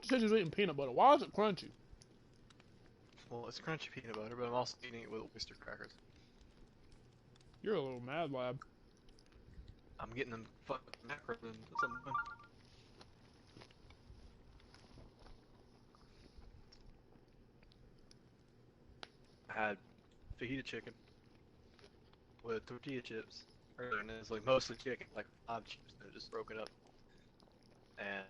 you said you was eating peanut butter. Why is it crunchy? Well, it's crunchy peanut butter, but I'm also eating it with oyster crackers. You're a little mad lab. I'm getting them fucking macros and something. I had fajita chicken with tortilla chips earlier, and it was like mostly chicken, like 5 chips, and it just broke it up. And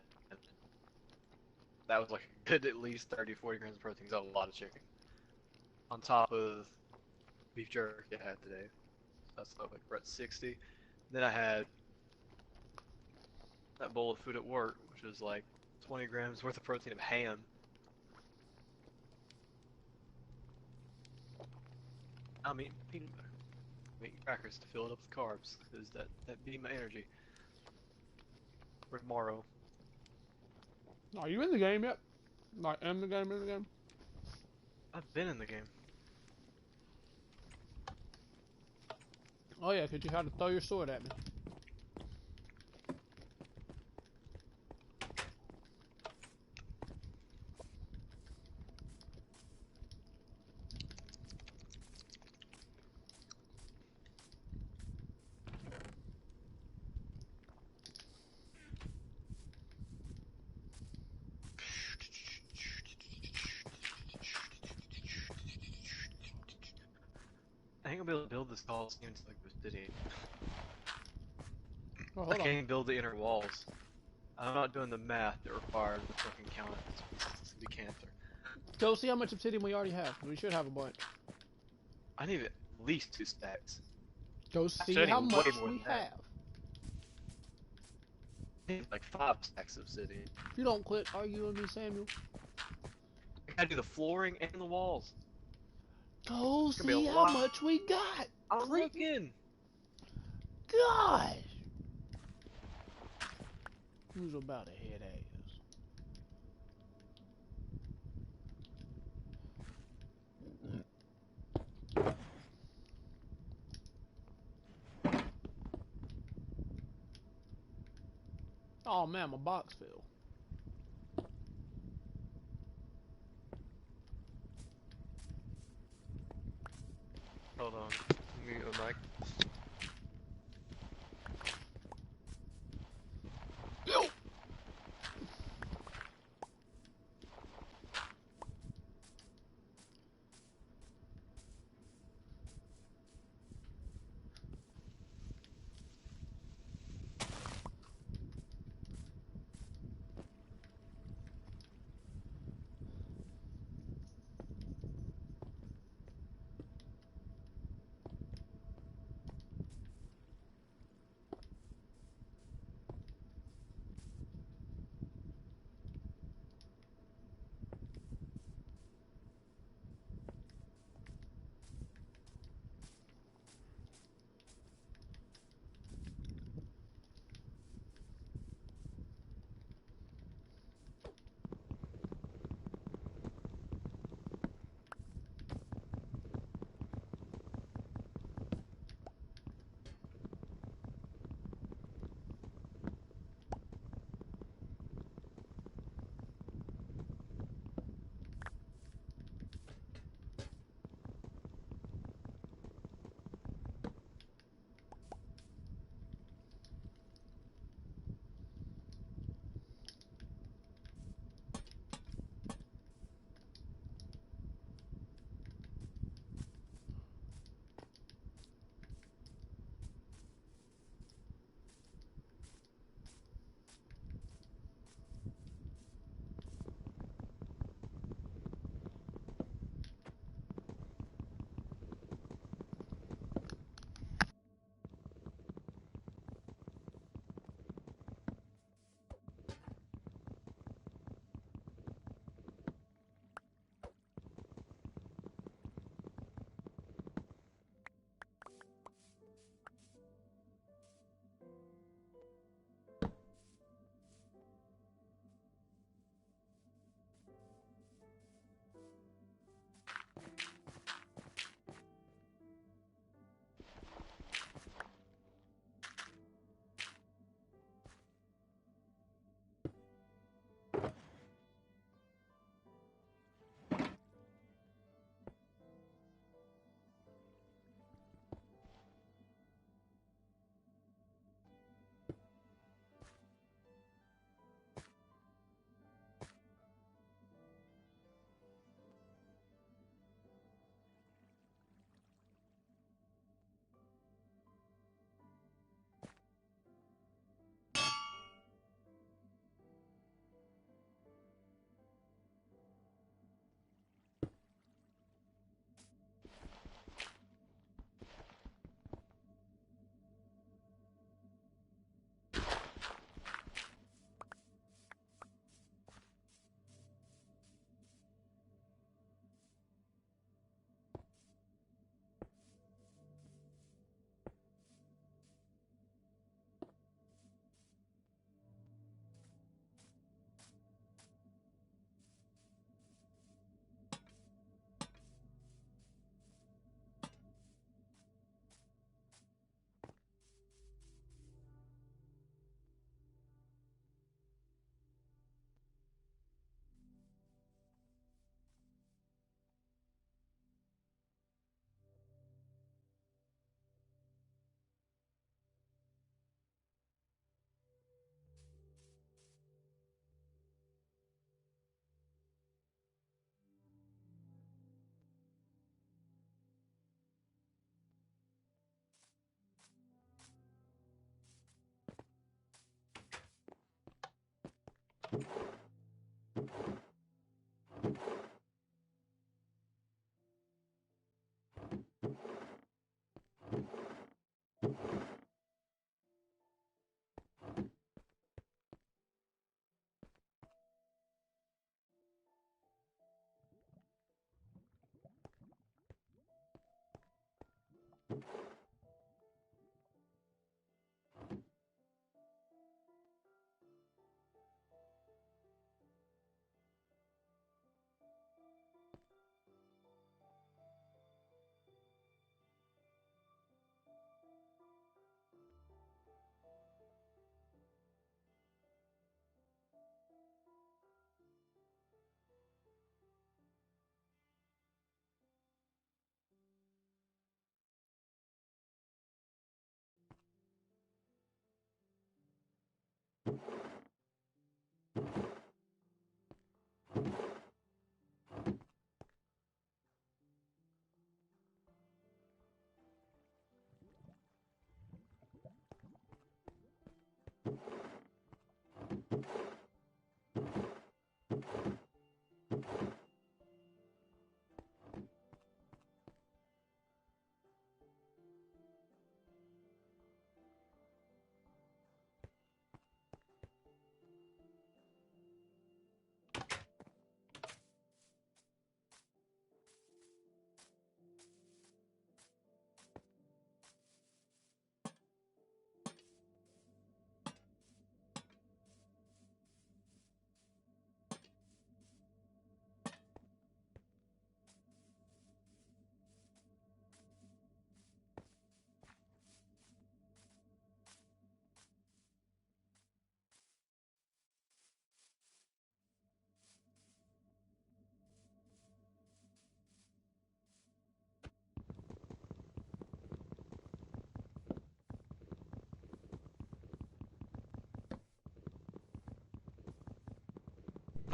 that was like a good at least 30, 40 grams of protein. So a lot of chicken. On top of beef jerky I had today. That's like we're at 60. Then I had that bowl of food at work, which was like 20 grams worth of protein of ham. I'm eating peanut butter. I'm eating crackers to fill it up with carbs, because that be my energy for tomorrow. Are you in the game yet? Like, in the game, in the game? I've been in the game. Oh yeah, because you had to throw your sword at me. I ain't gonna be able to build this coliseum until like the city. Oh, I hold on. can't even build the inner walls. I'm not doing the math that requires to fucking count it to be cancer. Go see how much obsidian we already have. We should have a bunch. I need at least 2 stacks. Go see Actually, I how need way much more we than that. have. I need like 5 stacks of obsidian. If you don't quit arguing with me, Samuel. I gotta do the flooring and the walls. Go It's gonna be a see how lot. much we got. I'm Creepy. looking. Gosh. Who's about to hit ass? Oh man, my box fell. Hold on. Mute my mic. Yo!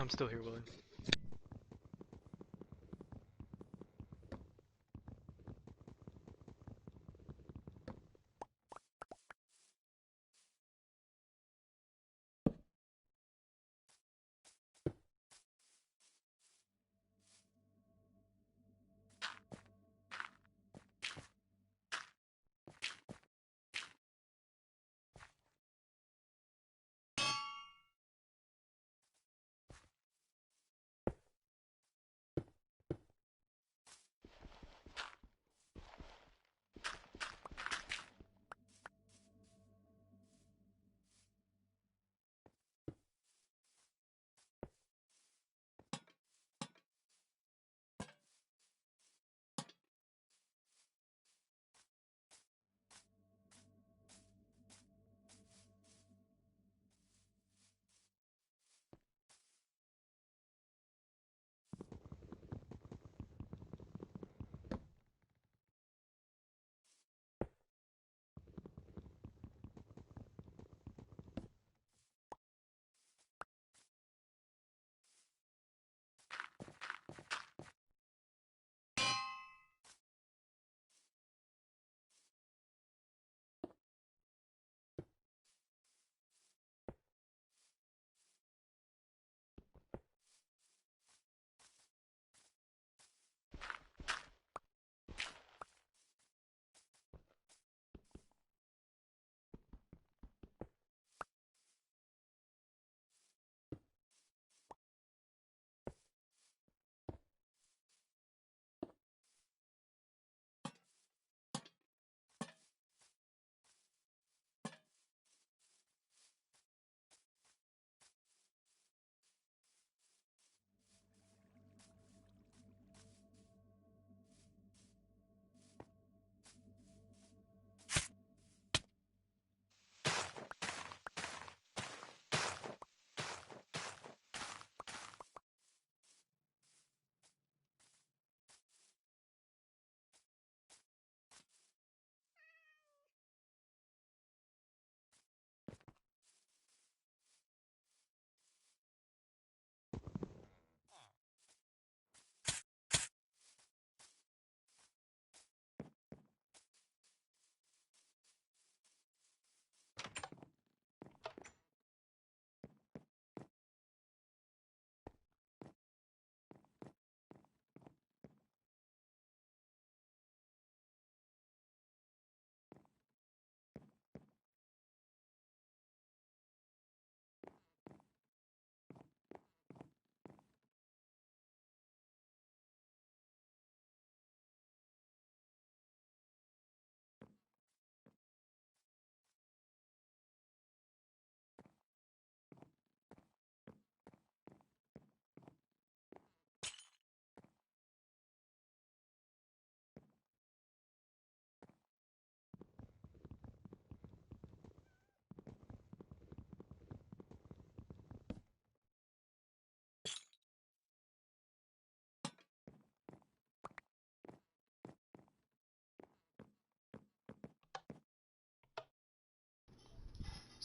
I'm still here, William.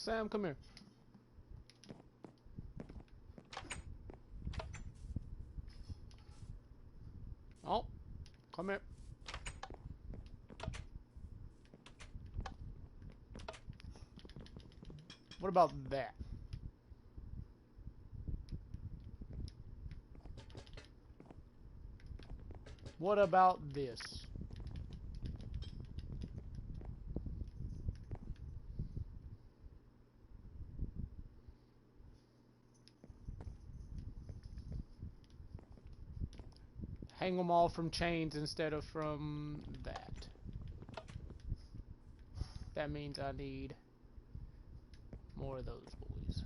Sam, come here. Come here. What about that? What about this? Hang them all from chains instead of from that. That means I need more of those boys.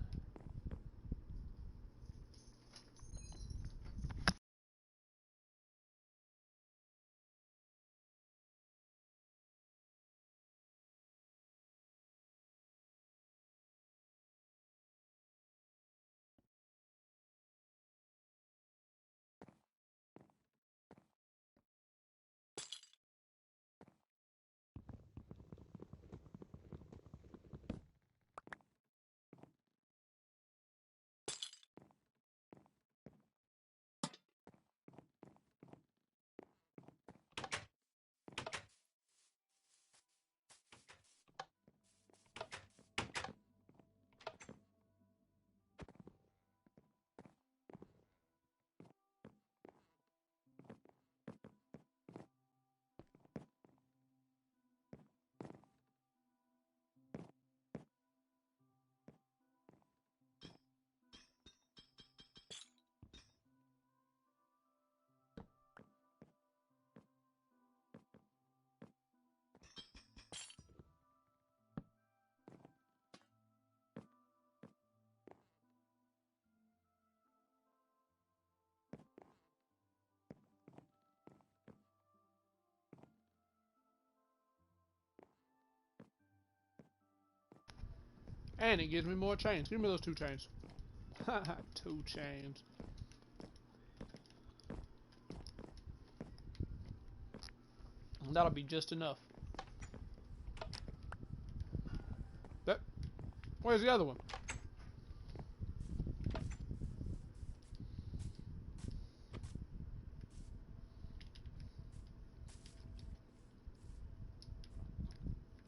And it gives me more chains. Give me those 2 chains. Haha, 2 chains. That'll be just enough. But where's the other one?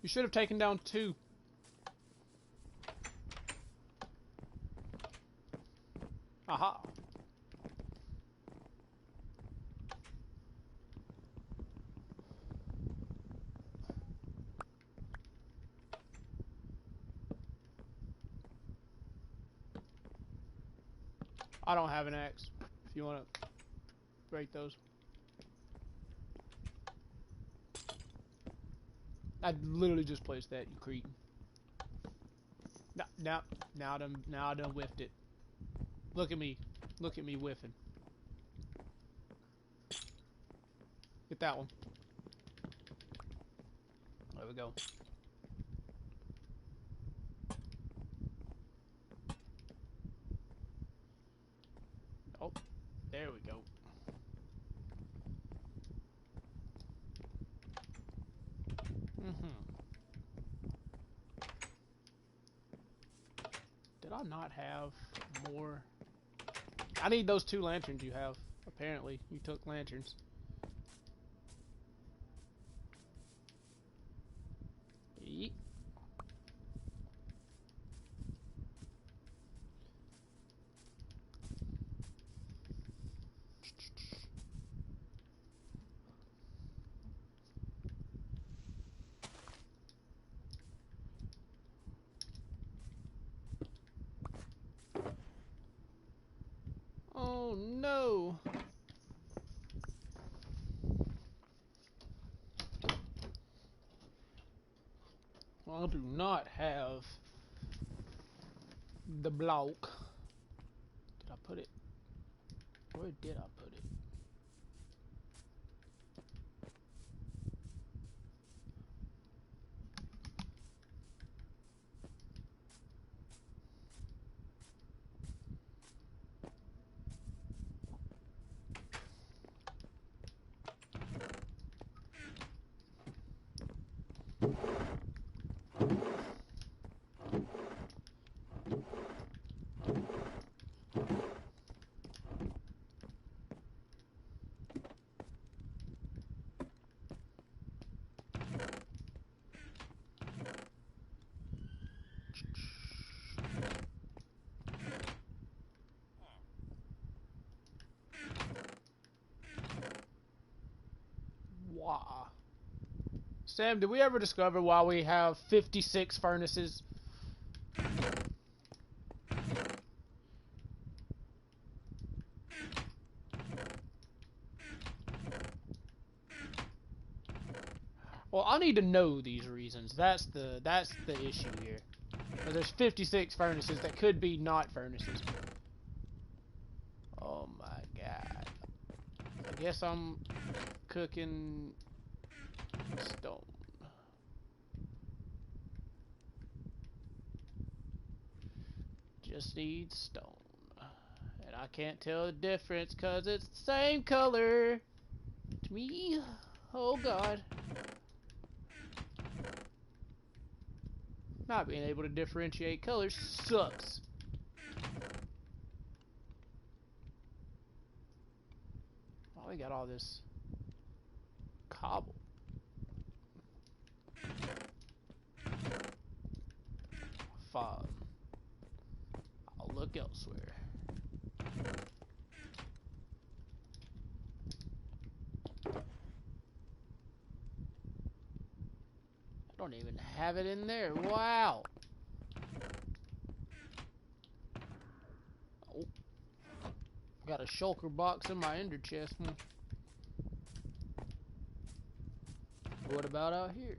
You should have taken down 2. Aha. I don't have an axe. If you want to break those. I literally just placed that, you cretin. Now I done whiffed it. Look at me. Look at me whiffing. Get that one. There we go. Oh, there we go. Did I not have more? I need those 2 lanterns you have. Apparently, you took lanterns. Yeet. Oh no! I do not have the block. Did I put it? Where did I put it? Sam, did we ever discover why we have 56 furnaces? Well, I need to know these reasons. That's the issue here. There's 56 furnaces that could be not furnaces. Oh my god. I guess I'm cooking stone. Just need stone. And I can't tell the difference because it's the same color to me. Oh god. Not being able to differentiate colors sucks. Oh, we got all this cobble. Fine. I'll look elsewhere. I don't even have it in there. Wow. Oh. Got a shulker box in my ender chest. What about out here?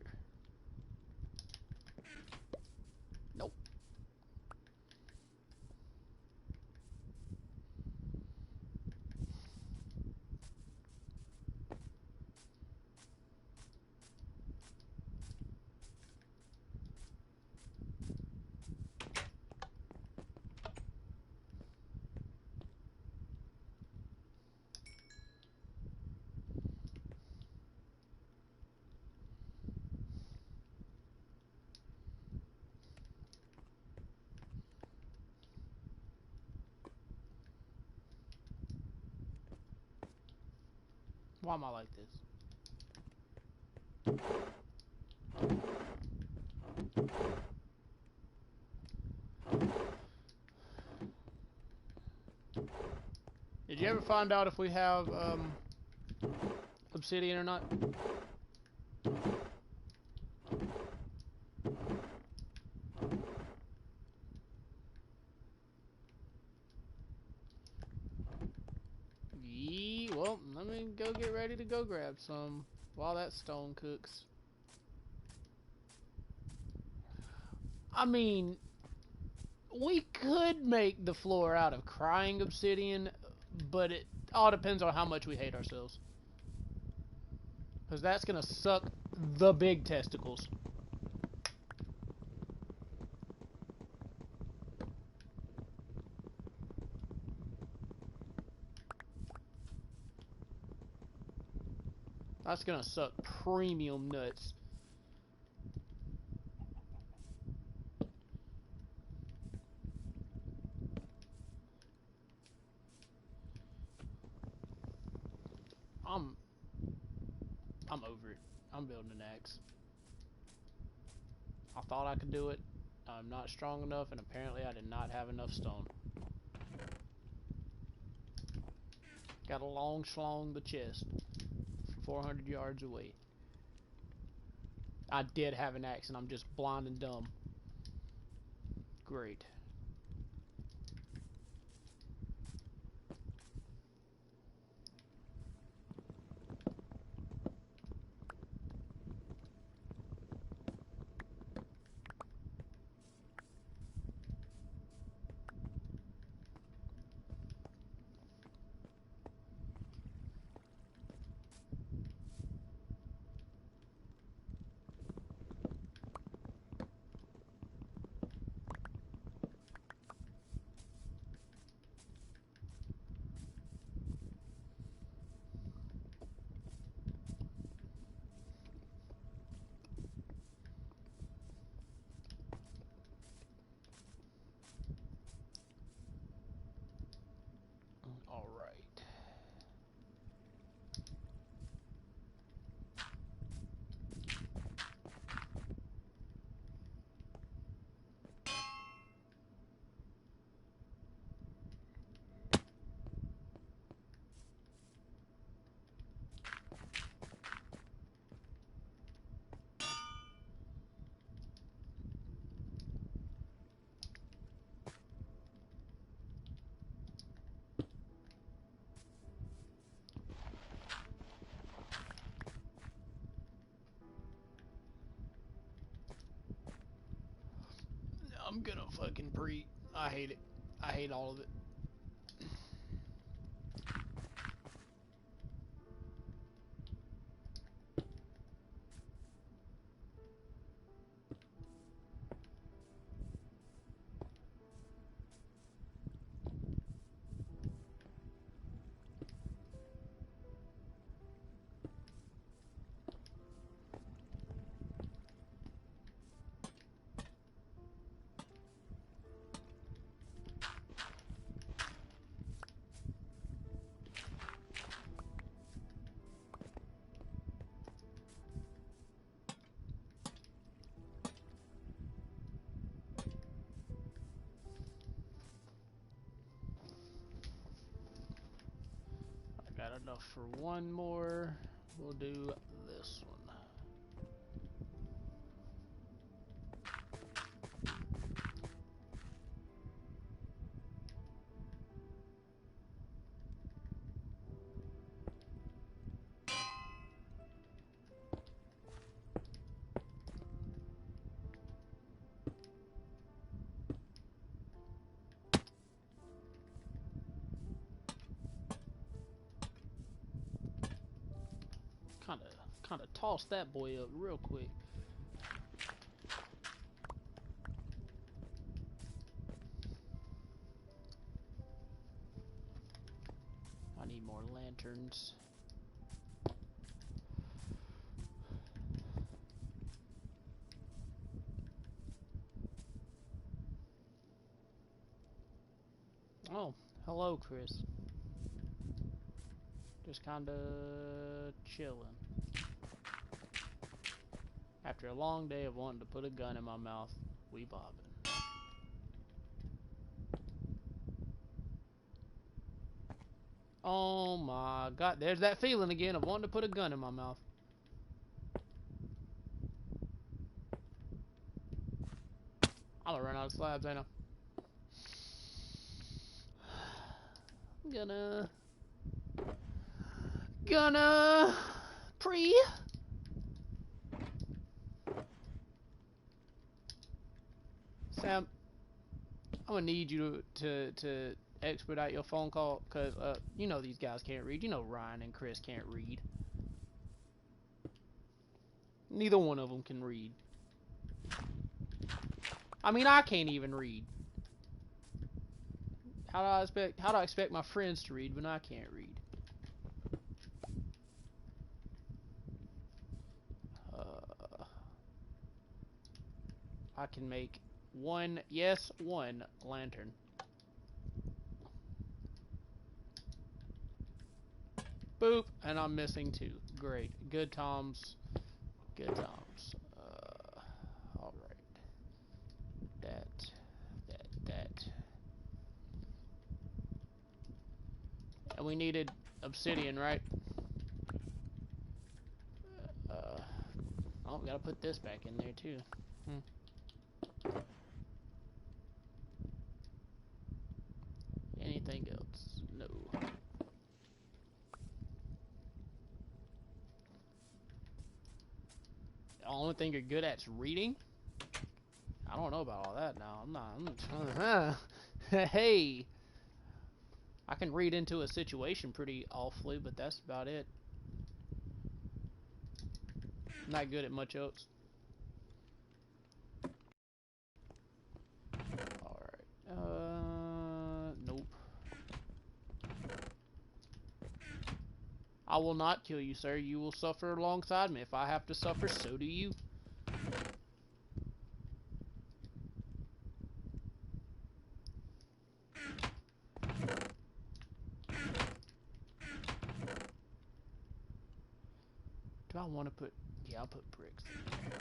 Nope. Why am I like this? Did you ever find out if we have obsidian or not? Well, let me go get ready to go grab some while that stone cooks. I mean, we could make the floor out of crying obsidian, but it all depends on how much we hate ourselves. Because that's going to suck the big testicles. That's going to suck premium nuts. I'm over it. I'm building an axe. I thought I could do it. I'm not strong enough, and apparently I did not have enough stone. Got a long schlong the chest from 400 yards away. I did have an axe, and I'm just blind and dumb. Great. gonna fucking preach. I hate it. I hate all of it. I got enough for one more. We'll do this one. Kinda toss that boy up real quick. I need more lanterns. Oh, hello, Chris. Just kinda chilling. After a long day of wanting to put a gun in my mouth, we bobbing. Oh my god, there's that feeling again of wanting to put a gun in my mouth. I'm gonna run out of slabs, ain't I? Gonna pre. Sam, I'm gonna need you to expedite your phone call, cause you know these guys can't read. You know Ryan and Chris can't read. Neither one of them can read. I mean, I can't even read. How do I expect my friends to read when I can't read? I can make one lantern. Boop, and I'm missing two. Great. Good times. Good times. Alright. That. And we needed obsidian, right? Oh, we gotta put this back in there, too. Anything else? No. The only thing you're good at's reading? I don't know about all that now. Hey! I can read into a situation pretty awfully, but that's about it. I'm not good at much else. Alright. Nope. I will not kill you, sir. You will suffer alongside me. If I have to suffer, so do you. Do I want to put... Yeah, I'll put bricks in there.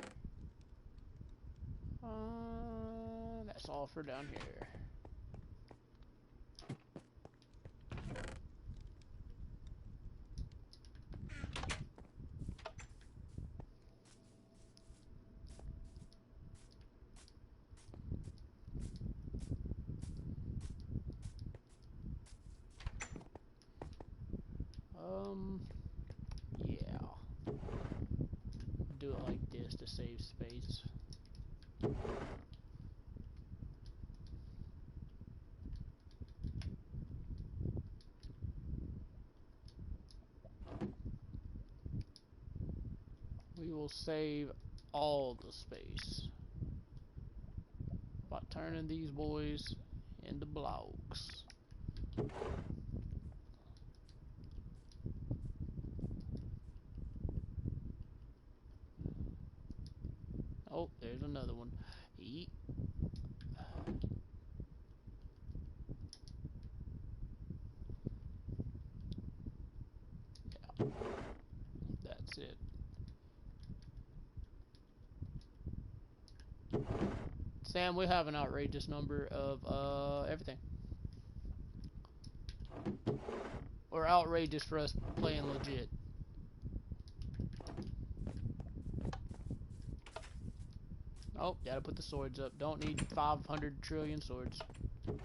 That's all for down here. Yeah. Do it like this to save space. will save all the space by turning these boys into blocks. Oh, there's another one. Eat. Yeah, that's it. Sam, we have an outrageous number of everything. Or outrageous for us playing legit. Oh, gotta put the swords up. Don't need 500 trillion swords. E.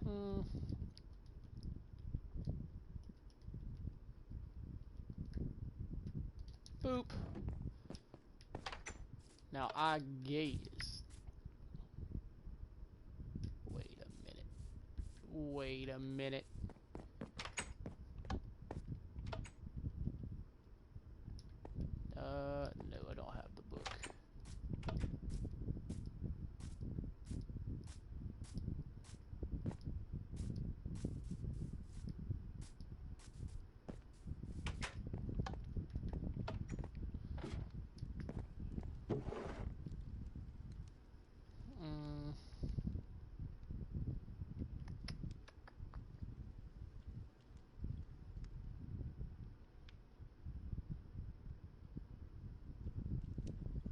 Hmm. Boop. Now I guess. Wait a minute. Wait a minute. No, I don't have the book. Mm.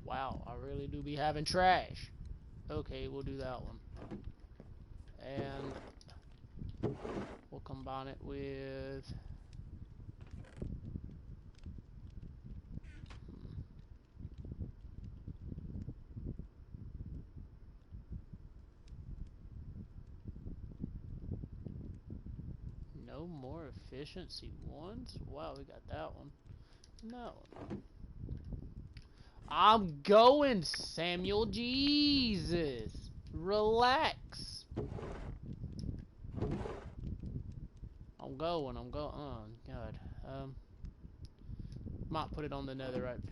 Wow, I really do be having trash. Okay, we'll do that one. And we'll combine it with... No more efficiency ones? Wow, we got that one. No. I'm going, Samuel. Jesus. Relax. I'm going. Oh, God. Might put it on the netherite.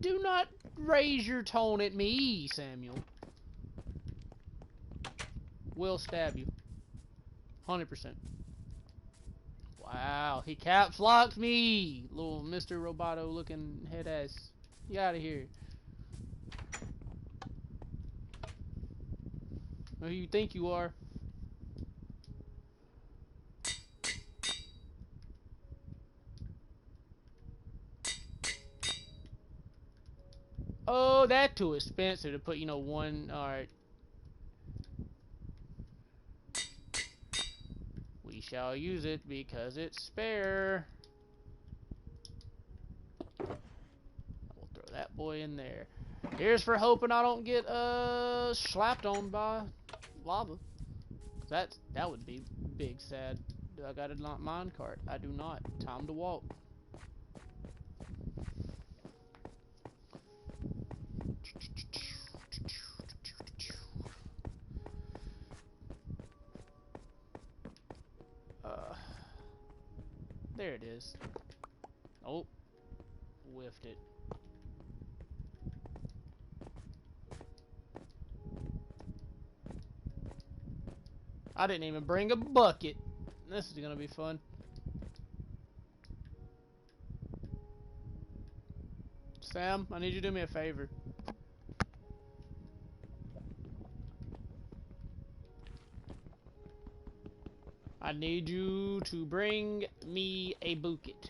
Do not raise your tone at me, Samuel. Will stab you. 100%. Wow, he caps locked me. Little Mr. Roboto looking head ass. Get out of here. Who you think you are? Oh, that too expensive to put, one. Alright. We shall use it because it's spare. We'll throw that boy in there. Here's for hoping I don't get slapped on by lava. That would be big sad. Do I got a mine cart? I do not. Time to walk. There it is. Oh, whiffed it. I didn't even bring a bucket. This is gonna be fun. Sam, I need you to do me a favor. I need you to bring me a bucket.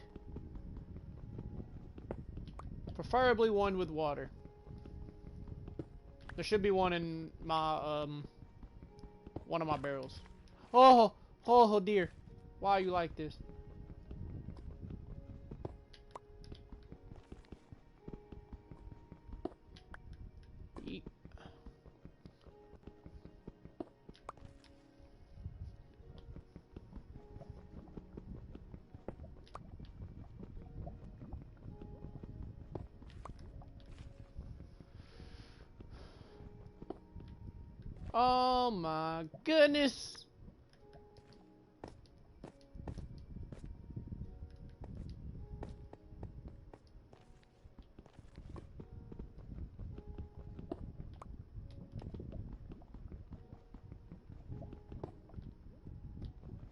Preferably one with water. There should be one in my, one of my barrels. Oh, oh dear. Why are you like this? Eat. Oh my goodness.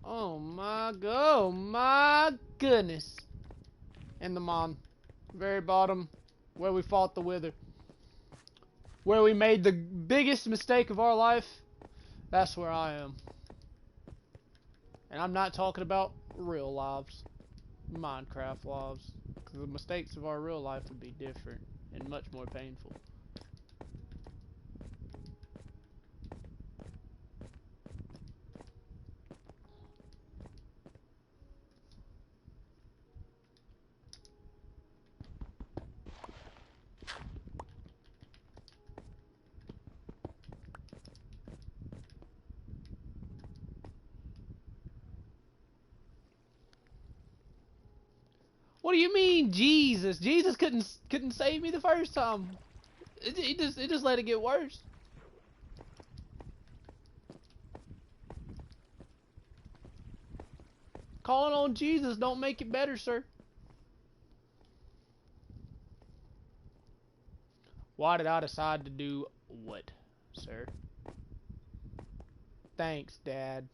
Oh my goodness. And the mom. Very bottom. Where we fought the wither. Where we made the biggest mistake of our life. That's where I am. And I'm not talking about real lives. Minecraft lives. Because the mistakes of our real life would be different. And much more painful. What do you mean, Jesus? Jesus couldn't save me the first time. It just let it get worse. Calling on Jesus don't make it better, sir. Why did I decide to do what, sir? Thanks, Dad.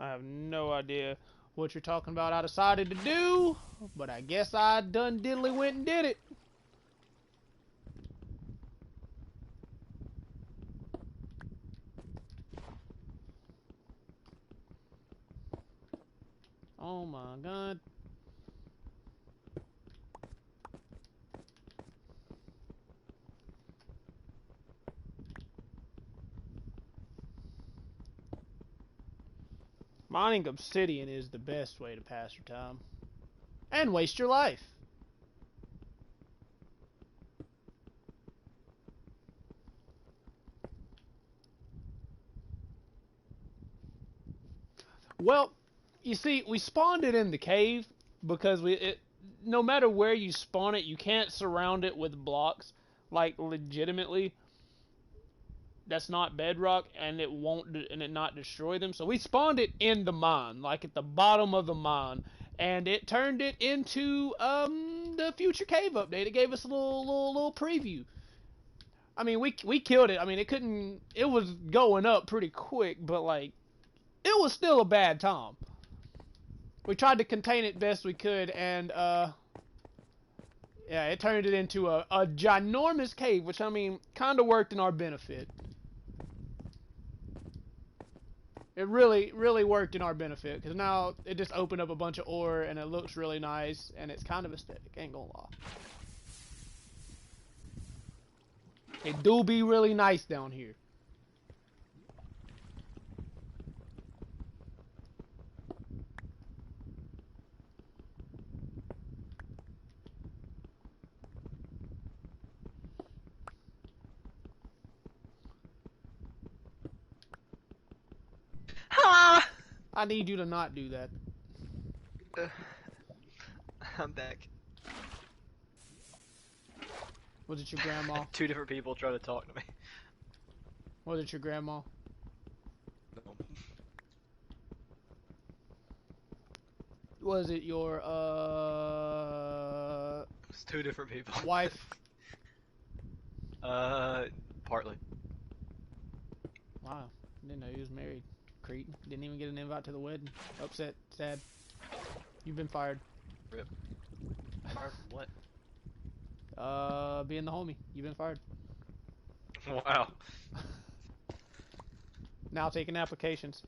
I have no idea what you're talking about I decided to do, but I guess I done diddly went and did it. Oh my god. Mining obsidian is the best way to pass your time. And waste your life. Well, you see, we spawned it in the cave because no matter where you spawn it, you can't surround it with blocks. Like, legitimately, that's not bedrock, and it won't and it not destroy them. So we spawned it in the mine, like at the bottom of the mine, and it turned it into the future cave update. It gave us a little preview. I mean, we killed it. I mean, it was going up pretty quick, but like it was still a bad time. We tried to contain it best we could, and yeah, it turned it into a ginormous cave, which I mean kind of worked in our benefit. It really worked in our benefit, because now it just opened up a bunch of ore, and it looks really nice, and it's kind of aesthetic, ain't gonna lie. It do be really nice down here. Ha! I need you to not do that. I'm back. Was it your grandma? Two different people try to talk to me. Was it your grandma? No. Was it your It's two different people. wife? Partly. Wow, didn't know he was married. Cretin. Didn't even get an invite to the wedding. Upset, sad. You've been fired. Rip. Fired from what? Being the homie. You've been fired. Wow. Now taking applications.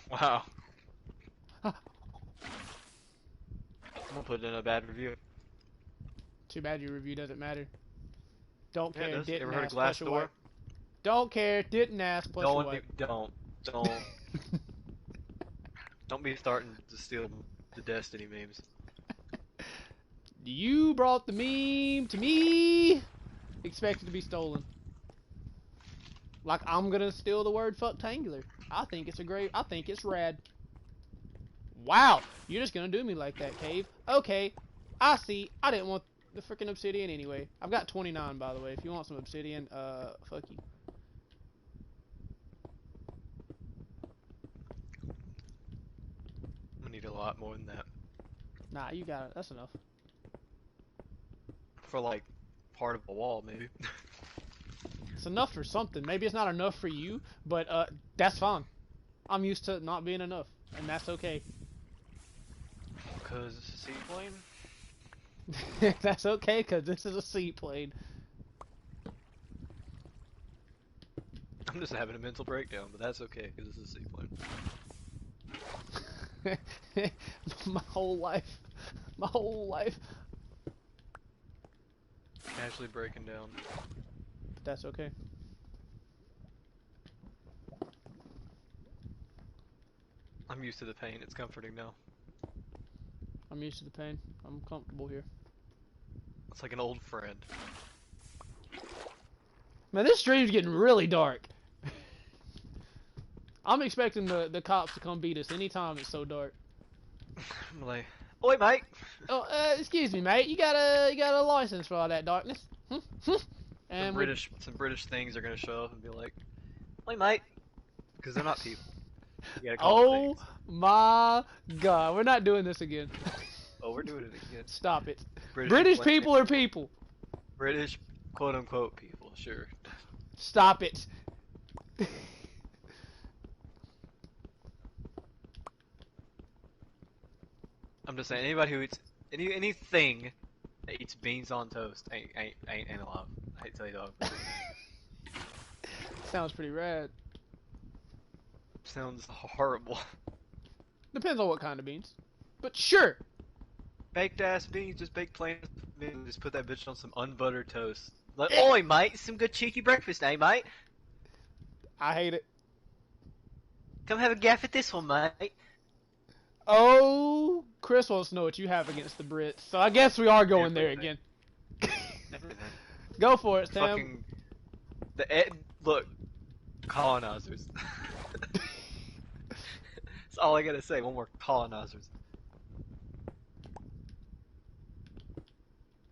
Wow. I'm gonna put in a bad review. Too bad your review doesn't matter. Don't Yeah, it care. does. You Didn't ever heard of ask. Plus your wife. Glassdoor? Don't care. Didn't ask. Plus your wife. Don't. Don't be starting to steal the Destiny memes. You brought the meme to me. Expected to be stolen. Like I'm gonna steal the word fucktangular. I think it's a great. I think it's rad. Wow, you're just gonna do me like that, cave. Okay, I see. I didn't want the freaking obsidian anyway. I've got 29, by the way. If you want some obsidian, fuck you. I need a lot more than that Nah, you got it. That's enough. for like part of the wall, maybe. It's enough for something. Maybe it's not enough for you, but that's fine. I'm used to not being enough, and that's okay. Cause seaplane. That's okay, cause this is a seaplane. I'm just having a mental breakdown, but that's okay because this is a seaplane. my whole life, my whole life. Casually breaking down. But that's okay. I'm used to the pain. It's comforting now. I'm used to the pain. I'm comfortable here. It's like an old friend. Man, this stream's getting really dark. I'm expecting the cops to come beat us anytime it's so dark. I'm like, oi, mate. Oh, excuse me, mate. You got a license for all that darkness? And Some British things are gonna show up and be like, oi, mate, because they're not people. You gotta call them oh things. my God, we're not doing this again. Oh, we're doing it again. Stop it. British People are people. British, quote unquote, people. Sure. Stop it. I'm just saying, anybody who eats anything that eats beans on toast ain't alive. I hate to tell you, dog. Sounds pretty rad. Sounds horrible. Depends on what kind of beans. But sure. Baked ass beans, just baked plain beans. Just put that bitch on some unbuttered toast. Like, oi, mate, some good cheeky breakfast, eh, mate? I hate it. Come have a gaff at this one, mate. Oh, Chris wants to know what you have against the Brits. So I guess we are going there Everything. again. Everything. Go for it, Sam. Fucking look, colonizers. That's all I gotta say. One more, colonizers.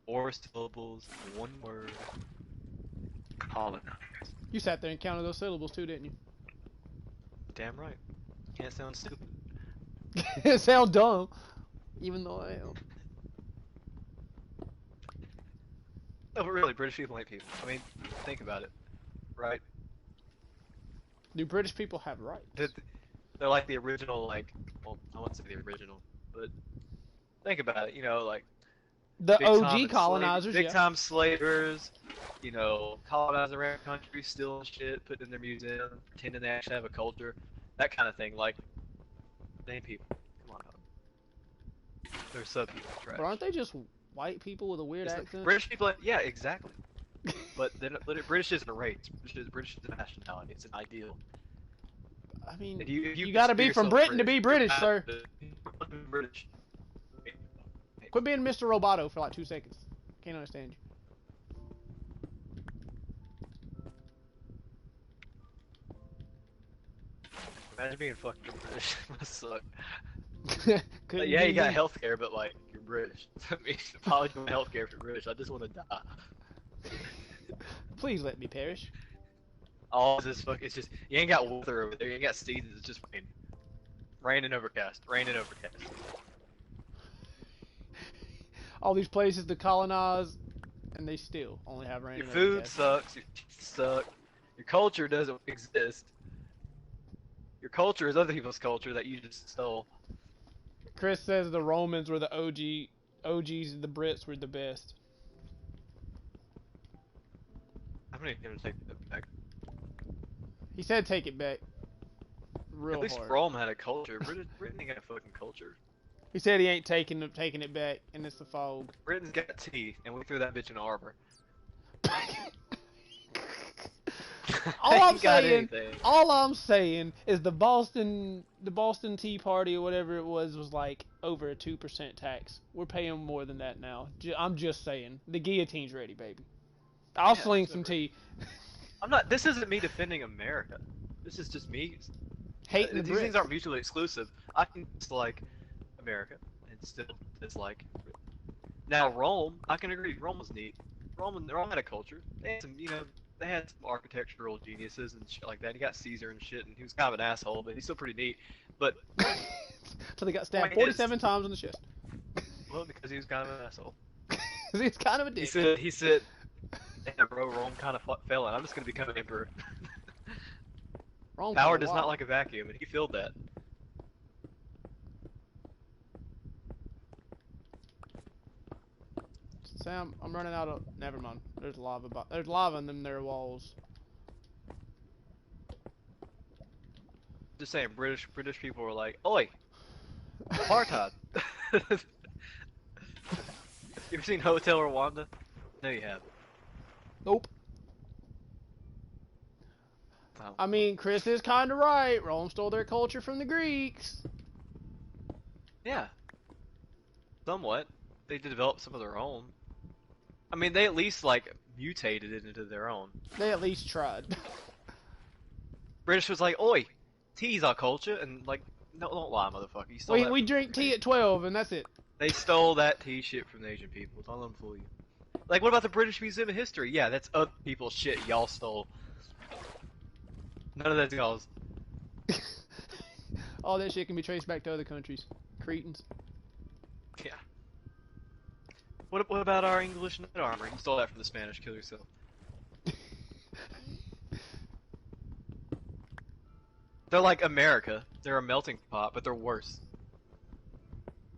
4 syllables, 1 word. Colonizers. You sat there and counted those syllables too, didn't you? Damn right. Can't sound stupid. It sounds dumb, even though I am. No, but really, British people ain't people. I mean, think about it, right? Do British people have rights? They're like the original, like, well, I won't say the original, but think about it, you know, like, The big time OG colonizers, big yeah. time slavers, you know, colonizing around the country, stealing shit, putting in their museum, pretending they actually have a culture, that kind of thing. Like, they ain't people. Come on, dog. They're sub people. Trash. But aren't they just white people with a weird It's accent? like British people, yeah, exactly. But British isn't a race. British is a nationality. It's an ideal. I mean, If you gotta be consider from yourself Britain to be British, you're sir. not British. Quit being Mr. Roboto for like 2 seconds. Can't understand you. Imagine being fucking British. Must suck. Couldn't Yeah, be you got me. healthcare, but like you're British. I mean, apology for healthcare if you're British. I just want to die. Please let me perish. All this fuck. It's just you ain't got weather over there. You ain't got seasons. It's just rain. Rain and overcast. Rain and overcast. All these places to colonize, and they still only have rain. Your and food overcast. sucks. Your teeth suck. Your culture doesn't exist. Your culture is other people's culture that you just stole. Chris says the Romans were the OGs, and the Brits were the best. I'm not even gonna take that back. He said take it back. Real At least hard. Rome had a culture. Britain ain't got a fucking culture. He said he ain't taking it back, and it's the fog. Britain's got teeth, and we threw that bitch in the arbor. All I'm saying is the Boston Tea Party or whatever it was like over a 2% tax. We're paying more than that now. I'm just saying. The guillotine's ready, baby. I'll sling some tea. I'm not. This isn't me defending America. This is just me. Hating the These things Brits. aren't mutually exclusive. I can dislike America and still dislike. Now Rome, I can agree. Rome was neat. Rome had a culture. They had some, they had some architectural geniuses and shit like that. You got Caesar and shit, and he was kind of an asshole, but he's still pretty neat. But So they got stabbed point is, 47 times in the chest. well, because he was kind of an asshole. He's kind of a dick. He said, yeah, bro, Rome kind of fell, and I'm just gonna become an emperor. Wrong Power for does a not while. like a vacuum, and he filled that. Sam, I'm running out of. Never mind. There's lava. There's lava in them there walls. Just saying, British people were like, "Oi, apartheid." You ever seen Hotel Rwanda? No, you haven't. Nope. Oh. I mean, Chris is kind of right. Rome stole their culture from the Greeks. Yeah, somewhat. They did develop some of their own. I mean, they at least like mutated it into their own. They at least tried. British was like, "Oi, tea's our culture," and like, no, don't lie, motherfucker. You stole we that we from drink tea Asian. at 12, and that's it. They stole that tea shit from the Asian people. Don't let them fool you. Like, what about the British Museum of History? Yeah, that's other people's shit y'all stole. None of that's y'all's. All that shit can be traced back to other countries. Cretans. Yeah. What about our English knight armor? You stole that from the Spanish. Kill yourself. They're like America. They're a melting pot, but they're worse.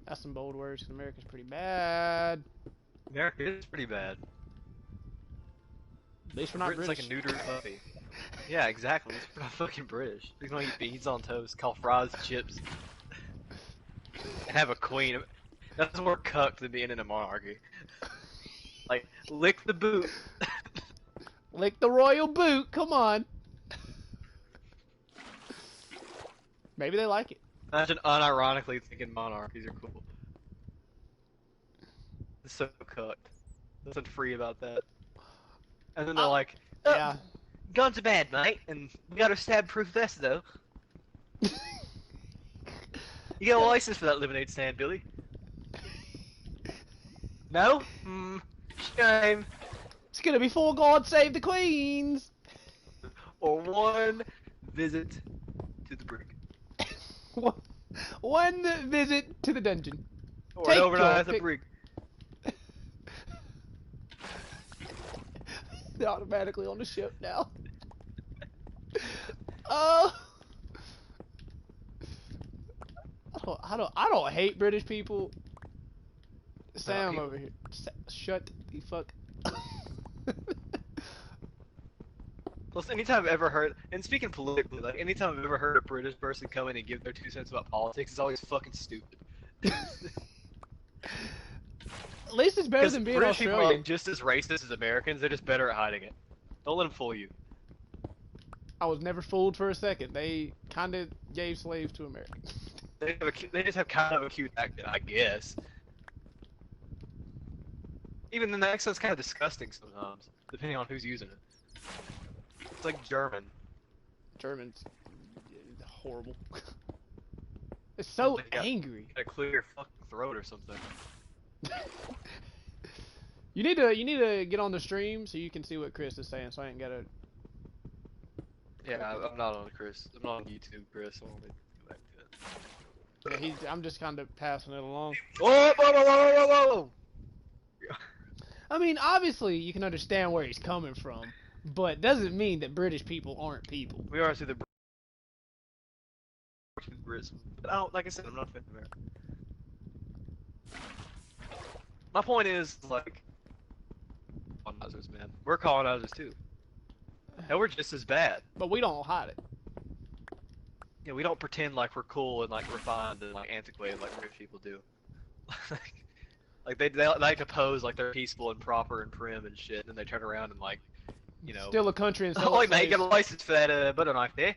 That's some bold words, 'cause America's pretty bad. America is pretty bad. At least we're not Britain's British. like a neutered puppy. Yeah, exactly. We're not fucking British. We're gonna eat beans on toast, call fries chips, and have a queen. That's more cucked than being in a monarchy. Like, lick the boot. Lick the royal boot, come on. Maybe they like it. Imagine unironically thinking monarchies are cool. It's so cucked. Nothing free about that. And then they're like, Yeah. guns are bad, mate, and we got our stab-proof vest, though. You got a license for that lemonade stand, Billy? No? Shame. It's gonna be for God save the queens. Or one visit to the brig. One visit to the dungeon. Or Take an overnight your at the pick. brig. They're automatically on the ship now. Oh. I don't hate British people. Sam people. over here. Shut the fuck. Plus, anytime I've ever heard, and speaking politically, like, anytime I've ever heard a British person come in and give their 2 cents about politics, it's always fucking stupid. At least it's better Because than being British people are Australian. like, just as racist as Americans, they're just better at hiding it. Don't let them fool you. I was never fooled for a second. They kind of gave slaves to Americans. They just have kind of a cute accent, I guess. Even then, the accent's kind of disgusting sometimes, depending on who's using it. It's like German. German's horrible. It's so Like, you angry. gotta clear your fucking throat or something. You need to get on the stream so you can see what Chris is saying. So I ain't gotta. Yeah, I'm not on Chris. I'm not on YouTube, Chris. I want to go back to it. Yeah, I'm just kind of passing it along. Whoa, whoa, whoa, whoa, whoa, whoa! I mean, obviously you can understand where he's coming from, but doesn't mean that British people aren't people. We are to the Brits. But I don't, like I said, I'm not defending America. My point is, like, colonizers, man. We're colonizers too. And we're just as bad. But we don't hide it. Yeah, we don't pretend like we're cool and like refined and like antiquated like rich people do. Like they like to pose like they're peaceful and proper and prim and shit, and then they turn around and like, you know, Steal a country and sell oh, it mate, you got a license for that butter knife there?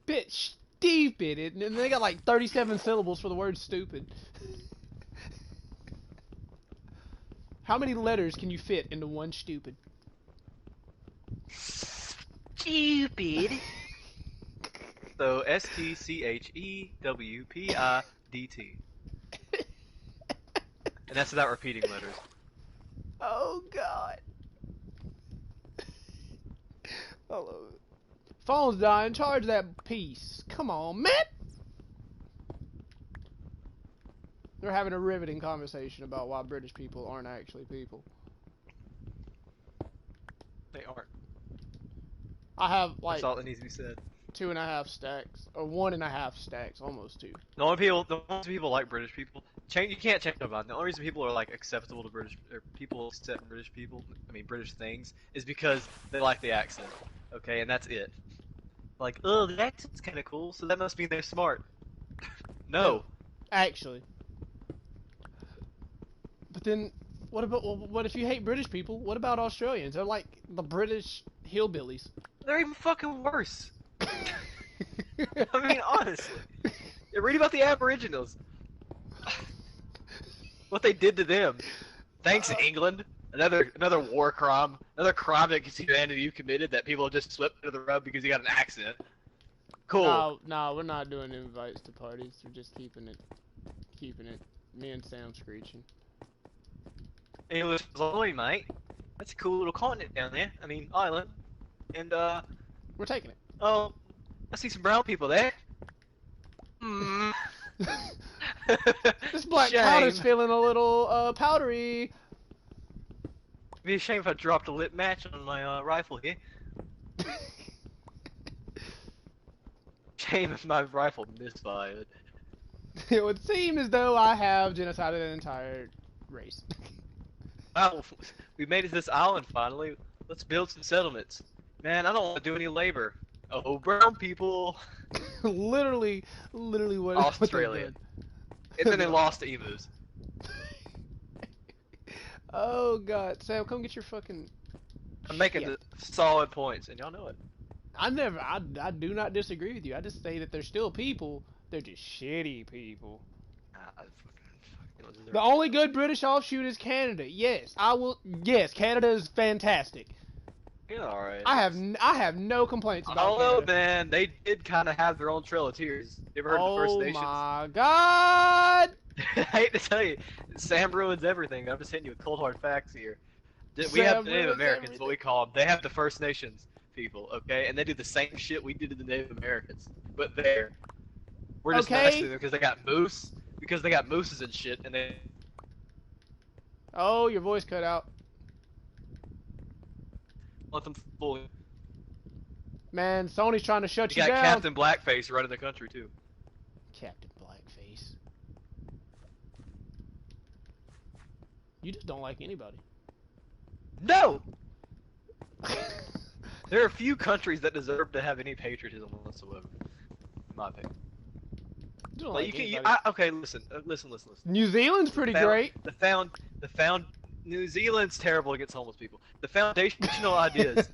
Bit stupid, and they got like 37 syllables for the word stupid. How many letters can you fit into one stupid? Stupid. So STCHEWPIDT. And that's without repeating letters. Oh God. Hello. Phone's dying. Charge that piece. Come on, man. They're having a riveting conversation about why British people aren't actually people. They aren't. I have That's like all that needs to be said. 2.5 stacks, or 1.5 stacks, almost 2. The only people like British people. You can't change their mind. The only reason people are like acceptable to British, or people accept British people, I mean British things, is because they like the accent. Okay, and that's it. Like, oh, the accent's kind of cool, so that must mean they're smart. No. Actually. But then, what if you hate British people? What about Australians? They're like the British hillbillies. They're even fucking worse. I mean, honestly. Read about the Aboriginals. What they did to them. Thanks, England. Another war crime. Another crime that humanity committed that people just swept under the rug because you got an accent. Cool. No, we're not doing invites to parties. We're just keeping it. Me and Sam screeching. English was like, mate. That's a cool little continent down there. I mean, island. And, We're taking it. oh, I see some brown people there. Hmm. This black Shame. powder's feeling a little powdery. It'd be a shame if I dropped a lit match on my rifle here. Shame if my rifle misfired. It would seem as though I have genocided an entire race. Wow, we made it to this island finally. Let's build some settlements. Man, I don't want to do any labor. Oh, brown people. literally what Australia. And then they lost to emus. Oh God, Sam, come get your fucking. I'm making the solid points, and y'all know it. I do not disagree with you. I just say that they're still people. They're just shitty people. The only good British offshoot is Canada. Yes, I will. Yes, Canada is fantastic. Yeah, alright. I have no complaints about Although, Canada. man, they did kind of have their own Trail of Tears. You ever heard of the First Nations? Oh my God! I hate to tell you, Sam ruins everything. I'm just hitting you with cold hard facts here. We Sam have the Native ruins Americans, everything. what we call them. They have the First Nations people, okay? And they do the same shit we did to the Native Americans. But we're just nice to them because they got moose. Because they got mooses and shit, and they... Oh, your voice cut out. let them fully... Man, Sony's trying to shut you got down. Captain Blackface running the country, too. Captain Blackface. You just don't like anybody. No! There are a few countries that deserve to have any patriotism whatsoever, in my opinion. You don't Like like you can, anybody. okay, listen. New Zealand's pretty great. New Zealand's terrible against homeless people. The foundational ideas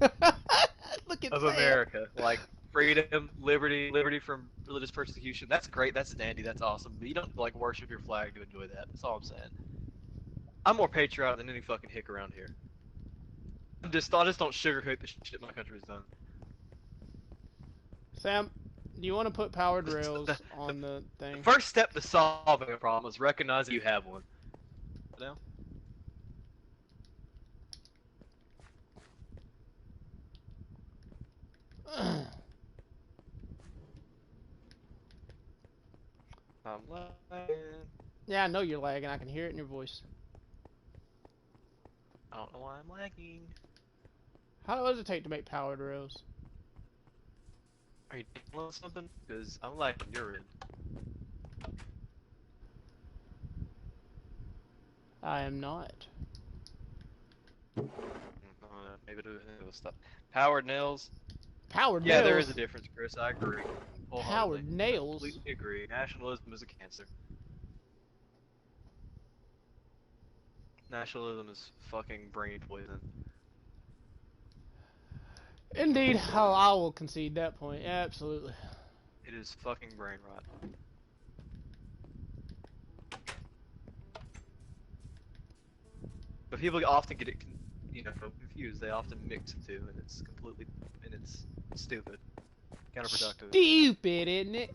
Look at of Sam. America, like freedom, liberty from religious persecution. That's great. That's dandy. That's awesome. But you don't like worship your flag to enjoy that. That's all I'm saying. I'm more patriotic than any fucking hick around here. I just don't sugarcoat the shit my country's done. Sam, do you want to put powered rails on the thing? The first step to solving a problem is recognize that you have one. Now? I'm lagging. Yeah, I know you're lagging. I can hear it in your voice. I don't know why I'm lagging. How long does it take to make powered rails? Are you doing something? Because I'm lagging your end. I am not. Maybe it'll stop. Powered nails. Powered Yeah, nails? there is a difference, Chris. I agree. Powered nails? I completely agree. Nationalism is a cancer. Nationalism is fucking brain poison. Indeed, I will concede that point. Absolutely. It is fucking brain rot. But people often get it, confused. They often mix the two, and it's stupid, counterproductive. Stupid, isn't it?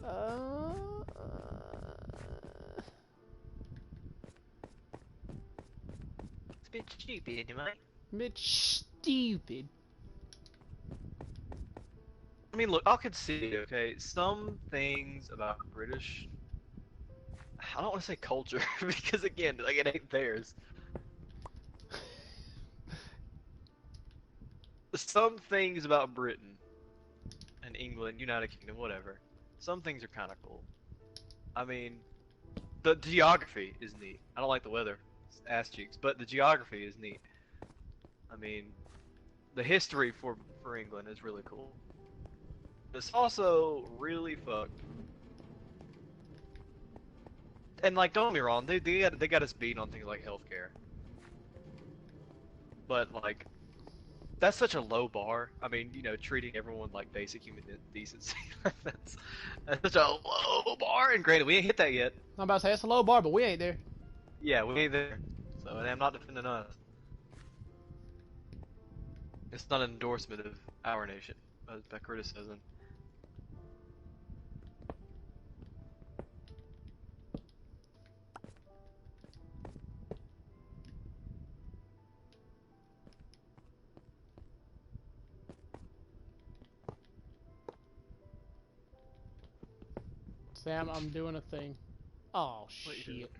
Uh, It's a bit stupid, mate. bit stupid. I mean, look, I'll concede, okay, some things about British, I don't want to say culture, because again, like, it ain't theirs. Some things about Britain and England, United Kingdom, whatever, some things are kind of cool. I mean, the geography is neat. I don't like the weather, it's ass cheeks, but the geography is neat. I mean, the history for England is really cool. It's also really fucked. And like, don't get me wrong, they got us beat on things like healthcare. But like, that's such a low bar. I mean, treating everyone like basic human decency. that's that's such a low bar. And granted, we ain't hit that yet. I'm about to say it's a low bar, but we ain't there. Yeah, we ain't there. So I'm not defending us. It's not an endorsement of our nation by criticism. Sam, I'm doing a thing. Oh What you doing? shit!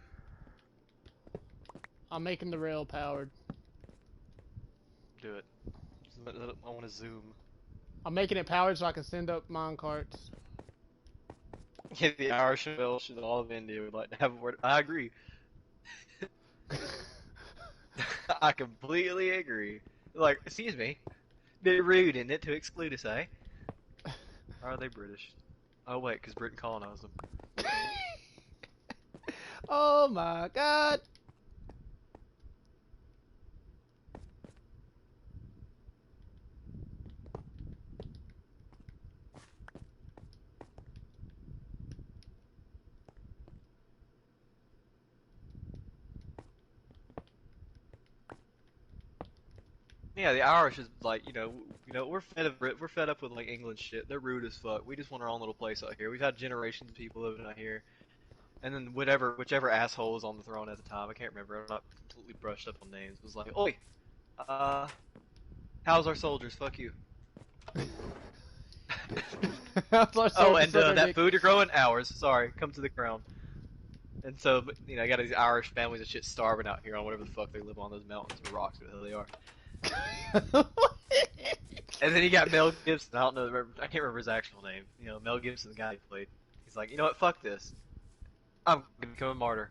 I'm making the rail powered. Do it. I want to zoom. I'm making it powered so I can send up mine carts. Yeah, the Irish and Welsh and all of India would like to have a word. I agree. I completely agree. Like, excuse me. Bit rude, isn't it, to exclude us, eh? Or are they British? Oh wait, because Britain colonized them. Oh my god! Yeah, the Irish is like, we're we're fed up with like England shit. They're rude as fuck. We just want our own little place out here. We've had generations of people living out here, and then whichever asshole was on the throne at the time, I can't remember. I'm not completely brushed up on names. Was like, oi, uh, how's our soldiers? Fuck you. Oh, and that food you're growing, ours. Sorry, come to the crown. And so, I got these Irish families and shit starving out here on whatever the fuck they live on those mountains or rocks, whatever the hell they are. And then you got Mel Gibson. I don't know. I can't remember his actual name. Mel Gibson, the guy he played. He's like, you know what? Fuck this. I'm gonna become a martyr.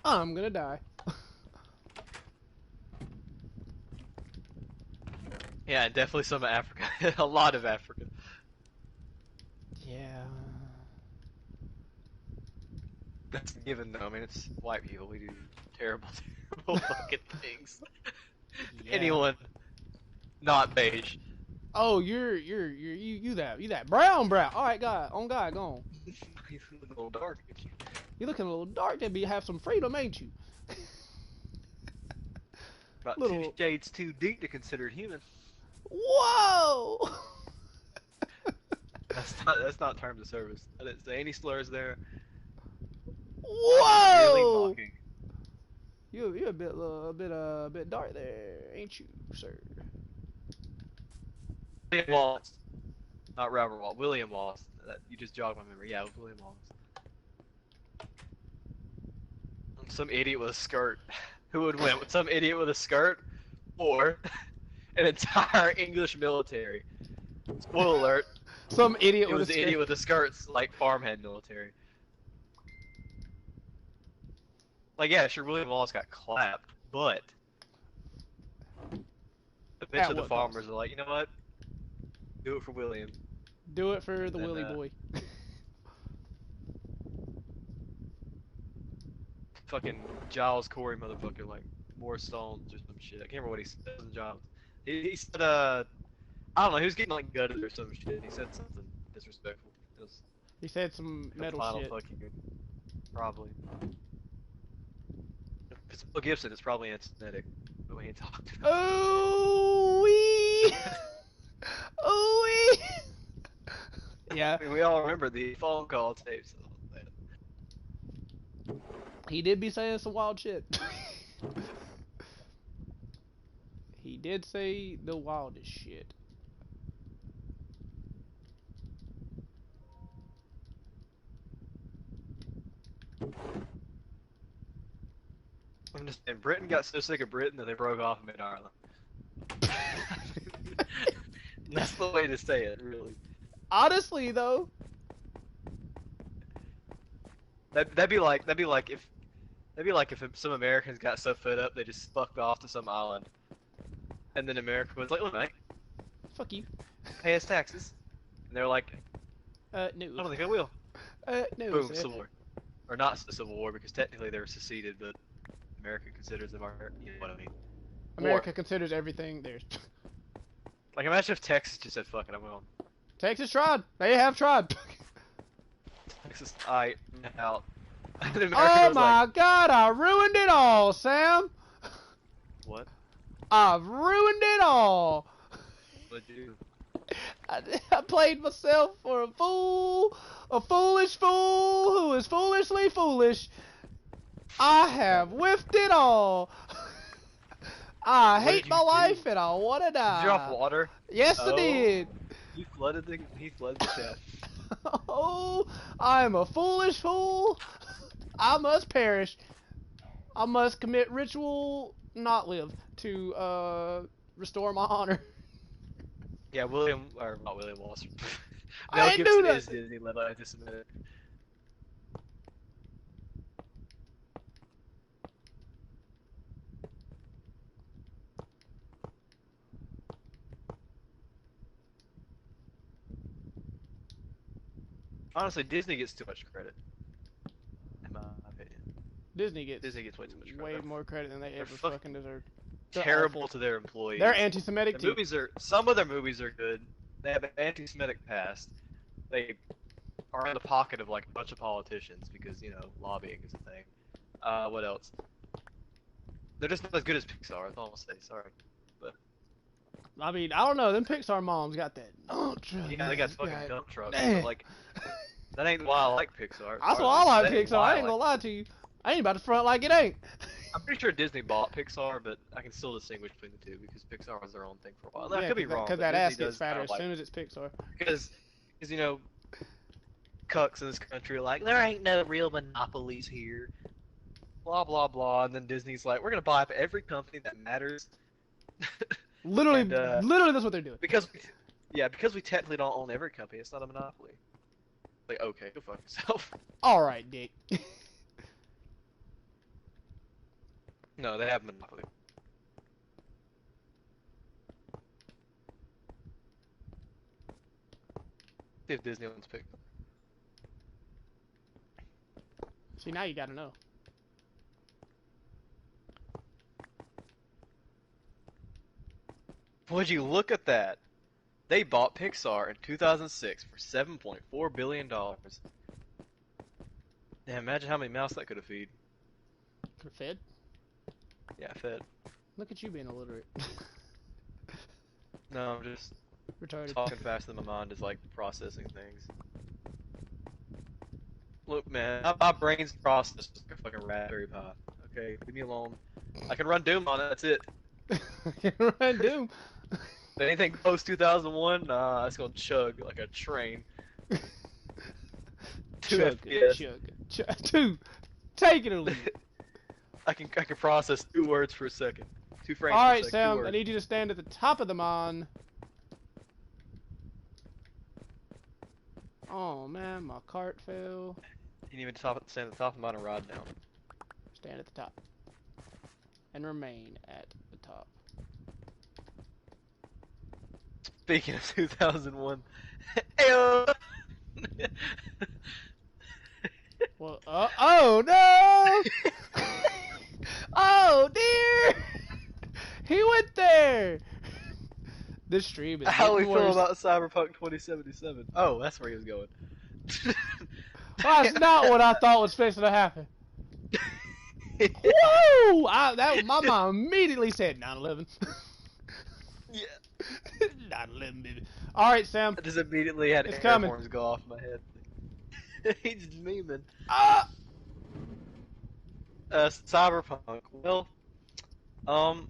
I'm gonna die. Yeah, and definitely some of Africa. A lot of Africa. Yeah. That's a given, though. I mean, it's white people. We do terrible, terrible fucking things. Yeah. Anyone not beige. Oh, you that brown. All right, God, on God, go on. You look a little dark. You looking a little dark. Then be have some freedom, ain't you? About Little- 2 shades too deep to consider human. Whoa! That's not terms of service. I didn't say any slurs there. Whoa! Really mocking. You a bit dark there, ain't you, sir? William Wallace, not Robert Wallace. William Wallace. You just jogged my memory. Yeah, it was William Wallace. Some idiot with a skirt. Who would win? Some idiot with a skirt, or an entire English military? Spoiler alert. Some idiot It with was a the idiot with the skirts, like farmhand military. Like, yeah, sure, William Wallace got clapped, but eventually the farmers are like, you know what? Do it for William. Do it for the Willy boy. Fucking Giles Corey motherfucker, like, more stones or some shit. I can't remember what he said in Giles. He said, I don't know, he was getting, like, gutted or some shit. He said something disrespectful. It was He said some metal final shit. fucking, probably. it's Mel Gibson, it's probably anti-Semitic. But we ain't talked about Oh wee. Oh wee. Yeah. I mean, we all remember the phone call tapes. He did be saying some wild shit. He did say the wildest shit. I'm just saying, Britain got so sick of Britain that they broke off and made Ireland. That's the way to say it, really. Honestly, though, That'd be like if some Americans got so fed up they just fucked off to some island, and then America was like, "Look, mate, fuck you. pay us taxes," and they're like, No. "I don't think I will." No. Boom, Sir. Civil War, or not Civil War because technically they were seceded, but America considers them our, you know what I mean. America War. considers everything theirs. Like imagine if Texas just said, "Fuck it, I'm going." Texas tried. They have tried. Texas, I'm out. And America Oh was my like, god, I ruined it all, Sam. "What? I've ruined it all. What'd you do?" I played myself for a fool, a foolish fool who is foolishly foolish. I have whiffed it all. I What hate did my you do? life and I want to Did you drop die. water? Yes, I Oh. did. He flooded the chat. Oh, I am a foolish fool. I must perish. I must commit ritual, not live, to restore my honor. Yeah, William, or not William Wallace. I Mel ain't Gibson do is nothing. Disney level anti-Semitic. Honestly, Disney gets too much credit, in my opinion. Disney gets Disney gets way too much way credit. more credit than they They're ever fucking deserve. They're Terrible awful. to their employees. They're anti-Semitic too. Some of their movies are good. They have an anti-Semitic past. They are in the pocket of like a bunch of politicians because you know lobbying is a thing. What else? They're just not as good as Pixar. That's all I'll say. Sorry, but I mean, I don't know. Them Pixar moms got that dump truck. yeah, they got fucking dump trucks. Man. But like, that ain't why I like Pixar. That's why I like That ain't Pixar. why I ain't gonna lie to you. I ain't about to front like it ain't. I'm pretty sure Disney bought Pixar, but I can still distinguish between the two because Pixar was their own thing for a while. I could be wrong. Because but that ass Disney gets does fatter kinda as like, soon as it's Pixar. because you know, cucks in this country are like there ain't no real monopolies here. Blah blah blah, and then Disney's like, we're gonna buy up every company that matters. Literally, And, literally, that's what they're doing. because we technically don't own every company. It's not a monopoly. Like, okay, go fuck yourself. All right, Dick. No, they have a monopoly. See if Disney owns Pixar. See, now you gotta know. Would you look at that? They bought Pixar in 2006 for $7.4 billion. Damn, imagine how many mouths that could have fed. For Fed? Yeah, fed. Look at you being illiterate. No, I'm just Retarded. talking faster than my mind is like processing things. Look, man, my brain's processed like a fucking Raspberry Pi. Okay, leave me alone. I can run Doom on it. That's it. Run Doom. If anything post 2001, nah, it's gonna chug like a train. Chug, FPS. chug. 2. Take it or leave it. I can process 2 words per second. 2 frames per Alright, second. 2 Sam, words. I need you to stand at the top of the mon. Oh man, my cart fell. You need even stand at the top of mine and ride down. Stand at the top. And remain at the top. Speaking of 2001, Ayo! Well, oh no! Oh dear! He went there! This stream is How we getting feel worse. about Cyberpunk 2077? Oh, that's where he was going. Well, that's not what I thought was fixing to happen. Whoa! My mom immediately said 9/11. Yeah. 9/11, baby. All right, Sam, I just immediately had it's air coming. horns go off in my head. He's memeing. Ah! Cyberpunk. Well, um,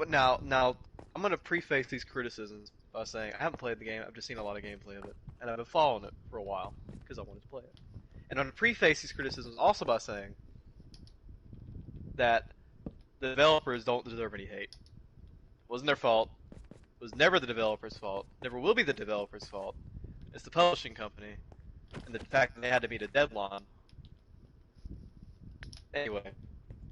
now, I'm gonna preface these criticisms by saying I haven't played the game. I've just seen a lot of gameplay of it, and I've been following it for a while because I wanted to play it. And I'm gonna preface these criticisms also by saying that the developers don't deserve any hate. It wasn't their fault. It was never the developers' fault. Never will be the developers' fault. It's the publishing company and the fact that they had to meet a deadline. Anyway,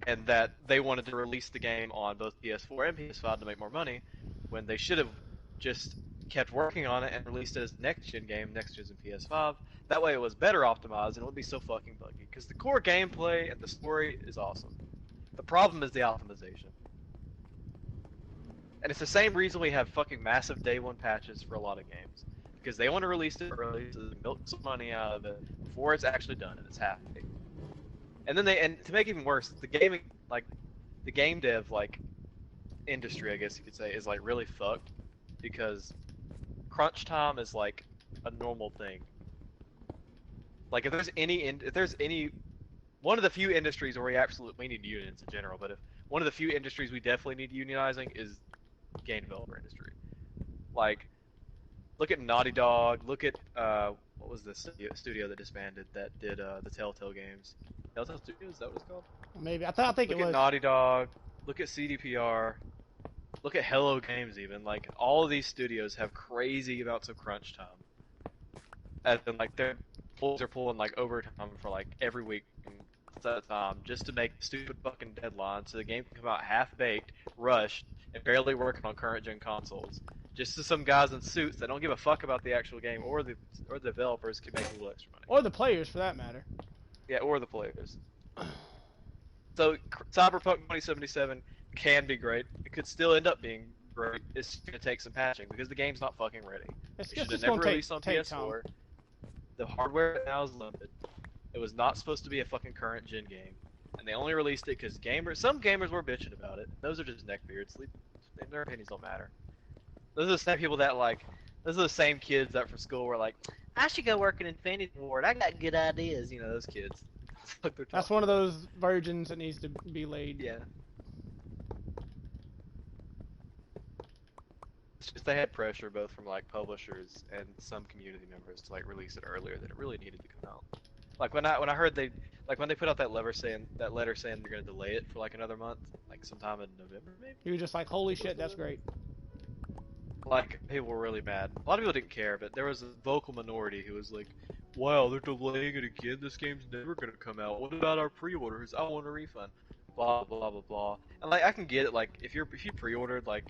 and that they wanted to release the game on both PS4 and PS5 to make more money, when they should have just kept working on it and released it as a next-gen game, next gen in PS5. That way it was better optimized and it wouldn't be so fucking buggy. Because the core gameplay and the story is awesome. The problem is the optimization. And it's the same reason we have fucking massive day one patches for a lot of games. Because they want to release it early so they milk some money out of it before it's actually done and it's half-baked. And then and to make it even worse, the gaming, like, the game dev, like, industry, I guess you could say, is, like, really fucked. Because crunch time is, like, a normal thing. Like, if there's any, one of the few industries where we need unions in general, but if one of the few industries we definitely need unionizing is game developer industry. Like, look at Naughty Dog, look at, what was the studio that disbanded that did, the Telltale games? Telltale Studios, is that what it's called? Maybe I think it Look was. at Naughty Dog, look at CDPR, look at Hello Games even. Like, all of these studios have crazy amounts of crunch time. As in, like, their employees are pulling, like, overtime for, like, every week at a time just to make stupid fucking deadlines so the game can come out half-baked, rushed, and barely working on current-gen consoles. Just so some guys in suits that don't give a fuck about the actual game or the developers can make a little extra money. Or the players, for that matter. Yeah, or the players. So Cyberpunk 2077 can be great. It could still end up being great. It's going to take some patching because the game's not fucking ready. It's It should have just never gonna released on take PS4. time. The hardware now is limited. It was not supposed to be a fucking current gen game, and they only released it because some gamers were bitching about it. Those are just neckbeards. Their opinions don't matter. Those are the same people that those are the same kids that for school were like, I should go work in Infinity Ward. I got good ideas. You know, those kids. That's what they're talking That's one of about. those virgins that needs to be laid. Yeah. It's just they had pressure both from like publishers and some community members to like release it earlier than it really needed to come out. Like when I heard when they put out that letter saying they're gonna delay it for like another month, like sometime in November maybe. He was just like, holy shit, that's great. Like people were really mad. A lot of people didn't care, but there was a vocal minority who was like, "Wow, they're delaying it again. This game's never gonna come out. What about our pre-orders? I want a refund." Blah blah blah blah. And like I can get it. Like if you pre-ordered, like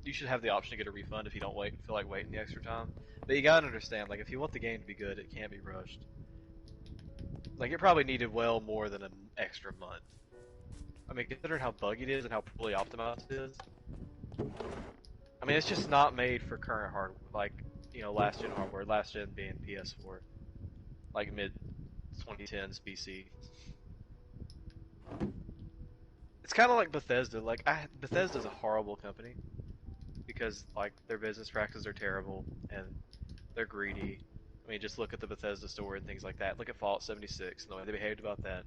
you should have the option to get a refund if you don't feel like waiting the extra time. But you gotta understand, like if you want the game to be good, it can't be rushed. Like it probably needed well more than an extra month. I mean, considering how buggy it is and how poorly optimized it is. I mean, it's just not made for current hardware, like, you know, last gen hardware, last gen being PS4, like mid 2010s PC. It's kind of like Bethesda. Like, Bethesda's a horrible company because, like, their business practices are terrible and they're greedy. I mean, just look at the Bethesda store and things like that. Look at Fallout 76 and the way they behaved about that.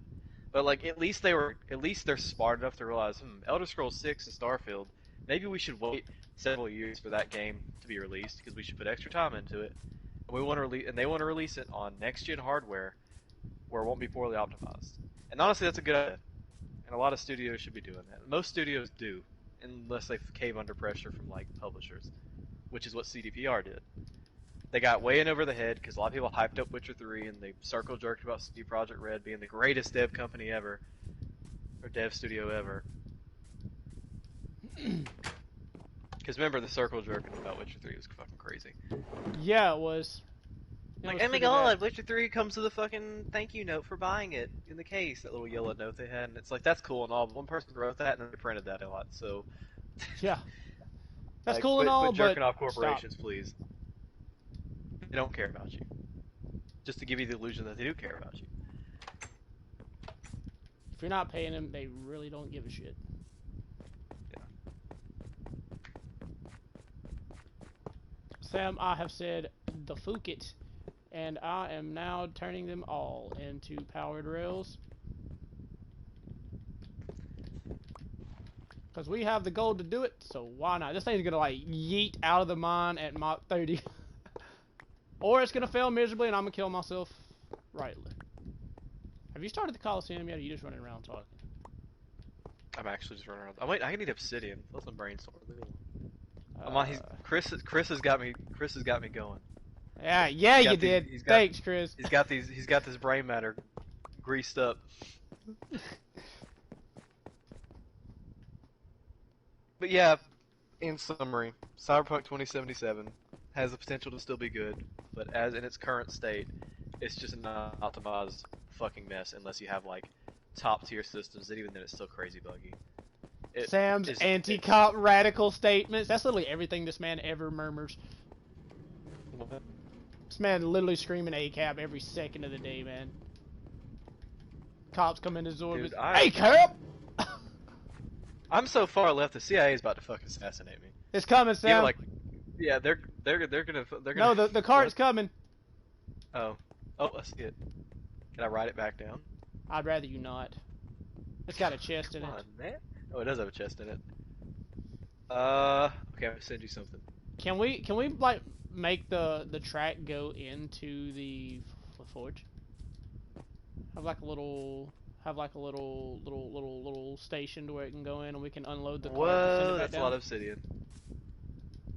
But like, at least they're smart enough to realize, Elder Scrolls 6 and Starfield, maybe we should wait several years for that game to be released because we should put extra time into it. And they want to release it on next gen hardware where it won't be poorly optimized. And honestly, that's a good idea. And a lot of studios should be doing that. Most studios do, unless they cave under pressure from like publishers, which is what CDPR did. They got way in over the head because a lot of people hyped up Witcher 3 and they circle jerked about CD Projekt Red being the greatest dev company ever, or dev studio ever. Because remember, the circle jerking about Witcher 3 was fucking crazy. Yeah, it was. Like, oh my god, Witcher 3 comes with a fucking thank you note for buying it in the case, that little yellow note they had, and it's like, that's cool and all, but one person wrote that and then they printed that a lot, so... Yeah. That's like, cool and all, quit jerking but off corporations, stop. please. They don't care about you. Just to give you the illusion that they do care about you. If you're not paying them, they really don't give a shit. Yeah. Sam, I have said the fuck it, and I am now turning them all into powered rails. Because we have the gold to do it, so why not? This thing's gonna like yeet out of the mine at Mach 30. Or it's gonna fail miserably and I'm gonna kill myself rightly. Have you started the Coliseum yet, or are you just running around talking? I'm actually just running around. Oh wait, I need obsidian. Let's brainstorm. I'm on. Uh, Chris has got me. Chris has got me going. yeah, you did. He's got. Thanks, Chris. He's got these. He's got this brain matter greased up. But yeah, in summary, Cyberpunk 2077 has the potential to still be good, but as in its current state, it's just an optimized fucking mess unless you have like top tier systems. And even then, it's still crazy buggy. Sam's anti-cop radical statements. That's literally everything this man ever murmurs. This man literally screaming ACAB every second of the day, man. Cops come in his door. Hey, cop! I'm so far left. The CIA is about to fucking assassinate me. It's coming, Sam. Yeah, like, yeah, they're gonna. No, the cart's coming. Oh, I see it. Can I ride it back down? I'd rather you not. It's got a chest in it. Come on, man. Oh, it does have a chest in it. Okay, I'm gonna send you something. Can we like make the track go into the forge? Have like a little station to where it can go in and we can unload the cart and send it back that's down? a lot of obsidian.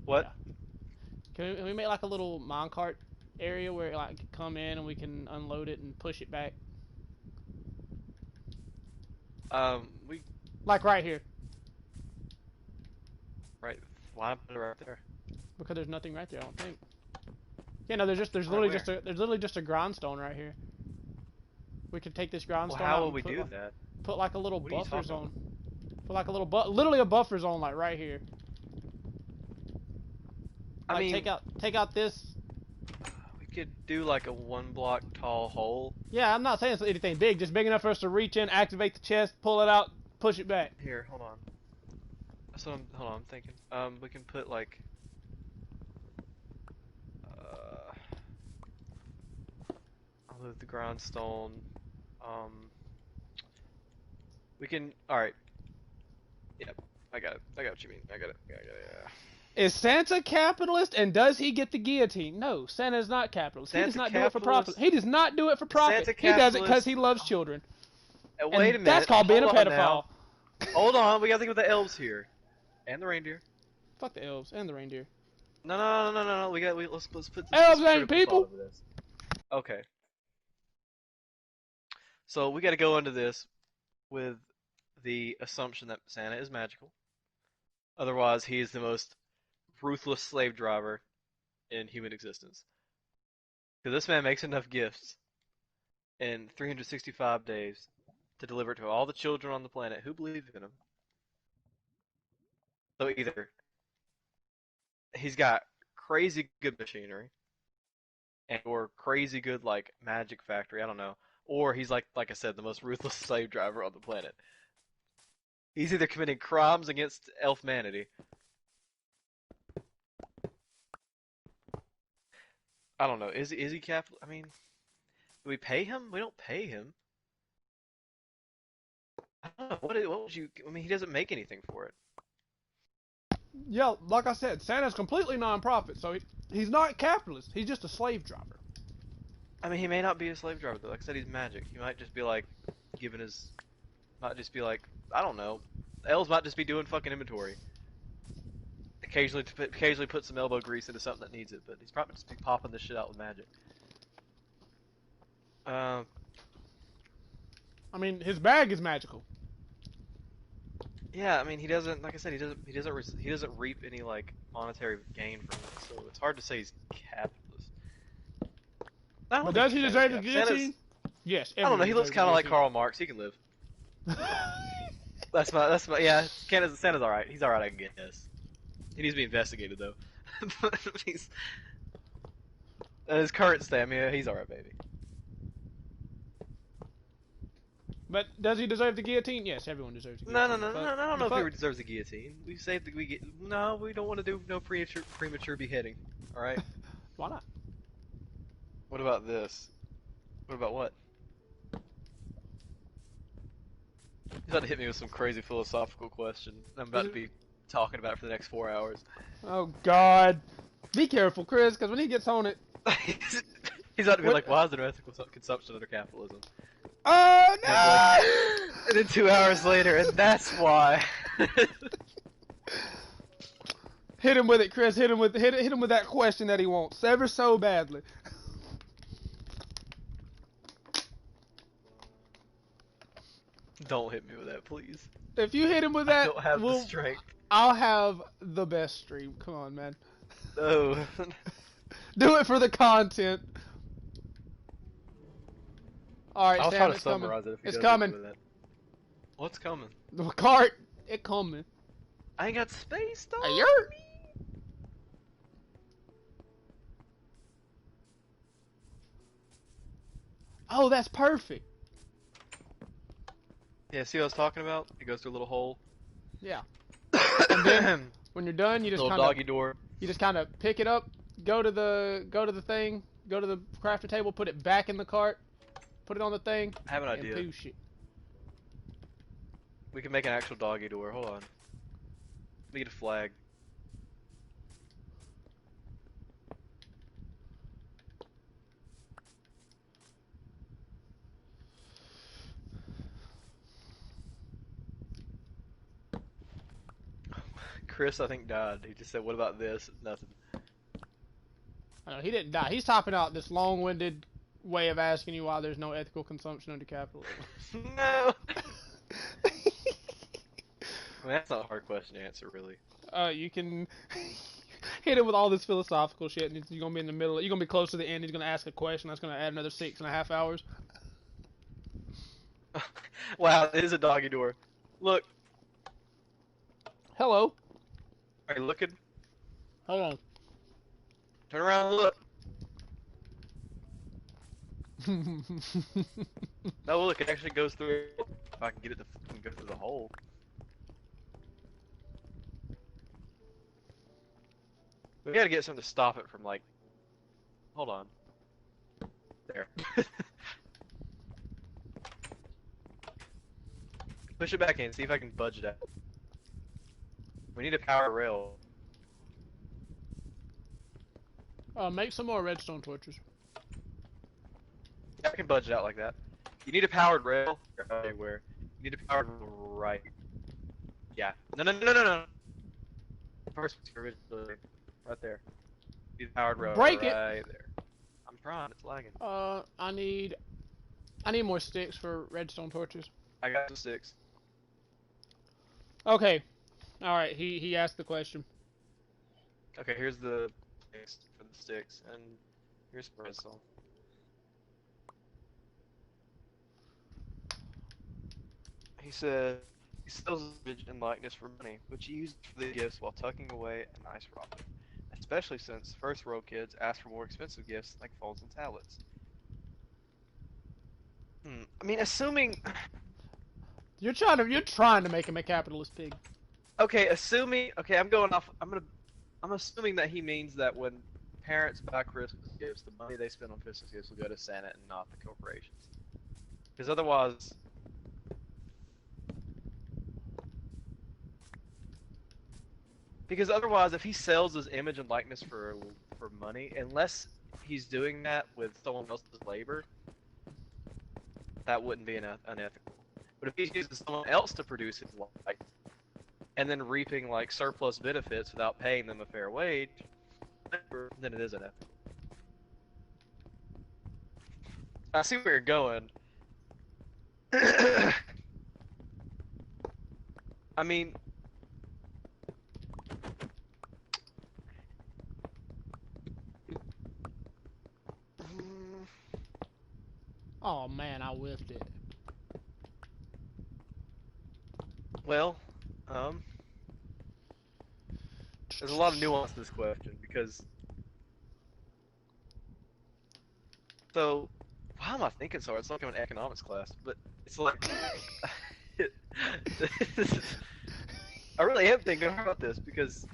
What? Yeah. Can we make like a little minecart area where it like can come in and we can unload it and push it back? We like right here. Right. Why not put it right there? Because there's nothing right there, I don't think. Yeah, no, there's literally just a grindstone right here. We could take this grindstone Well, how out will we and do that? Put like a little What are you buffer talking zone. Put like a little literally a buffer zone like right here. Like, I mean, take out this. we could do like a 1 block tall hole. Yeah, I'm not saying it's anything big, just big enough for us to reach in, activate the chest, pull it out, push it back. Here, hold on. So hold on, I'm thinking. We can put like. I'll move the grindstone. We can. All right. Yep, I got it. I got what you mean. I got it. Yeah. Is Santa capitalist, and does he get the guillotine? No, Santa is not capitalist. He does not do it for profit. He does not do it for profit. He does it because he loves children. Wait a minute. That's called being a pedophile. Hold on, we gotta think of the elves here, and the reindeer. Fuck the elves and the reindeer. No. Let's put. Elves ain't people. Okay. So we got to go into this with the assumption that Santa is magical. Otherwise, he is the most ruthless slave driver in human existence. Because this man makes enough gifts in 365 days to deliver it to all the children on the planet who believe in him. So either he's got crazy good machinery, or crazy good like magic factory, I don't know, or he's like I said, the most ruthless slave driver on the planet. He's either committing crimes against elfmanity. I don't know. Is he capital? I mean, do we pay him? We don't pay him. I don't know. What would you? I mean, he doesn't make anything for it. Yeah, like I said, Santa's completely non-profit, so he's not capitalist. He's just a slave driver. I mean, he may not be a slave driver though. Like I said, he's magic. He might just be like giving his. Might just be like, I don't know. Elves might just be doing fucking inventory. Occasionally put some elbow grease into something that needs it, but he's probably just be popping this shit out with magic. I mean, his bag is magical. Yeah, I mean, he doesn't. Like I said, he doesn't reap any like monetary gain from it, so it's hard to say he's capitalist. But does he deserve the guillotine? Yes. I don't know. He looks kind of like Karl Marx. He can live. That's my. Yeah, Santa's all right. He's all right. I can guess. He needs to be investigated though. He's at his current stamina. He's all right, baby. But does he deserve the guillotine? Yes, everyone deserves the No, no, guillotine. no, The no, fuck? no, I don't The know if he fuck? deserves a guillotine. We saved the we get. No, we don't want to do no premature beheading. All right. Why not? What about this? What about what? He's about to hit me with some crazy philosophical question. I'm about to be talking about it for the next 4 hours. Oh God. Be careful, Chris, because when he gets on it. He's about to be What? like, why is there ethical consumption under capitalism? Oh And I'm like, no! and then 2 hours later, and that's why. Hit him with it, Chris. Hit him with that question that he wants ever so badly. Don't hit me with that, please. If you hit him with I that, don't have the strength. I'll have the best stream. Come on, man. No. Do it for the content. All right, I'll Sam, try to it's coming. summarize it if he It's does hit me coming. with that. What's coming? The cart, it coming. I ain't got space, dog. Hey, you're... Oh, that's perfect. Yeah, see what I was talking about? It goes through a little hole. Yeah. And then when you're done, you just little kind of doggy door. You just kind of pick it up, go to the thing, go to the crafter table, put it back in the cart, put it on the thing, I have an and idea. poosh it. We can make an actual doggy door. Hold on. Let me get a flag. Chris, I think, died. He just said, what about this? Nothing. I know, he didn't die. He's topping out this long-winded way of asking you why there's no ethical consumption under capitalism. No! I mean, that's not a hard question to answer, really. You can hit him with all this philosophical shit, and you're gonna be in the middle. You're gonna be close to the end. He's gonna ask a question that's gonna add another 6.5 hours. Wow, it is a doggy door. Look. Hello. Are you looking? Hold on. Turn around and look. No, look, it actually goes through. If I can get it to fucking go through the hole. We gotta get something to stop it from, like. Hold on. There. Push it back in, see if I can budge it out. We need a power rail. Make some more redstone torches. Yeah, I can budge it out like that. You need a powered rail. Everywhere. You need a powered rail right. Yeah. No, no, no, no, no. First, originally, right there. You need a powered rail Break right it. there. I'm trying. It's lagging. I need more sticks for redstone torches. I got the 6. Okay. All right. He asked the question. Okay, here's the sticks for the sticks, and here's some redstone. He said he sells his image and likeness for money, which he uses for the gifts while tucking away a nice profit. Especially since first world kids ask for more expensive gifts like phones and tablets. I mean, assuming. You're trying to make him a capitalist pig. Okay, assuming. Okay, I'm going off. I'm assuming that he means that when parents buy Christmas gifts, the money they spend on Christmas gifts will go to Santa and not the corporations. Because otherwise. Because otherwise, if he sells his image and likeness for money, unless he's doing that with someone else's labor, that wouldn't be unethical. But if he's using someone else to produce his like, and then reaping like surplus benefits without paying them a fair wage, then it is unethical. I see where you're going. I mean. Oh man, I whiffed it. Well, there's a lot of nuance to this question because. So, why am I thinking so? It's like I'm in economics class, but It's like this is, I really am thinking hard about this because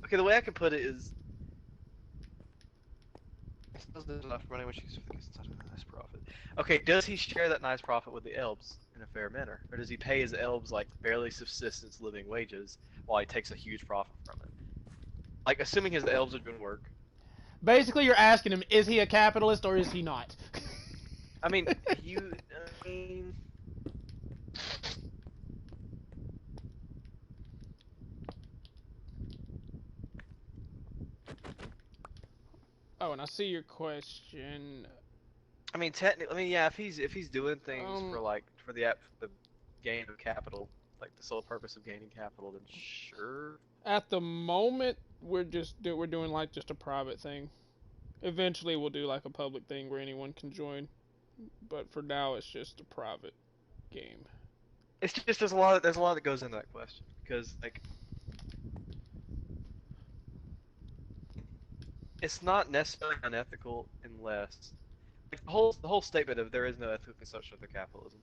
okay, the way I can put it is does enough money when she's such a nice profit. Okay, does he share that nice profit with the elves in a fair manner, or does he pay his elves like barely subsistence living wages while he takes a huge profit from it? Like assuming his elves are doing work. Basically, you're asking him, is he a capitalist or is he not? I mean, you. I mean, Oh, and I see your question. technically, yeah. If he's doing things Um, for like for the gain of capital, like the sole purpose of gaining capital, then sure. at the moment, we're doing like just a private thing. Eventually, we'll do like a public thing where anyone can join. But for now, it's just a private game. It's just there's a lot that goes into that question because like it's not necessarily unethical unless like the whole statement of there is no ethical consumption of the capitalism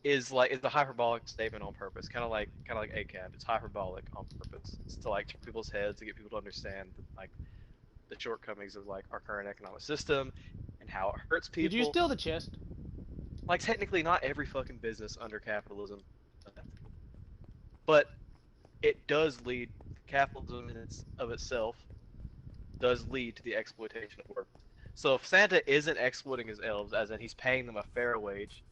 is a hyperbolic statement on purpose, kind of like ACAB. It's hyperbolic on purpose. It's to like turn people's heads to get people to understand like the shortcomings of like our current economic system and how it hurts Did you people. steal the chest? Like technically, not every fucking business under capitalism is unethical, but it does lead capitalism in its of itself does lead to the exploitation of workers. So if Santa isn't exploiting his elves, as in he's paying them a fair wage,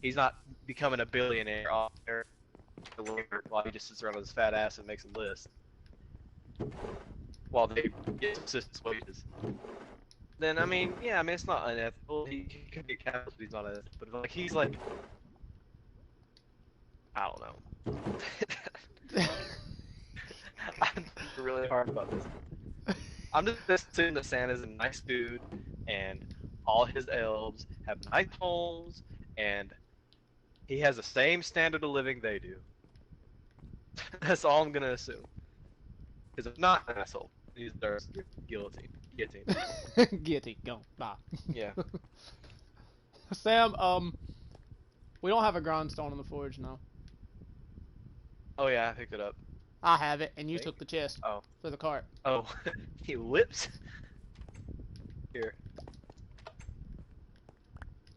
he's not becoming a billionaire off their labor while he just sits around with his fat ass and makes a list while they get subsistence wages. Then I mean, yeah, I mean it's not unethical. He could be a capitalist, but he's not unethical. But like he's like, I don't know. I'm thinking really hard about this. I'm just assuming that Santa's a nice dude, and all his elves have nice homes, and he has the same standard of living they do. That's all I'm gonna assume. Because if not an asshole, he deserves guillotine. Guillotine. Guilty. Go. Nah. Yeah. Sam, we don't have a grindstone in the forge now. Oh yeah, I picked it up. I have it, and I you think. took the chest Oh. for the cart. Oh. He whips. Here.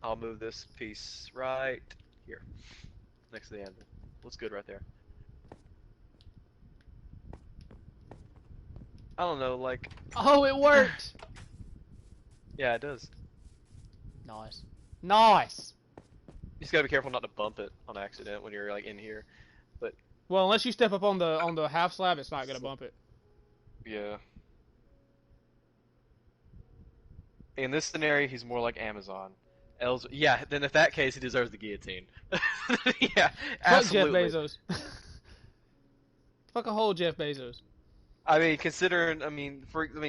I'll move this piece right here, next to the anvil. Looks good right there. I don't know, like. Oh, it worked! Yeah, it does. Nice. Nice! You just gotta be careful not to bump it on accident when you're like in here. But Well, unless you step up on the half slab, it's not gonna bump it. yeah. In this scenario, he's more like Amazon. Yeah, then if that case, he deserves the guillotine. Yeah, Fuck Jeff absolutely. Bezos. Fuck a whole Jeff Bezos. I mean, considering,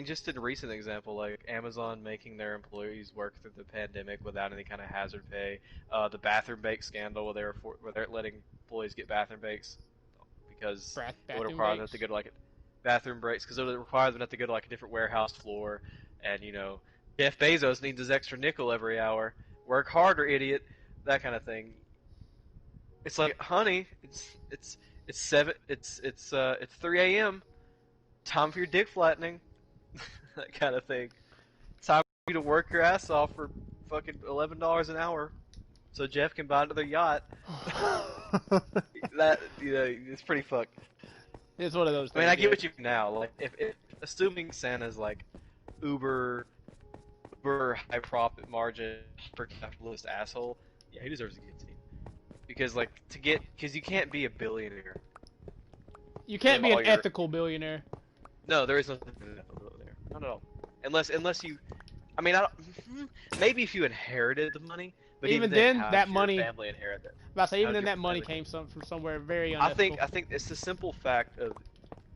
just in a recent example, like Amazon making their employees work through the pandemic without any kind of hazard pay, the bathroom break scandal where they're letting employees get bathroom breaks because it would Bathroom require them breaks. to go to like bathroom breaks because it would require them to go to like a different warehouse floor, and Jeff Bezos needs his extra nickel every hour. Work harder, idiot. That kind of thing. It's like, honey, it's 3 a.m. Time for your dick flattening. That kind of thing. Time for you to work your ass off for fucking $11 an hour, so Jeff can buy another yacht. That it's pretty fucked. It's one of those I things. mean, I get Yeah. what you now. Like, if assuming Santa's like uber high profit margin per capitalist asshole, yeah, he deserves a guillotine. Because you can't be a billionaire. You can't Live be all an your ethical billionaire. No, there is nothing there. Not at all. Unless you, I mean, I don't, maybe if you inherited the money, but Even even then, then, how that did your money. family inherit it? About to say, How even did then, your that money family? came from somewhere very I unethical. think I think it's the simple fact of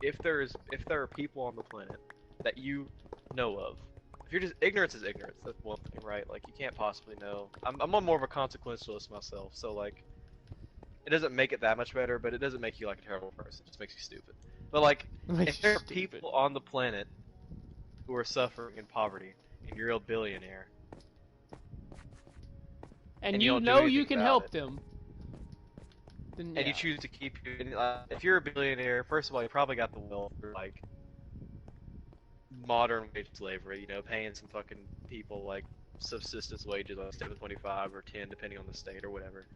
if there are people on the planet that you know of. If you're just ignorance is ignorance. That's one thing, right? Like you can't possibly know. I'm on more of a consequentialist myself, so like it doesn't make it that much better, but it doesn't make you like a terrible person. It just makes you stupid. But like Makes if you there are stupid. people on the planet who are suffering in poverty, and you're a billionaire, and and you you don't do know you anything can about help it, them, then and yeah. you choose to keep if you're a billionaire, first of all, you probably got the wealth for like modern wage slavery, paying some fucking people like subsistence wages like 7.25 or 10 depending on the state or whatever.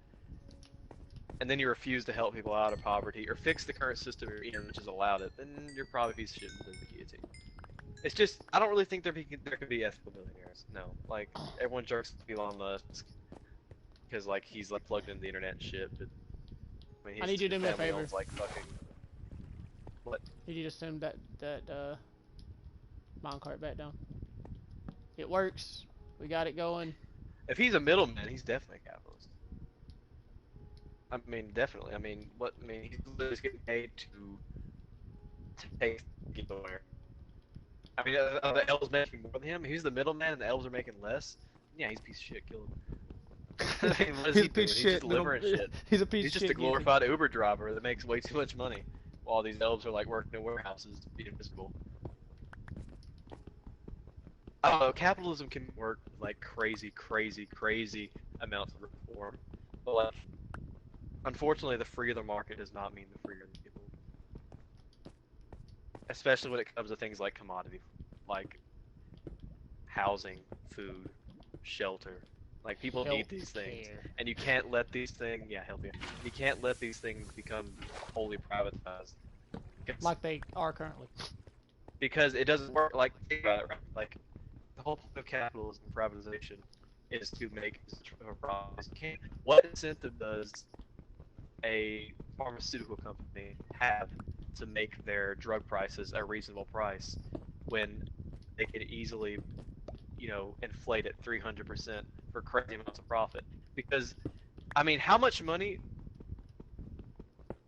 And then you refuse to help people out of poverty or fix the current system you're in, which has allowed it, then you're probably a piece of shit in the guillotine. It's just I don't really think there could be ethical billionaires. No, like everyone jerks to Elon Musk because like he's like plugged into the internet and shit, but I mean I his need you to do me a family favor. owns like fucking what? You need to send that minecart back down. It works. We got it going. If he's a middleman, he's definitely a capitalist. I mean, definitely. I mean, what? I mean, he's literally getting paid to take things away. I mean, are the elves making more than him? He's the middleman, and the elves are making less. Yeah, he's a piece of shit. Kill him. I mean, what is He's he a piece doing? of He's shit. just Middle. delivering shit. He's a piece He's of just a shit. Guillotine. glorified Uber driver that makes way too much money, while these elves are like working in warehouses to be invisible. I don't know. Capitalism can work with like crazy, crazy, crazy amounts of reform, but like, unfortunately, the freer the market does not mean the freer the people. Especially when it comes to things like commodity, like housing, food, shelter. Like people need Health these things, care. and you can't let these things, yeah, help you. You can't let these things become wholly privatized Like they are currently. because it doesn't work. Like think about it, right? Like the whole point of capitalism and privatization is to make as much of a profit as you can. What incentive does a pharmaceutical company have to make their drug prices a reasonable price when they can easily, inflate it 300% for crazy amounts of profit? Because, I mean, how much money?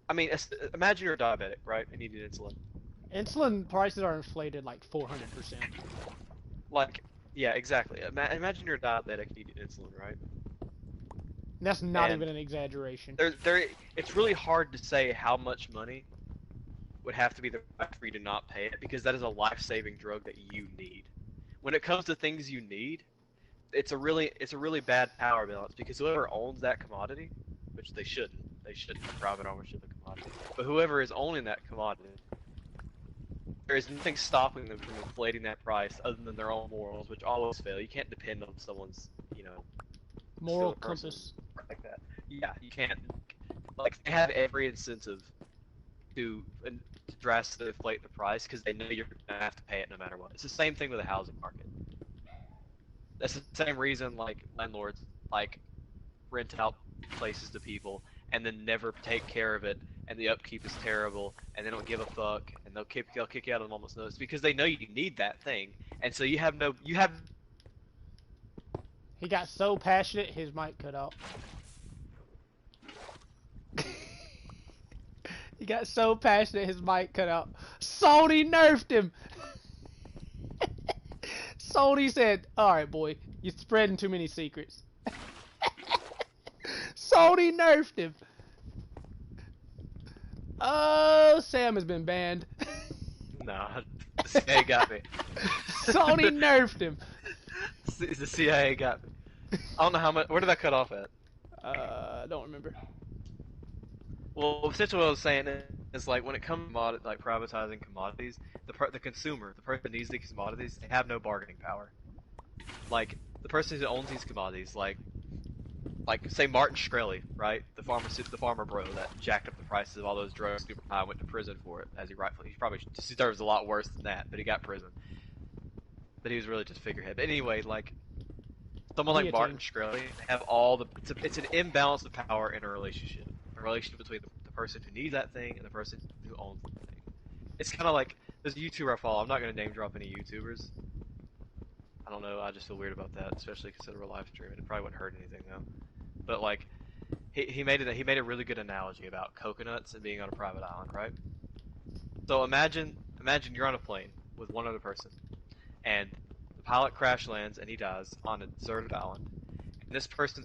I mean, imagine you're a diabetic, right, and you need insulin. Insulin prices are inflated like 400%. Like, yeah, exactly. Imagine you're a diabetic and you need insulin, right? That's not And even an exaggeration. it's really hard to say how much money would have to be the right for you to not pay it because that is a life-saving drug that you need. When it comes to things you need, it's a really bad power balance because whoever owns that commodity, which they shouldn't have private ownership of commodity, but whoever is owning that commodity, there is nothing stopping them from inflating that price other than their own morals, which always fail. You can't depend on someone's, still Moral a person compass. like that. Yeah, you can't. Like they have every incentive to drastically inflate the price because they know you're gonna have to pay it no matter what. It's the same thing with the housing market. That's the same reason like landlords like rent out places to people and then never take care of it and the upkeep is terrible and they don't give a fuck and they'll kick you out of the moment's notice because they know you need that thing and so you have He got so passionate, his mic cut out. He got so passionate, his mic cut out. Sony nerfed him. Sony said, "All right, boy, you're spreading too many secrets." Sony nerfed him. Oh, Sam has been banned. nah. The CIA got me. Sony nerfed him. The CIA got me. I don't know how much. Where did I cut off at? I don't remember. Well, essentially what I was saying is like when it comes to like privatizing commodities, the consumer, the person that needs these commodities, they have no bargaining power. Like the person who owns these commodities, like say Martin Shkreli, right? The farmer bro that jacked up the prices of all those drugs super high, went to prison for it, as he probably deserves a lot worse than that, but he got prison. But he was really just a figurehead. But anyway, like someone like Martin Guillotine. Shkreli, they have all the it's an imbalance of power in a relationship between the person who needs that thing and the person who owns the thing. It's kind of like there's a YouTuber I follow. I'm not going to name drop any YouTubers. I don't know. I just feel weird about that, especially consider a live stream. It probably wouldn't hurt anything though. But like, he made a really good analogy about coconuts and being on a private island, right? So imagine you're on a plane with one other person, and the pilot crash lands and he dies on a deserted island. And this person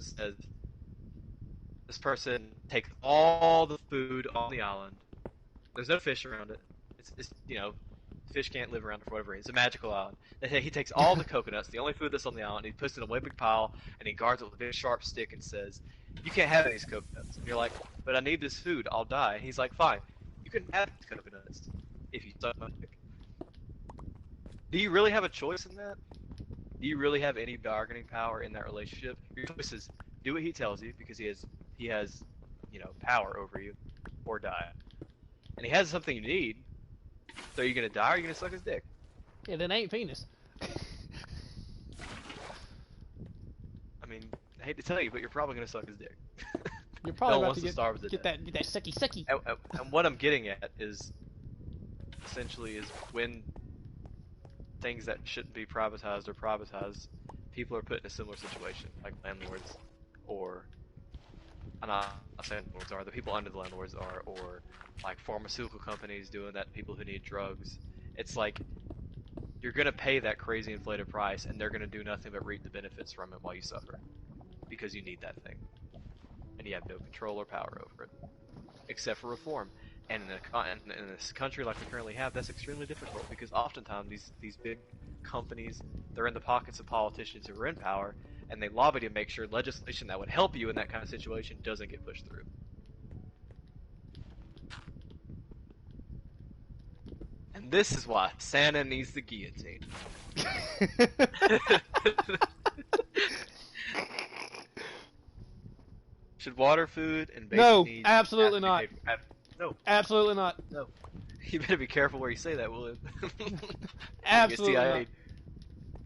takes all the food on the island. There's no fish around it. It's fish can't live around it for whatever reason. It's a magical island. He takes all the coconuts, the only food that's on the island, he puts it in a way big pile, and he guards it with a big sharp stick and says, "You can't have these coconuts." And you're like, "But I need this food. I'll die." And he's like, "Fine, you can have these coconuts if you suck my dick." Do you really have a choice in that? Do you really have any bargaining power in that relationship? Your choice is do what he tells you because he has, power over you, or die. And he has something you need. So are you gonna die or are you gonna suck his dick? It ain't penis. I mean, I hate to tell you, but you're probably gonna suck his dick. You're No probably one about wants to to starve to get death. that sucky. And what I'm getting at is essentially is when things that shouldn't be privatized are privatized, people are put in a similar situation, like landlords, or I'm not saying landlords are, the people under the landlords are, or like pharmaceutical companies doing that to people who need drugs. It's like you're gonna pay that crazy inflated price, and they're gonna do nothing but reap the benefits from it while you suffer, because you need that thing, and you have no control or power over it, except for reform. And in this country like we currently have, that's extremely difficult because oftentimes these big companies, they're in the pockets of politicians who are in power, and they lobby to make sure legislation that would help you in that kind of situation doesn't get pushed through. And this is why Santa needs the guillotine. Should water, food, and basic No, needs have absolutely to be not. paid for? No, Absolutely not. no. You better be careful where you say that, William. Absolutely not.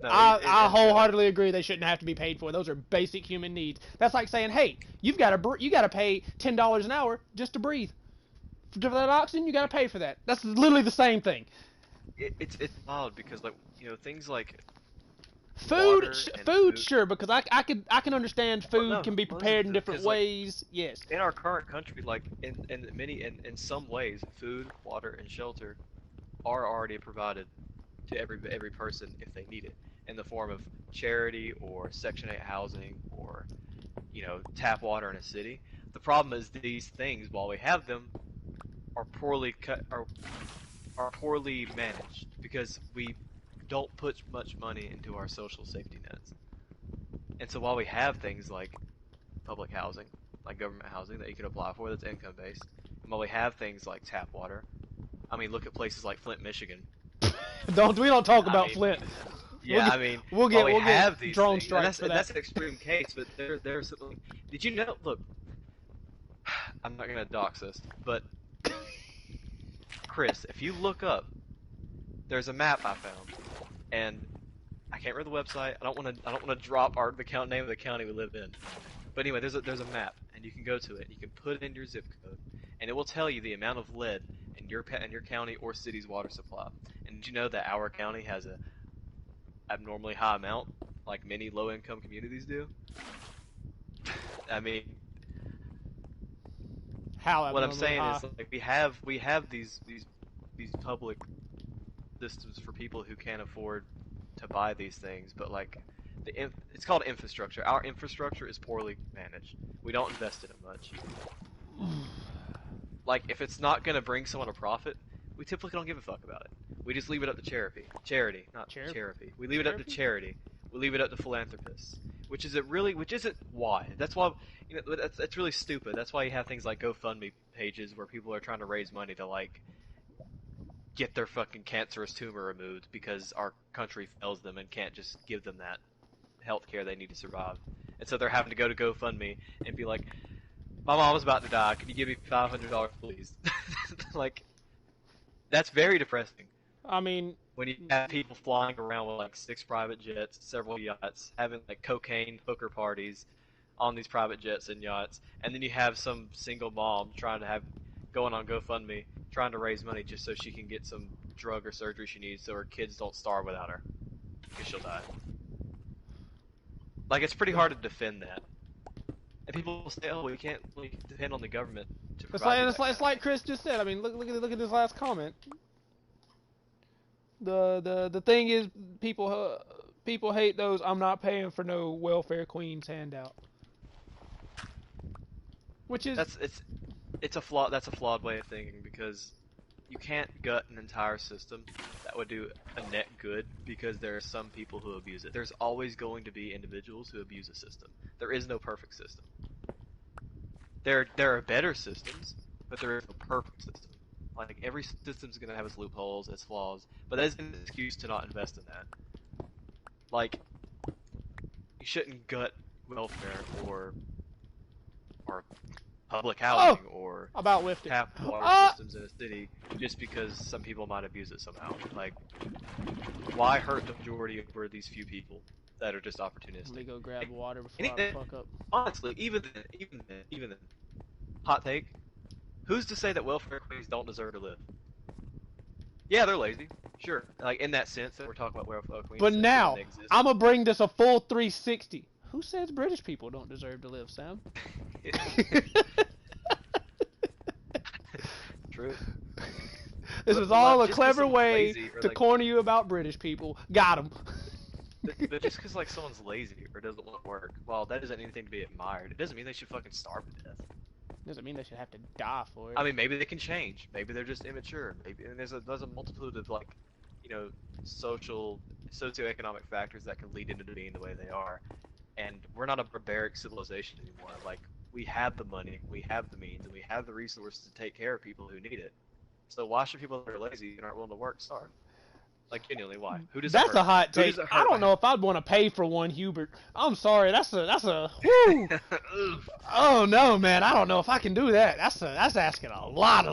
No, I wholeheartedly agree they shouldn't have to be paid for. Those are basic human needs. That's like saying, hey, you got to pay $10 an hour just to breathe. For that oxygen, you got to pay for that. That's literally the same thing. it's wild because things like Food, water and food, food. sure, because I can understand Well, food no, can be well, listen, prepared in different because like ways. Yes. in our current country, like in some ways, food, water, and shelter are already provided to every person if they need it in the form of charity or Section 8 housing or tap water in a city. The problem is these things, while we have them, are poorly managed because we don't put much money into our social safety nets. And so while we have things like public housing, like government housing that you can apply for that's income based, and while we have things like tap water, I mean look at places like Flint, Michigan. We don't talk I about mean, Flint. yeah, I mean, We'll while get we have these drone things, and strikes for that. that's an extreme case, but there's something. Did you know? Look, I'm not gonna dox this, but Chris, if you look up, there's a map I found, and I can't remember the website. I don't want to drop the name of the county we live in. But anyway, there's a map, and you can go to it. You can put in your zip code, and it will tell you the amount of lead in your county or city's water supply. And did you know that our county has a abnormally high amount, like many low-income communities do? I mean, How what I'm abnormally saying high? is like we have these public systems for people who can't afford to buy these things, but like it's called infrastructure. Our infrastructure is poorly managed. We don't invest in it much. Like if it's not gonna bring someone a profit, we typically don't give a fuck about it. We just leave it up to charity, not charity. We leave it up to charity. We leave it up to philanthropists, which isn't why. That's why that's really stupid. That's why you have things like GoFundMe pages where people are trying to raise money to like get their fucking cancerous tumor removed because our country fails them and can't just give them that health care they need to survive. And so they're having to go to GoFundMe and be like, my mom's about to die, can you give me $500 please? Like, that's very depressing. I mean, When you have people flying around with like 6 private jets, several yachts, having like cocaine hooker parties on these private jets and yachts, and then you have some single mom going on GoFundMe trying to raise money just so she can get some drug or surgery she needs so her kids don't starve without her because she'll die. Like it's pretty hard to defend that. And people say, "Oh, we can't depend on the government to provide." it's like Chris just said. I mean, look at this last comment. The thing is, people hate those. I'm not paying for no welfare queen's handout. Which is It's a flawed way of thinking because you can't gut an entire system that would do a net good because there are some people who abuse it. There's always going to be individuals who abuse a system. There is no perfect system. There are better systems, but there is no perfect system. Like, every system's gonna have its loopholes, its flaws, but that isn't an excuse to not invest in that. Like, you shouldn't gut welfare or public housing or about whiffed it. tap water Ah! systems in a city just because some people might abuse it somehow. Like, why hurt the majority over these few people that are just opportunistic? Let me go grab water before I Anything, fuck up. honestly, even then, hot take. Who's to say that welfare queens don't deserve to live? Yeah, they're lazy. Sure. Like, in that sense that we're talking about welfare queens. But now, they exist. I'm gonna bring this a full 360. Who says British people don't deserve to live, Sam? True. This But, is all a just 'cause clever someone's way lazy or, to like, corner you about British people. Got him. but just because, like, someone's lazy or doesn't want to work, well, that isn't anything to be admired. It doesn't mean they should fucking starve to death. Doesn't mean they should have to die for it. I mean, maybe they can change. Maybe they're just immature. Maybe, and there's a multitude of, like, you know, socioeconomic factors that can lead into being the way they are. And we're not a barbaric civilization anymore. Like, we have the money, we have the means, and we have the resources to take care of people who need it. So why should people that are lazy and aren't willing to work starve? Like, genuinely, why? Who does That's it hurt? a hot Who take. does it hurt I don't by- know if I'd want to pay for one, Hubert. I'm sorry. That's a whoo. Oh no, man. I don't know if I can do that. That's asking a lot.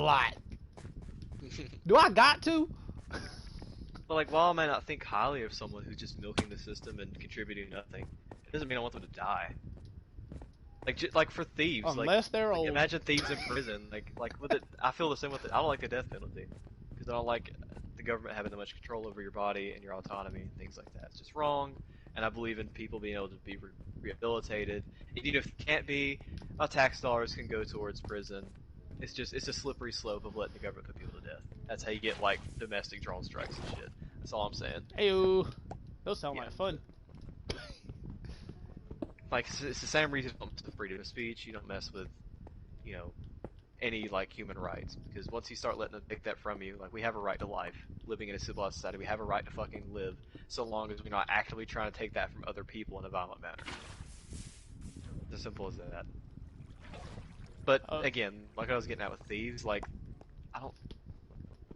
Do I got to? But, like, while I may not think highly of someone who's just milking the system and contributing nothing, it doesn't mean I want them to die. Like for thieves, Unless they're old. Imagine thieves in prison. Like with it, I feel the same with it. I don't like the death penalty because I don't like the government having that much control over your body and your autonomy and things like that. It's just wrong, and I believe in people being able to be rehabilitated. Even if they can't be, our tax dollars can go towards prison. It's a slippery slope of letting the government put people to death. That's how you get, like, domestic drone strikes and shit. That's all I'm saying. Ayo. Those sound Yeah. like fun. Like, it's the same reason you don't mess with freedom of speech. You don't mess with, you know, any, like, human rights. Because once you start letting them take that from you, like, we have a right to life. Living in a civilized society, we have a right to fucking live, so long as we're not actively trying to take that from other people in a violent manner. It's as simple as that. But, again, like I was getting at with thieves, like,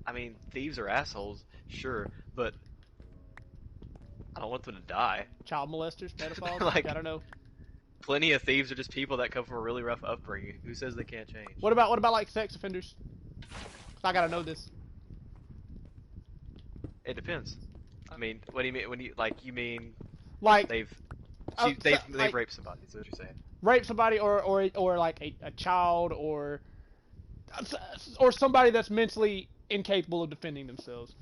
I mean, thieves are assholes, sure, but I don't want them to die. Child molesters, pedophiles. Like, I don't know. Plenty of thieves are just people that come from a really rough upbringing. Who says they can't change? What about like sex offenders? I gotta know this. It depends. I mean, what do you mean? You mean Like they've like, raped somebody? Is what you're saying? Rape somebody or like a child or somebody that's mentally incapable of defending themselves.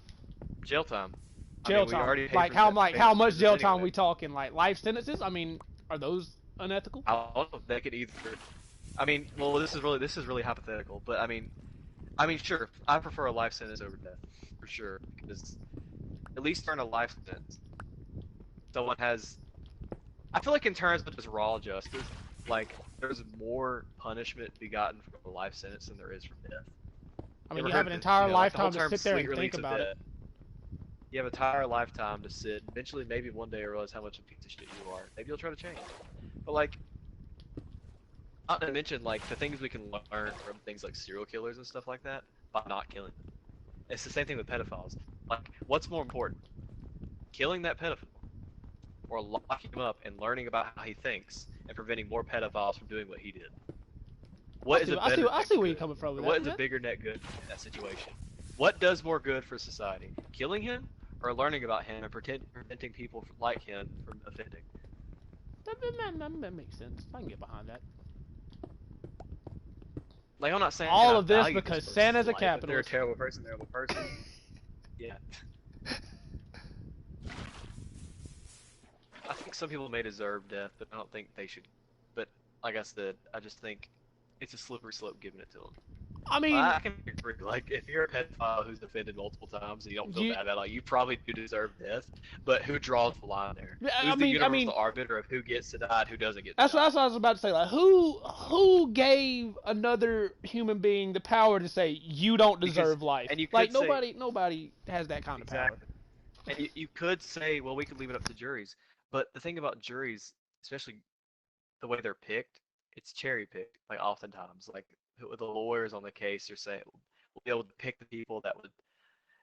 Jail time. Jail We time. already paid Like for how much jail time anyway. we talking? Like life sentences? I mean, are those unethical? I don't know. They could either. I mean, well, this is really hypothetical, but I mean, sure. I prefer a life sentence over death, for sure, because at least during a life sentence, someone has. I feel like in terms of just raw justice, like there's more punishment to be gotten from a life sentence than there is from death. I mean, you have an entire lifetime like the whole to sit there term and think release of about it. death. You have an entire lifetime to sit. Eventually, maybe one day, you realize how much of a piece of shit you are. Maybe you'll try to change. But like, not to mention like the things we can learn from things like serial killers and stuff like that by not killing them. It's the same thing with pedophiles. Like, what's more important, killing that pedophile, or locking him up and learning about how he thinks and preventing more pedophiles from doing what he did? I see where you're coming from with What that. is a bigger net good in that situation? What does more good for society? Killing him or learning about him and preventing people like him from offending? That makes sense. I can get behind that. Like, I'm not saying All I of this value because person's Santa's a life. If they're a capitalist. terrible person, they're a terrible person. Yeah. I think some people may deserve death, but I don't think they should. But like I said, I just think it's a slippery slope giving it to them. I mean, I can agree. Like, if you're a pedophile who's offended multiple times and you don't feel you. bad about it, like, you probably do deserve death. But who draws the line there? I Who's the mean, I universal mean, arbiter of who gets to die and who doesn't get to that's die? what I was about to say. Like, who gave another human being the power to say you don't Because, deserve life? and you Like, could say, nobody has that kind of power. exactly. And you could say, well, we could leave it up to juries. But the thing about juries, especially the way they're picked, it's cherry picked. Like oftentimes, like the lawyers on the case are saying, we'll be able to pick the people that would.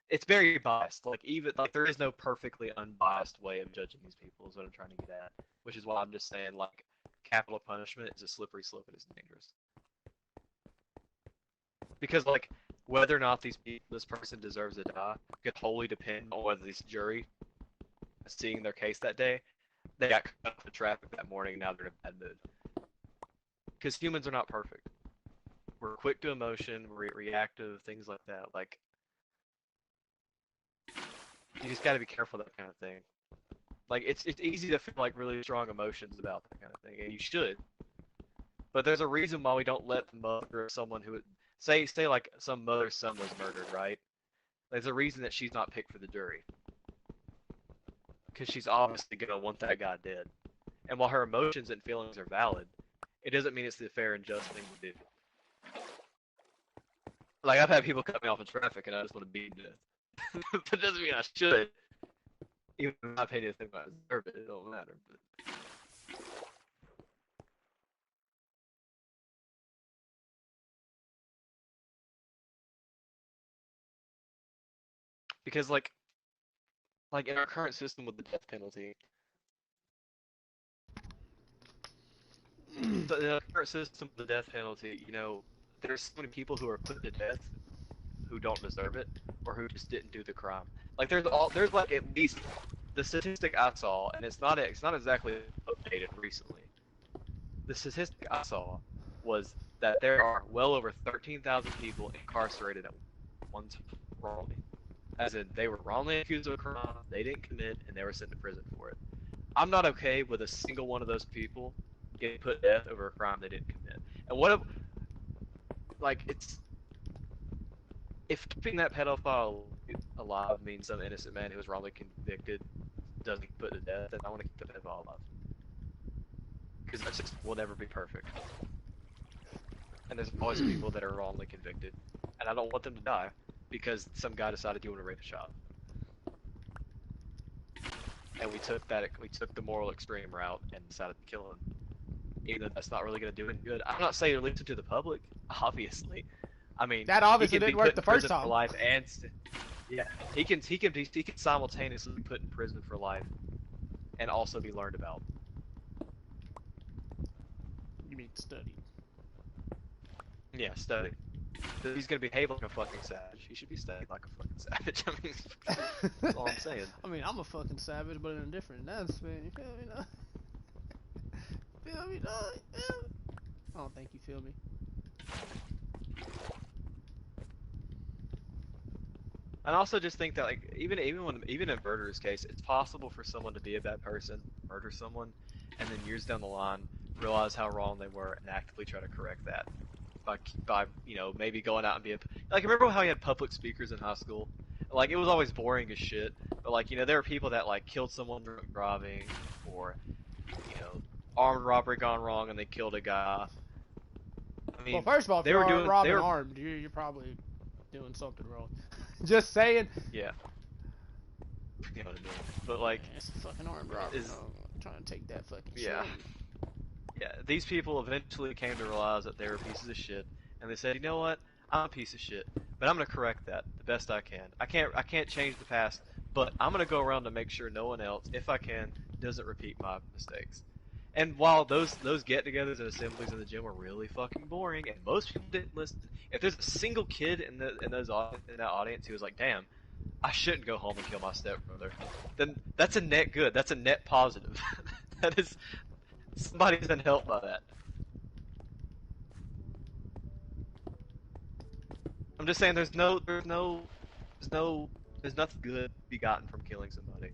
It's very biased. Like even like there is no perfectly unbiased way of judging these people. Is what I'm trying to get at. Which is why I'm just saying like capital punishment is a slippery slope and it's dangerous. Because like whether or not this person deserves to die could wholly depend on whether this jury, seeing their case that day, they got cut off the traffic that morning and now they're in a bad mood. Because humans are not perfect. We're quick to emotion, we're reactive, things like that. Like you just got to be careful of that kind of thing. Like it's easy to feel like really strong emotions about that kind of thing, and you should. But there's a reason why we don't let the mother of someone who say like some mother's son was murdered, right? There's a reason that she's not picked for the jury because she's obviously gonna want that guy dead. And while her emotions and feelings are valid, it doesn't mean it's the fair and just thing to do. Like I've had people cut me off in traffic and I just want to beat them to death. But it doesn't mean I should. Even in my opinion, if I deserve it, it don't matter. But because like in our current system with the death penalty, so in our current system with the death penalty, you know, there's so many people who are put to death who don't deserve it or who just didn't do the crime. Like there's like at least the statistic I saw, and it's not exactly updated recently. The statistic I saw was that there are well over 13,000 people incarcerated at one time wrongly. As in, they were wrongly accused of a crime they didn't commit, and they were sent to prison for it. I'm not okay with a single one of those people getting put to death over a crime they didn't commit. And what if, like, if keeping that pedophile alive means some innocent man who was wrongly convicted doesn't get put to death, then I want to keep the pedophile alive. Because that system will never be perfect. And there's always people that are wrongly convicted. And I don't want them to die because some guy decided he wanted to rape a child. And we took the moral extreme route and decided to kill him. Even though that's not really going to do any good. I'm not saying release him to the public, obviously. I mean, That he obviously can be didn't work put the in first prison for time. life and yeah, he can simultaneously be put in prison for life and also be learned about. You mean studied? Yeah, study. He's gonna behave like a fucking savage. He should be studied like a fucking savage. I mean, that's all I'm saying. I mean, I'm a fucking savage, but in a different aspect. You feel me? No? Feel me? No? Feel me? I don't think you feel me. And I also just think that like even in murder's case, it's possible for someone to be a bad person, murder someone, and then years down the line realize how wrong they were and actively try to correct that by you know maybe going out and be a like remember how you had public speakers in high school? Like it was always boring as shit, but like you know there were people that like killed someone drunk driving or you know armed robbery gone wrong and they killed a guy. I Well, mean first of all, if they you're were doing they robbing were armed, you're probably doing something wrong. Just saying. yeah you know what I mean. But like It's a fucking armed robbery. is No, I'm trying to take that fucking yeah. slave. Yeah, these people eventually came to realize that they were pieces of shit, and they said, you know what? I'm a piece of shit, but I'm gonna correct that the best I can. I can't change the past, but I'm gonna go around to make sure no one else, if I can, doesn't repeat my mistakes. And while those get-togethers and assemblies in the gym were really fucking boring, and most people didn't listen, if there's a single kid in that audience who was like, damn, I shouldn't go home and kill my stepbrother, then that's a net good. That's a net positive. That is somebody's been helped by that. I'm just saying there's nothing good to be gotten from killing somebody.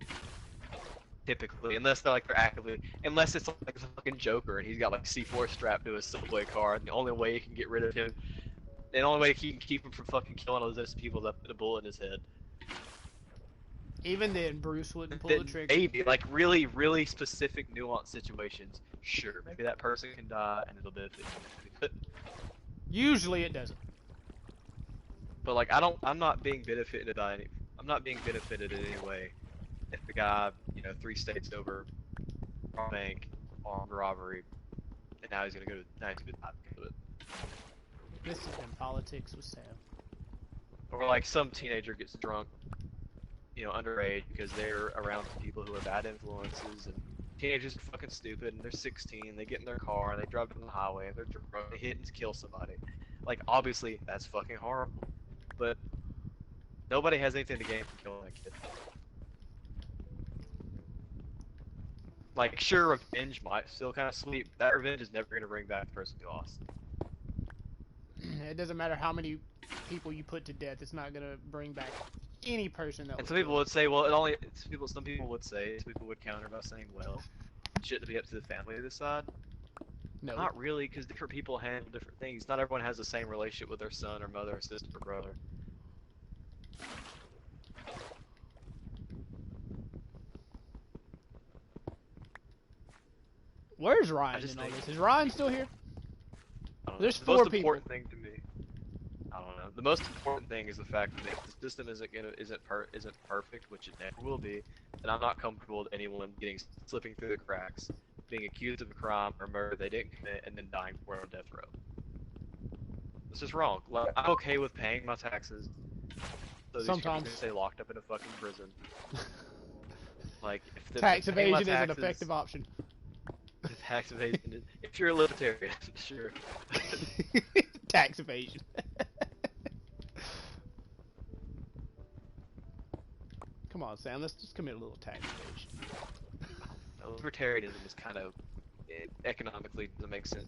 Typically, unless they're actively, unless it's like a fucking Joker and he's got like C4 strapped to his subway car, and the only way you can get rid of him The only way he can keep him from fucking killing all those people is to put a bullet in his head. Even then, Bruce wouldn't pull the Then trigger. maybe, like, really, really specific, nuanced situations, sure, maybe that person can die and it'll benefit humanity. But Usually it doesn't. like, I'm not being benefited by any. I'm not being benefited in any way if the guy, 3 states over, bank, armed robbery, and now he's gonna die because of it. This has been politics with Sam. Or like some teenager gets drunk, underage because they're around people who are bad influences, and teenagers are fucking stupid, and they're 16, they get in their car and they drive down the highway and they're drunk, they hit and kill somebody. Like, obviously that's fucking horrible, but nobody has anything to gain from killing that kid. Like, sure, revenge might still kind of sweet, but that revenge is never gonna bring back the person who lost. It doesn't matter how many people you put to death, it's not gonna bring back any person that And was some people killed. would say, well, some people would counter by saying, well, shouldn't it be up to the family to decide? No. Not really, because different people handle different things. Not everyone has the same relationship with their son or mother or sister or brother. Where's Ryan in all this? Is Ryan still here? There's 4 people. The most important thing to me, I don't know. The most important thing is the fact that if the system isn't perfect, which it never will be, then I'm not comfortable with anyone slipping through the cracks, being accused of a crime or murder they didn't commit, and then dying for it on death row. This is wrong. Like, I'm okay with paying my taxes, so these people can stay locked up in a fucking prison. Like, if the tax evasion is an effective option. Tax evasion. If you're a libertarian, sure. Tax evasion. Come on, Sam. Let's just commit a little tax evasion. Libertarianism is kind of economically doesn't make sense.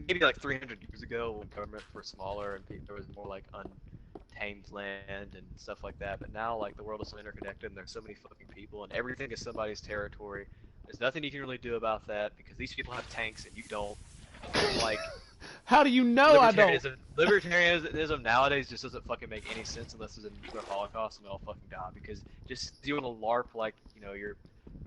Maybe like 300 years ago, when governments were smaller and there was more like untamed land and stuff like that. But now, like, the world is so interconnected, and there's so many fucking people, and everything is somebody's territory. There's nothing you can really do about that because these people have tanks and you don't. Like, how do you know I don't? Libertarianism nowadays just doesn't fucking make any sense unless there's a nuclear holocaust and we all fucking die. Because just you want to LARP like, you're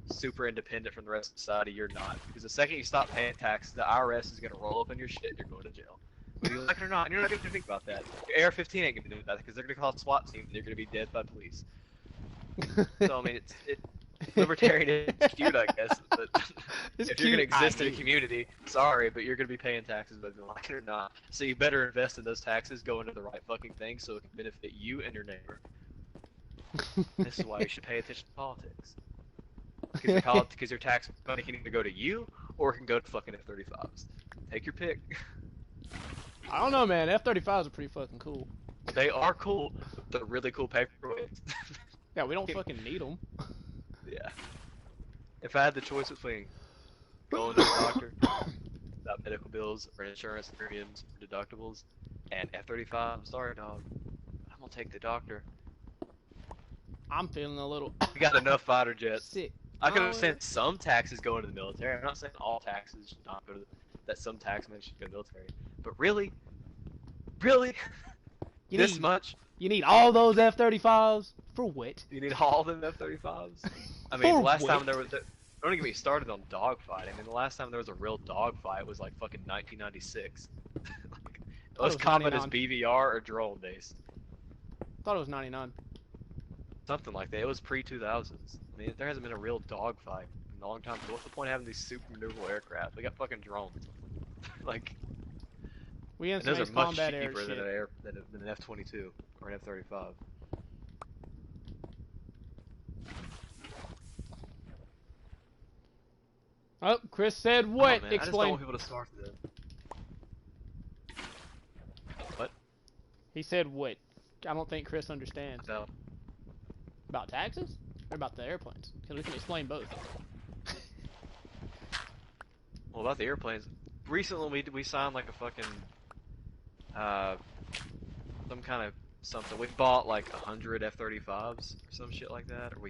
super independent from the rest of society, you're not. Because the second you stop paying taxes, the IRS is gonna roll up in your shit and you're going to jail. Whether you like it or not, and you're not gonna think about that. Your AR-15 ain't gonna do that because they're gonna call a SWAT team and you're gonna be dead by police. So I mean, libertarian is cute, I guess, but if you're gonna exist in a community, sorry, but you're gonna be paying taxes whether you like it or not. So you better invest in those taxes, go into the right fucking thing, so it can benefit you and your neighbor. This is why you should pay attention to politics. Because your tax money can either go to you or it can go to fucking F-35s. Take your pick. I don't know, man. F-35s are pretty fucking cool. They are cool. They're really cool paperweights. Yeah, we don't fucking need them. Yeah. If I had the choice between going to the doctor without medical bills or insurance premiums or deductibles and F-35, I'm sorry, dog. I'm gonna take the doctor. I'm feeling a little. We got enough fighter jets. Sick. I can understand some taxes going to the military. I'm not saying all taxes should not go to that some taxmen should go to the military. But really? Really? Much? You need all those F-35s? For what? You need all them F-35s? I mean, the last time there was... Don't get me started on dogfighting. I mean, the last time there was a real dogfight was like fucking 1996. Like, most common is BVR or drone based. I thought it was 99. Something like that. It was pre-2000s. I mean, there hasn't been a real dogfight in a long time. So what's the point of having these super maneuverable aircraft? We got fucking drones. Like... We and those are much cheaper than an F-22 or an F-35. Oh, Chris said what? Oh, man, explain. I just don't want people to starve to death. What? He said what? I don't think Chris understands. About taxes? Or about the airplanes? Because we can explain both. Well, about the airplanes. Recently, we signed like a fucking... some kind of something. We bought like 100 F-35s or some shit like that. Or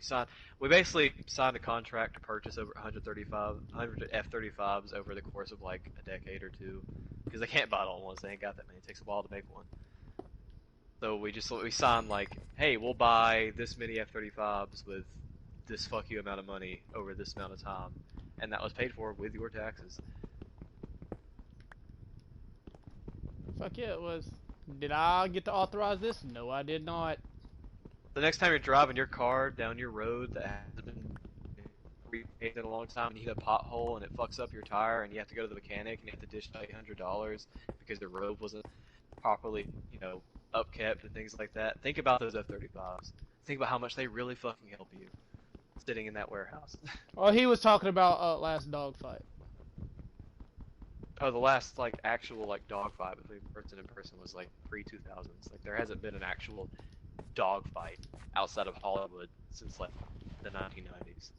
we basically signed a contract to purchase over 100 F-35s over the course of like a decade or two. Because they can't buy it all at once. They ain't got that many. It takes a while to make one. So we signed like, hey, we'll buy this many F-35s with this fuck you amount of money over this amount of time, and that was paid for with your taxes. Fuck yeah, it was. Did I get to authorize this? No, I did not. The next time you're driving your car down your road that hasn't been repainted in a long time, and you hit a pothole and it fucks up your tire, and you have to go to the mechanic and you have to dish out $800 because the road wasn't properly, upkept and things like that. Think about those F-35s. Think about how much they really fucking help you sitting in that warehouse. Oh, he was talking about last dogfight. Oh, the last like actual like dogfight between person and person was like pre-2000s. Like there hasn't been an actual dogfight outside of Hollywood since like the 1990s.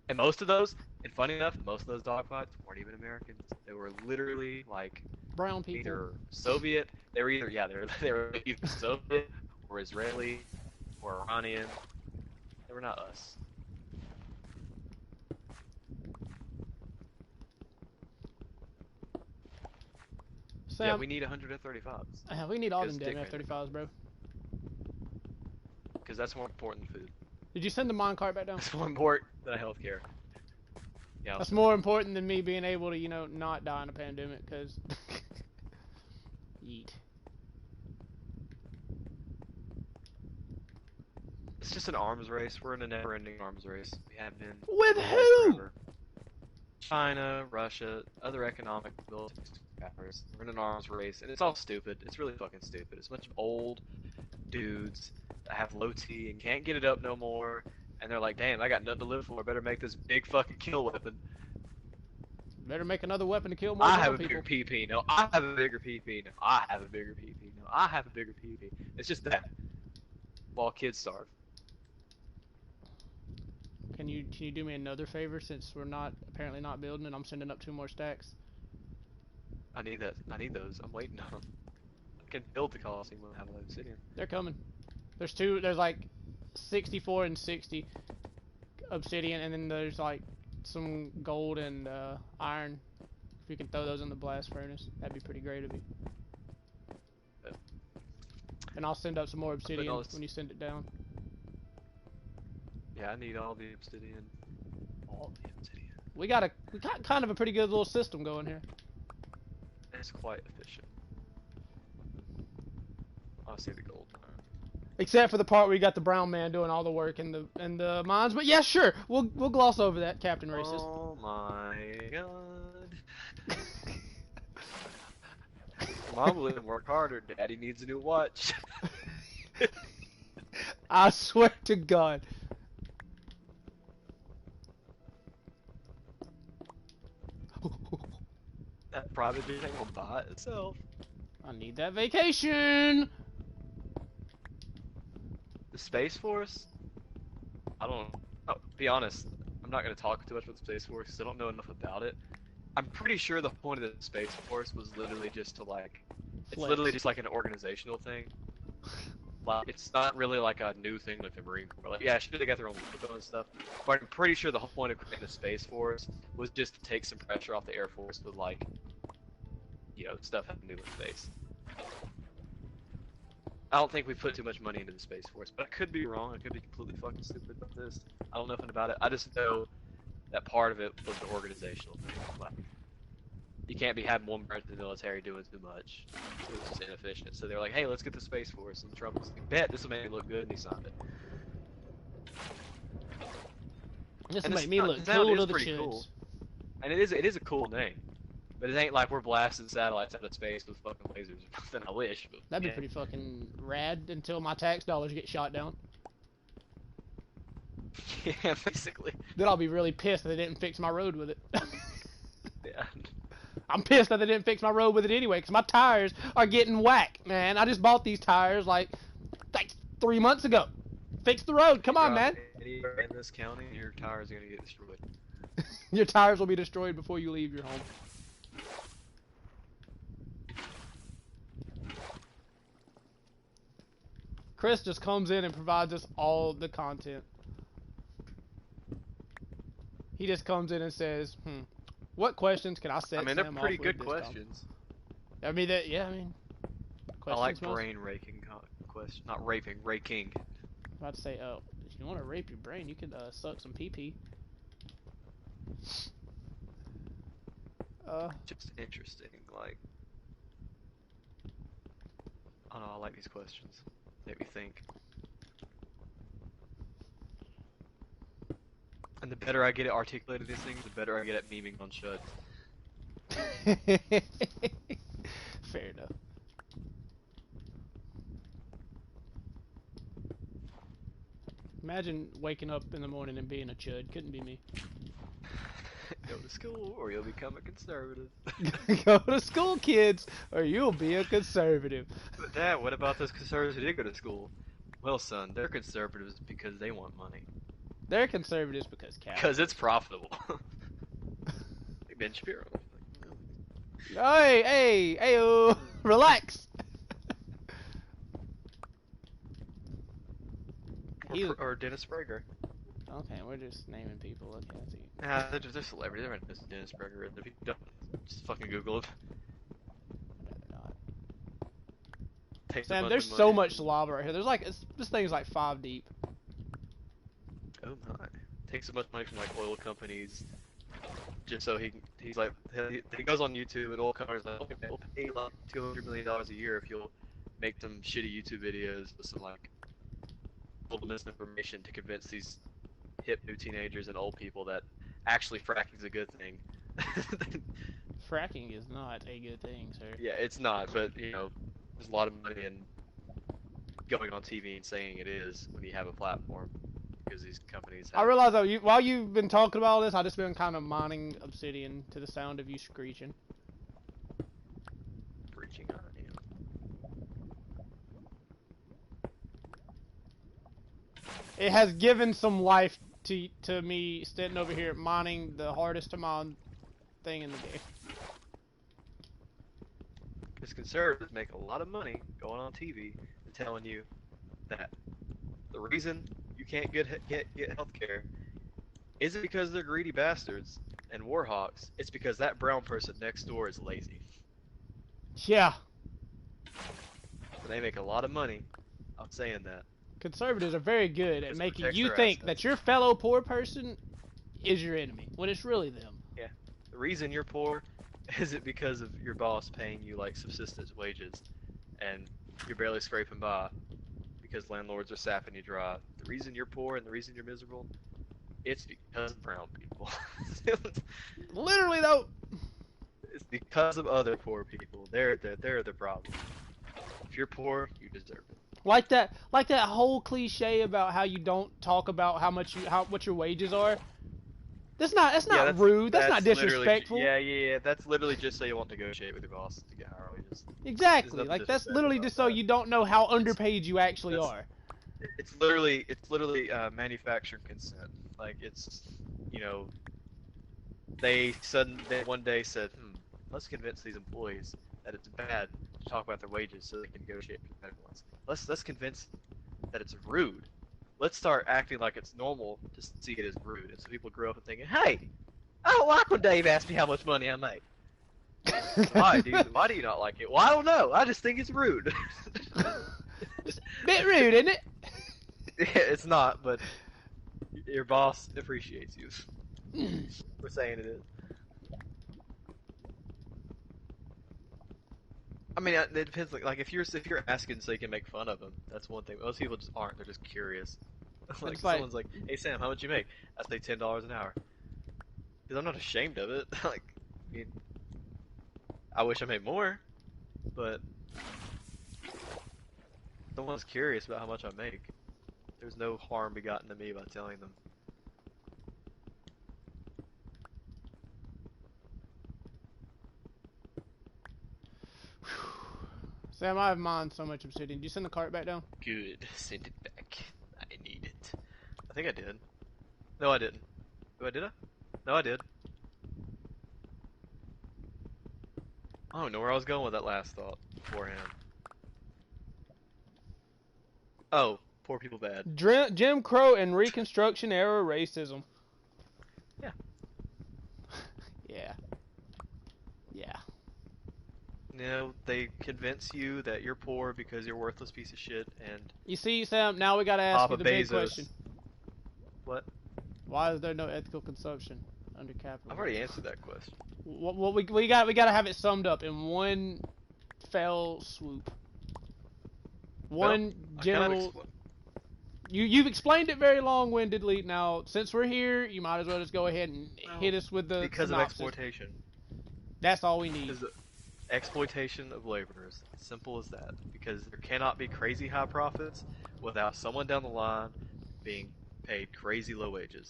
And most of those, and funny enough, most of those dogfights weren't even Americans. They were literally like Brown people. either Soviet. They were either they were either Soviet or Israeli or Iranian. They were not us. Sam, Yeah, we need 100 F-35s. we need all them Because damn Dick F-35s, bro. Because that's more important than food. Did you send the minecart back down? That's more important than healthcare. Yeah. That's more important than me being able to, not die in a pandemic, because... Yeet. It's just an arms race. We're in a never-ending arms race. We have been. With who? Forever. China, Russia, other economic military powers. We're in an arms race, and it's all stupid. It's really fucking stupid. It's a bunch of old dudes that have low T and can't get it up no more, and they're like, damn, I got nothing to live for. I better make this big fucking kill weapon. Better make another weapon to kill more I have a people. bigger PP. No, I have a bigger PP. No, I have a bigger PP. No, I have a bigger PP. It's just that. While kids starve. Can you do me another favor, since we're apparently not building and I'm sending up 2 more stacks? I need that. I need those. I'm waiting on them. I can build the Coliseum when I have an obsidian. They're coming. There's like 64 and 60 obsidian, and then there's like some gold and iron. If you can throw those in the blast furnace, that'd be pretty great of you. And I'll send up some more obsidian when you send it down. Yeah, I need all the obsidian. All the obsidian. We got kind of a pretty good little system going here. It's quite efficient. I'll see the gold. Except for the part where you got the brown man doing all the work in the mines. But yeah, sure, we'll gloss over that, Captain Racist. Oh my god. Mom will work harder. Daddy needs a new watch. I swear to God. That private jet will buy itself. I need that vacation. The Space Force? I don't. Oh, be honest. I'm not gonna talk too much about the Space Force because I don't know enough about it. I'm pretty sure the point of the Space Force was literally just to like. It's literally just like an organizational thing. Like, it's not really like a new thing like the Marine Corps. Like, yeah, sure, they got their own logo and stuff, but I'm pretty sure the whole point of creating the Space Force was just to take some pressure off the Air Force with, like, stuff having to do with space. I don't think we put too much money into the Space Force, but I could be wrong. I could be completely fucking stupid about this. I don't know nothing about it. I just know that part of it was the organizational thing. Like, you can't be having one branch of the military doing too much. It was just inefficient. So they're like, hey, let's get the Space Force. And Trump was like, bet, this will make me look good, and he signed it. This will make me look cool to the kids. Cool. And it is a cool name. But it ain't like we're blasting satellites out of space with fucking lasers or nothing. I wish. But that'd be pretty fucking rad until my tax dollars get shot down. Yeah, basically. Then I'll be really pissed that they didn't fix my road with it. Yeah. I'm pissed that they didn't fix my road with it anyway, because my tires are getting whacked, man. I just bought these tires like 3 months ago. Fix the road. Come on, man. Anywhere in this county, your tires are going to get destroyed. Your tires will be destroyed before you leave your home. Chris just comes in and provides us all the content. He just comes in and says, what questions can I set Sam off with? I mean, they're pretty good questions. I mean, I like questions, Miles? brain raking question, not raping, raking. I'm about to say, oh, if you want to rape your brain, you could suck some pee pee. Just interesting. Like, I don't know. I like these questions. Make me think. And the better I get at articulating these things, the better I get at memeing on Shud. Fair enough. Imagine waking up in the morning and being a chud. Couldn't be me. Go to school or you'll become a conservative. Go to school, kids, or you'll be a conservative. But Dad, what about those conservatives who did go to school? Well, son, they're conservatives because they want money. They're conservatives because Because it's profitable. Like Ben Shapiro. Hey, relax. Or Dennis Prager. Okay, we're just naming people. Okay, I see. Nah, they're celebrities. They're not Dennis Prager. If you don't, just fucking Google it. Takes Sam, a bunch there's of so money. much lava right here. There's like this thing's like 5 deep. Oh my! Takes a bunch of money from like oil companies, just so he's like he goes on YouTube and oil companies like, okay, we'll pay like $200 million a year if you'll make some shitty YouTube videos with some like little misinformation to convince these hip new teenagers and old people that actually fracking is a good thing. Fracking is not a good thing, sir. Yeah, it's not, but you know, there's a lot of money in going on TV and saying it is when you have a platform, because these companies I have. realize though, while you've been talking about all this, I just been kind of mining obsidian to the sound of you screeching. Breaching on you. It has given some life to me sitting over here mining the hardest to mine thing in the game. Because conservatives make a lot of money going on TV and telling you that the reason you can't get health care isn't because they're greedy bastards and warhawks. It's because that brown person next door is lazy. Yeah. So they make a lot of money. I'm saying that. Conservatives are very good at Because it making protects you their think assets. that your fellow poor person is your enemy, when it's really them. Yeah. The reason you're poor isn't because of your boss paying you like subsistence wages and you're barely scraping by because landlords are sapping you dry. The reason you're poor and the reason you're miserable, it's because of brown people. Literally though. It's because of other poor people. They're the problem. If you're poor, you deserve it. Like that whole cliche about how you don't talk about what your wages are. That's not rude. That's not disrespectful. Yeah. That's literally just so you won't negotiate with your boss to get higher wages. Exactly. Like that's literally just so you don't know how underpaid you actually are. It's literally manufactured consent. Like it's, you know, they one day said, let's convince these employees that it's bad to talk about their wages so they can negotiate for better ones. Let's convince them that it's rude. Let's start acting like it's normal to see it as rude, and so people grow up and thinking, hey, I don't like when Dave asks me how much money I make. Why, dude? Why do you not like it? Well, I don't know. I just think it's rude. It's a bit rude, isn't it? Yeah, it's not, but your boss appreciates you for saying it is. I mean, it depends. Like if you're asking so you can make fun of them, that's one thing. Most people just aren't. They're just curious. Like someone's like, "Hey Sam, how much you make?" I say $10 an hour. Because I'm not ashamed of it. Like, I mean, I wish I made more, but someone's curious about how much I make. There's no harm begotten to me by telling them. Sam, I have mined so much obsidian. Did you send the cart back down? Good. Send it back. I need it. I think I did. No, I didn't. Did I? No, I did. I don't know where I was going with that last thought beforehand. Oh, poor people bad. Jim Crow and Reconstruction era racism. Yeah. Yeah. Yeah. they convince you that you're poor because you're a worthless piece of shit, and You see, Sam, now we gotta ask you Papa the big question. Bezos. What? Why is there no ethical consumption under I've capitalism? already answered that question. What we gotta have it summed up in one fell swoop. Well, One I kind of general. You've explained it very long-windedly. Now, since we're here, you might as well just go ahead and hit us with the because of synopsis. exploitation. That's all we need. Because exploitation of laborers. Simple as that. Because there cannot be crazy high profits without someone down the line being paid crazy low wages.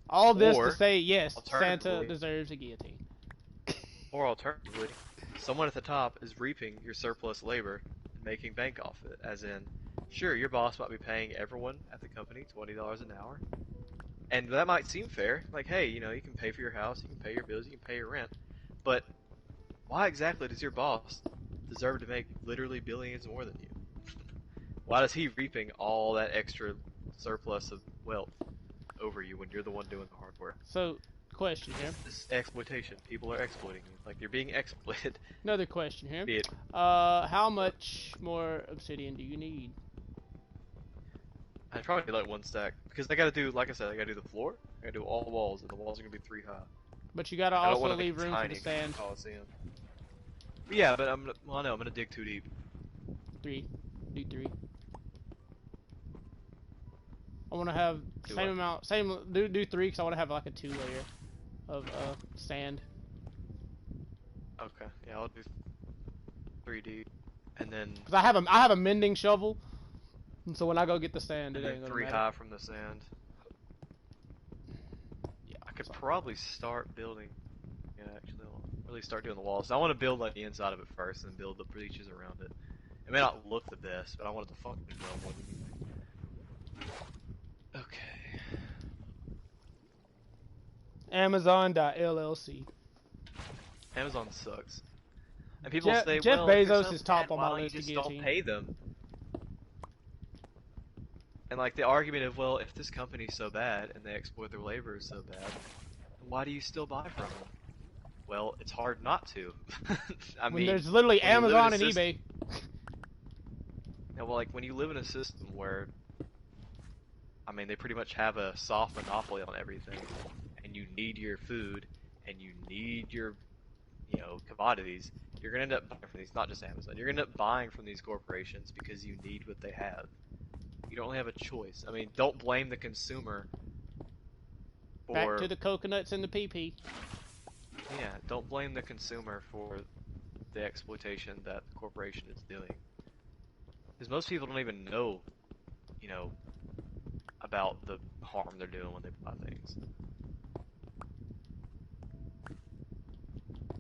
All this to Or, say, yes, Santa alternatively, deserves a guillotine. or alternatively, someone at the top is reaping your surplus labor and making bank off it. As in, sure, your boss might be paying everyone at the company $20 an hour, and that might seem fair. Like, hey, you can pay for your house, you can pay your bills, you can pay your rent, but why exactly does your boss deserve to make literally billions more than you? Why is he reaping all that extra surplus of wealth over you when you're the one doing the hard work? So, question here. This is exploitation. People are exploiting you. Like, you're being exploited. Another question here. Be it. How much more obsidian do you need? I'd probably like one stack. Because I gotta do, like I said, I gotta do the floor, I gotta do all the walls, and the walls are gonna be 3 high. But you gotta I don't also want to make leave it room for tiny the sand. Coliseum. Yeah, but I'm gonna dig too deep. 3. Do 3. I want to have do 3 because I want to have like a 2 layer of sand. Okay, yeah, I'll do 3D, and then. Because I have a mending shovel, and so when I go get the sand, it ain't gonna 3 matter. high from the sand. Yeah, I could probably start building. Yeah, actually, I'll really start doing the walls. I want to build like the inside of it first, and build the breaches around it. It may not look the best, but I want it to function well more than anything. Okay. Amazon.llc. Amazon sucks. And people say, Jeff well, if they're Bezos so is top bad, on why my don't you list of just don't guillotine. pay them? And like the argument of, well, if this company's so bad and they exploit their laborers so bad, why do you still buy from them? Well, it's hard not to. I When mean, there's literally when you live in Amazon a and system, eBay. yeah, well, like when you live in a system where, I mean, they pretty much have a soft monopoly on everything, and you need your food, and you need your, commodities, you're gonna end up buying from these, not just Amazon, you're gonna end up buying from these corporations because you need what they have. You don't really have a choice. I mean, don't blame the consumer Back for, to the coconuts and the PP. yeah, don't blame the consumer for the exploitation that the corporation is doing. Because most people don't even know, about the harm they're doing when they buy things.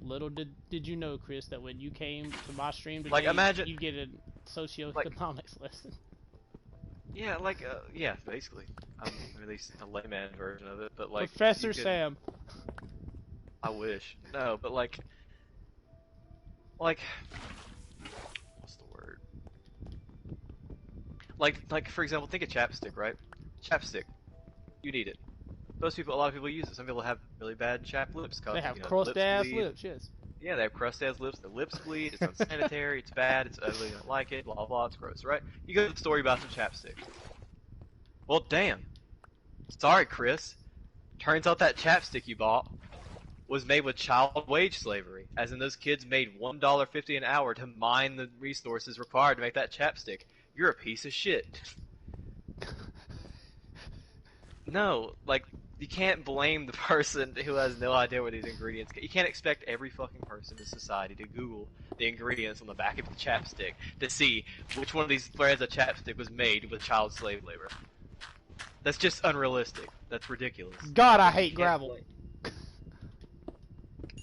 Little did you know, Chris, that when you came to my stream today, Like, imagine, you get a socioeconomics lesson. Yeah, yeah, basically. I'm at least a layman version of it, but like Professor Sam. I wish. No, but like, what's the word? Like for example, think of chapstick, right? Chapstick, you need it. A lot of people use it. Some people have really bad chapped lips. They have Lips crust-ass bleed. lips, yes. Yeah, they have crust-ass lips. Their lips bleed. It's unsanitary. It's bad. It's ugly. Don't like it. Blah blah. It's gross, right? You go to the store, you buy some chapstick. Well, damn. Sorry, Chris. Turns out that chapstick you bought was made with child wage slavery, as in those kids made $1.50 an hour to mine the resources required to make that chapstick. You're a piece of shit. No, like, you can't blame the person who has no idea where these ingredients go. You can't expect every fucking person in society to Google the ingredients on the back of the chapstick to see which one of these brands of chapstick was made with child slave labor. That's just unrealistic. That's ridiculous. God, I hate gravel.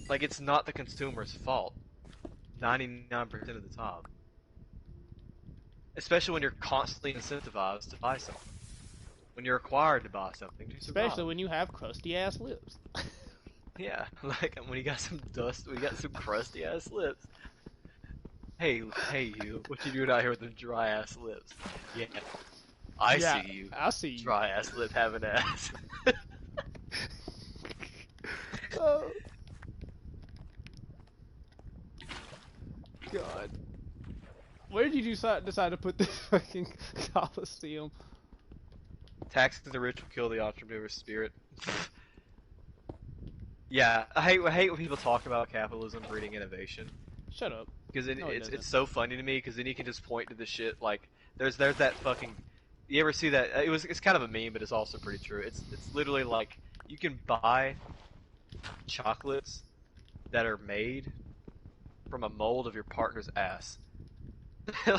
Like, it's not the consumer's fault 99% of the time. Especially when you're constantly incentivized to buy something. When you're required to buy something to survive. Especially when you have crusty-ass lips. Yeah, like when you got some dust, when you got some crusty-ass lips. Hey you, what you doing out here with them dry-ass lips? Yeah, I see you. I see you. Dry-ass lip having ass. Where did you decide to put this fucking Coliseum? Taxes the rich will kill the entrepreneur spirit. Yeah, I hate when people talk about capitalism breeding innovation. Shut up. Because No, it it's doesn't. it's so funny to me. Because then you can just point to the shit like there's that fucking. You ever see that? It's kind of a meme, but it's also pretty true. It's literally like you can buy chocolates that are made from a mold of your partner's ass.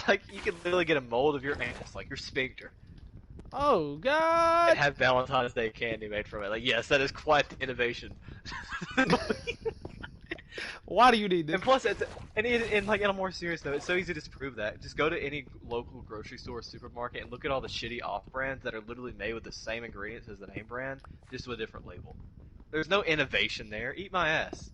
Like you can literally get a mold of your ass, like your sphincter, Oh and God! have Valentine's Day candy made from it. Like yes, that is quite the innovation. Why do you need this? And plus, and like on a more serious note, it's so easy to prove that. Just go to any local grocery store or supermarket and look at all the shitty off brands that are literally made with the same ingredients as the name brand, just with a different label. There's no innovation there. Eat my ass.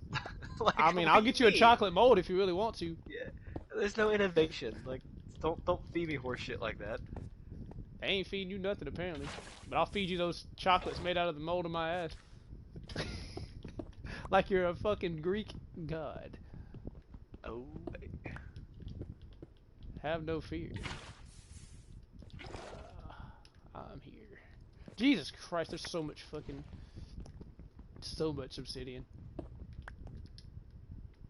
I Like, mean, what I'll do you get you a mean? chocolate mold if you really want to. Yeah, there's no innovation. Like, don't feed me horse shit like that. They ain't feeding you nothing apparently, but I'll feed you those chocolates made out of the mold of my ass. Like you're a fucking Greek god. Oh, Have no fear. I'm here. Jesus Christ, there's so much obsidian.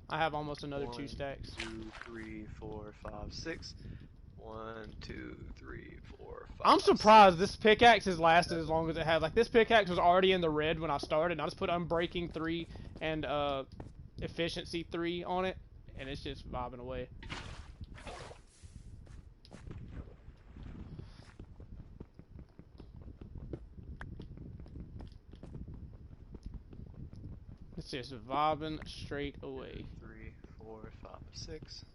I have almost another 2 1, stacks. 2, 3, 4, 5, 6. 1, 2, 3, 4, 5. I'm surprised 6, this pickaxe has lasted as long as it has. Like, this pickaxe was already in the red when I started, and I just put Unbreaking 3 and Efficiency 3 on it, and it's just vibing away. It's just vibing straight away. 3, 4, 5, 6.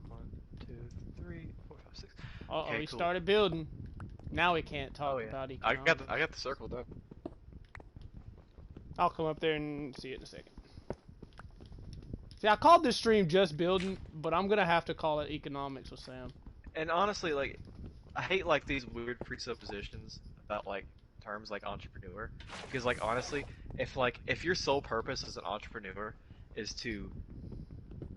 One, two, three, four, five, six. Uh-oh, Okay, he cool. started building. Now we can't talk Oh yeah, about I economics. got the circle done. I'll come up there and see it in a second. See, I called this stream just building, but I'm gonna have to call it economics with Sam. And honestly, like, I hate like these weird presuppositions about like terms like entrepreneur, because like honestly, if your sole purpose as an entrepreneur is to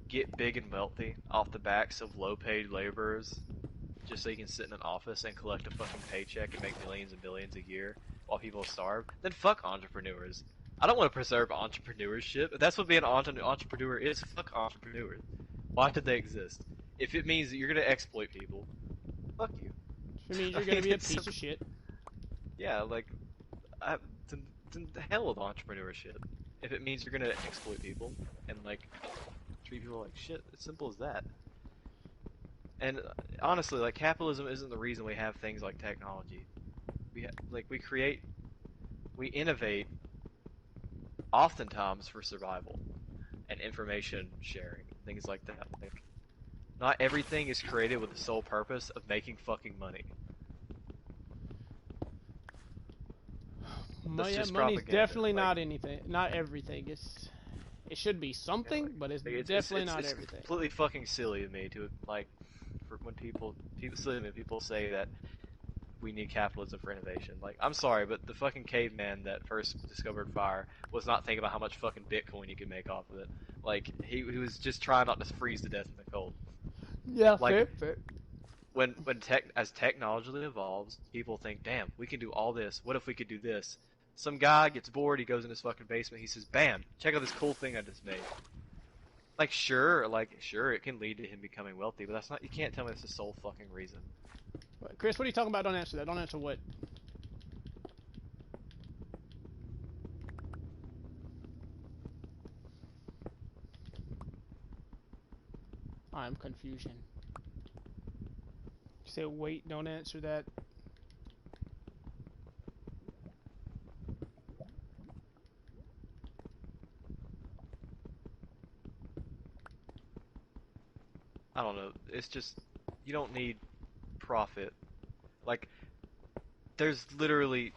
get big and wealthy off the backs of low-paid laborers, just so you can sit in an office and collect a fucking paycheck and make millions and billions a year while people starve, then fuck entrepreneurs. I don't want to preserve entrepreneurship. If that's what being an entrepreneur is, fuck entrepreneurs. Why did they exist? If it means that you're gonna exploit people, fuck you. Which means I you're gonna mean, be a piece of shit. yeah, like, I, then the hell with entrepreneurship. If it means you're gonna exploit people and like treat people like shit, it's simple as that. And honestly, like capitalism isn't the reason we have things like technology. We innovate, oftentimes for survival and information sharing, things like that. Like, not everything is created with the sole purpose of making fucking money. That's just Money's propaganda. definitely Like, not anything, not everything. It should be yeah, something, but it's like definitely not it's everything. completely fucking silly to me to like, for when silly to me, people say that we need capitalism for innovation. Like, I'm sorry, but the fucking caveman that first discovered fire was not thinking about how much fucking Bitcoin you could make off of it. Like, he was just trying not to freeze to death in the cold. Yeah, Like, fair. as technology evolves, people think, damn, we can do all this. What if we could do this? Some guy gets bored, he goes in his fucking basement, he says, bam, check out this cool thing I just made. Like, sure, it can lead to him becoming wealthy, but that's not, you can't tell me that's the sole fucking reason. Chris, what are you talking about? Don't answer that. Don't answer what? I'm confusion. You say wait, don't answer that. I don't know, it's just, you don't need profit. Like, there's literally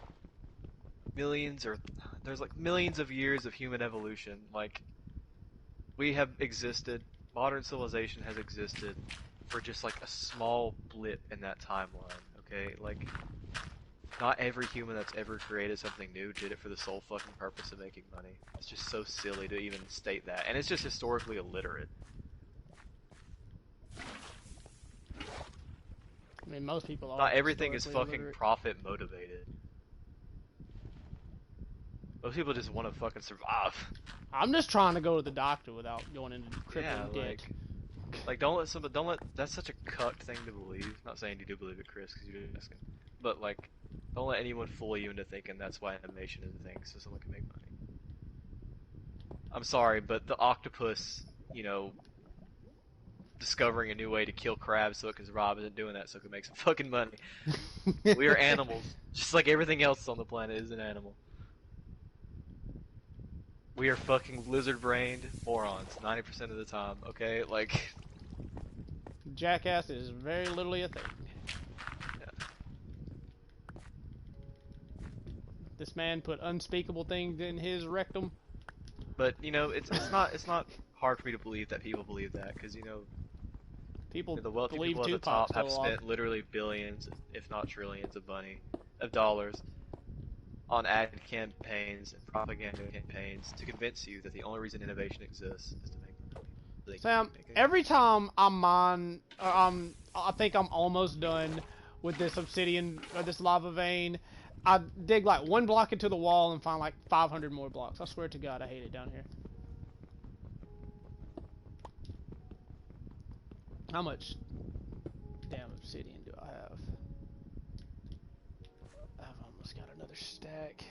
there's like millions of years of human evolution. Like, we have existed, modern civilization has existed for just like a small blip in that timeline, okay? Like, not every human that's ever created something new did it for the sole fucking purpose of making money. It's just so silly to even state that, and it's just historically illiterate. I mean, most people are Not everything is historically fucking illiterate. profit motivated. Most people just want to fucking survive. I'm just trying to go to the doctor without going into Yeah, crippling debt. like don't let that's such a cucked thing to believe. Not saying you do believe it, Chris, because you didn't ask him, but like, don't let anyone fool you into thinking that's why animation is a thing, so someone can make money. I'm sorry, but the octopus, discovering a new way to kill crabs so it can survive isn't doing that so it can make some fucking money. We are animals, just like everything else on the planet is an animal. We are fucking lizard-brained morons 90% of the time, okay? Like, Jackass is very literally a thing. yeah. This man put unspeakable things in his rectum. But it's not hard for me to believe that people believe that because People the wealthy believe people at the Tupac's top still have alive. spent literally billions, if not trillions, of dollars on ad campaigns and propaganda campaigns to convince you that the only reason innovation exists is to make money. So they can Sam, make it. every time I think I'm almost done with this obsidian or this lava vein. I dig like one block into the wall and find like 500 more blocks. I swear to God, I hate it down here. How much damn obsidian do I have? I've almost got another stack.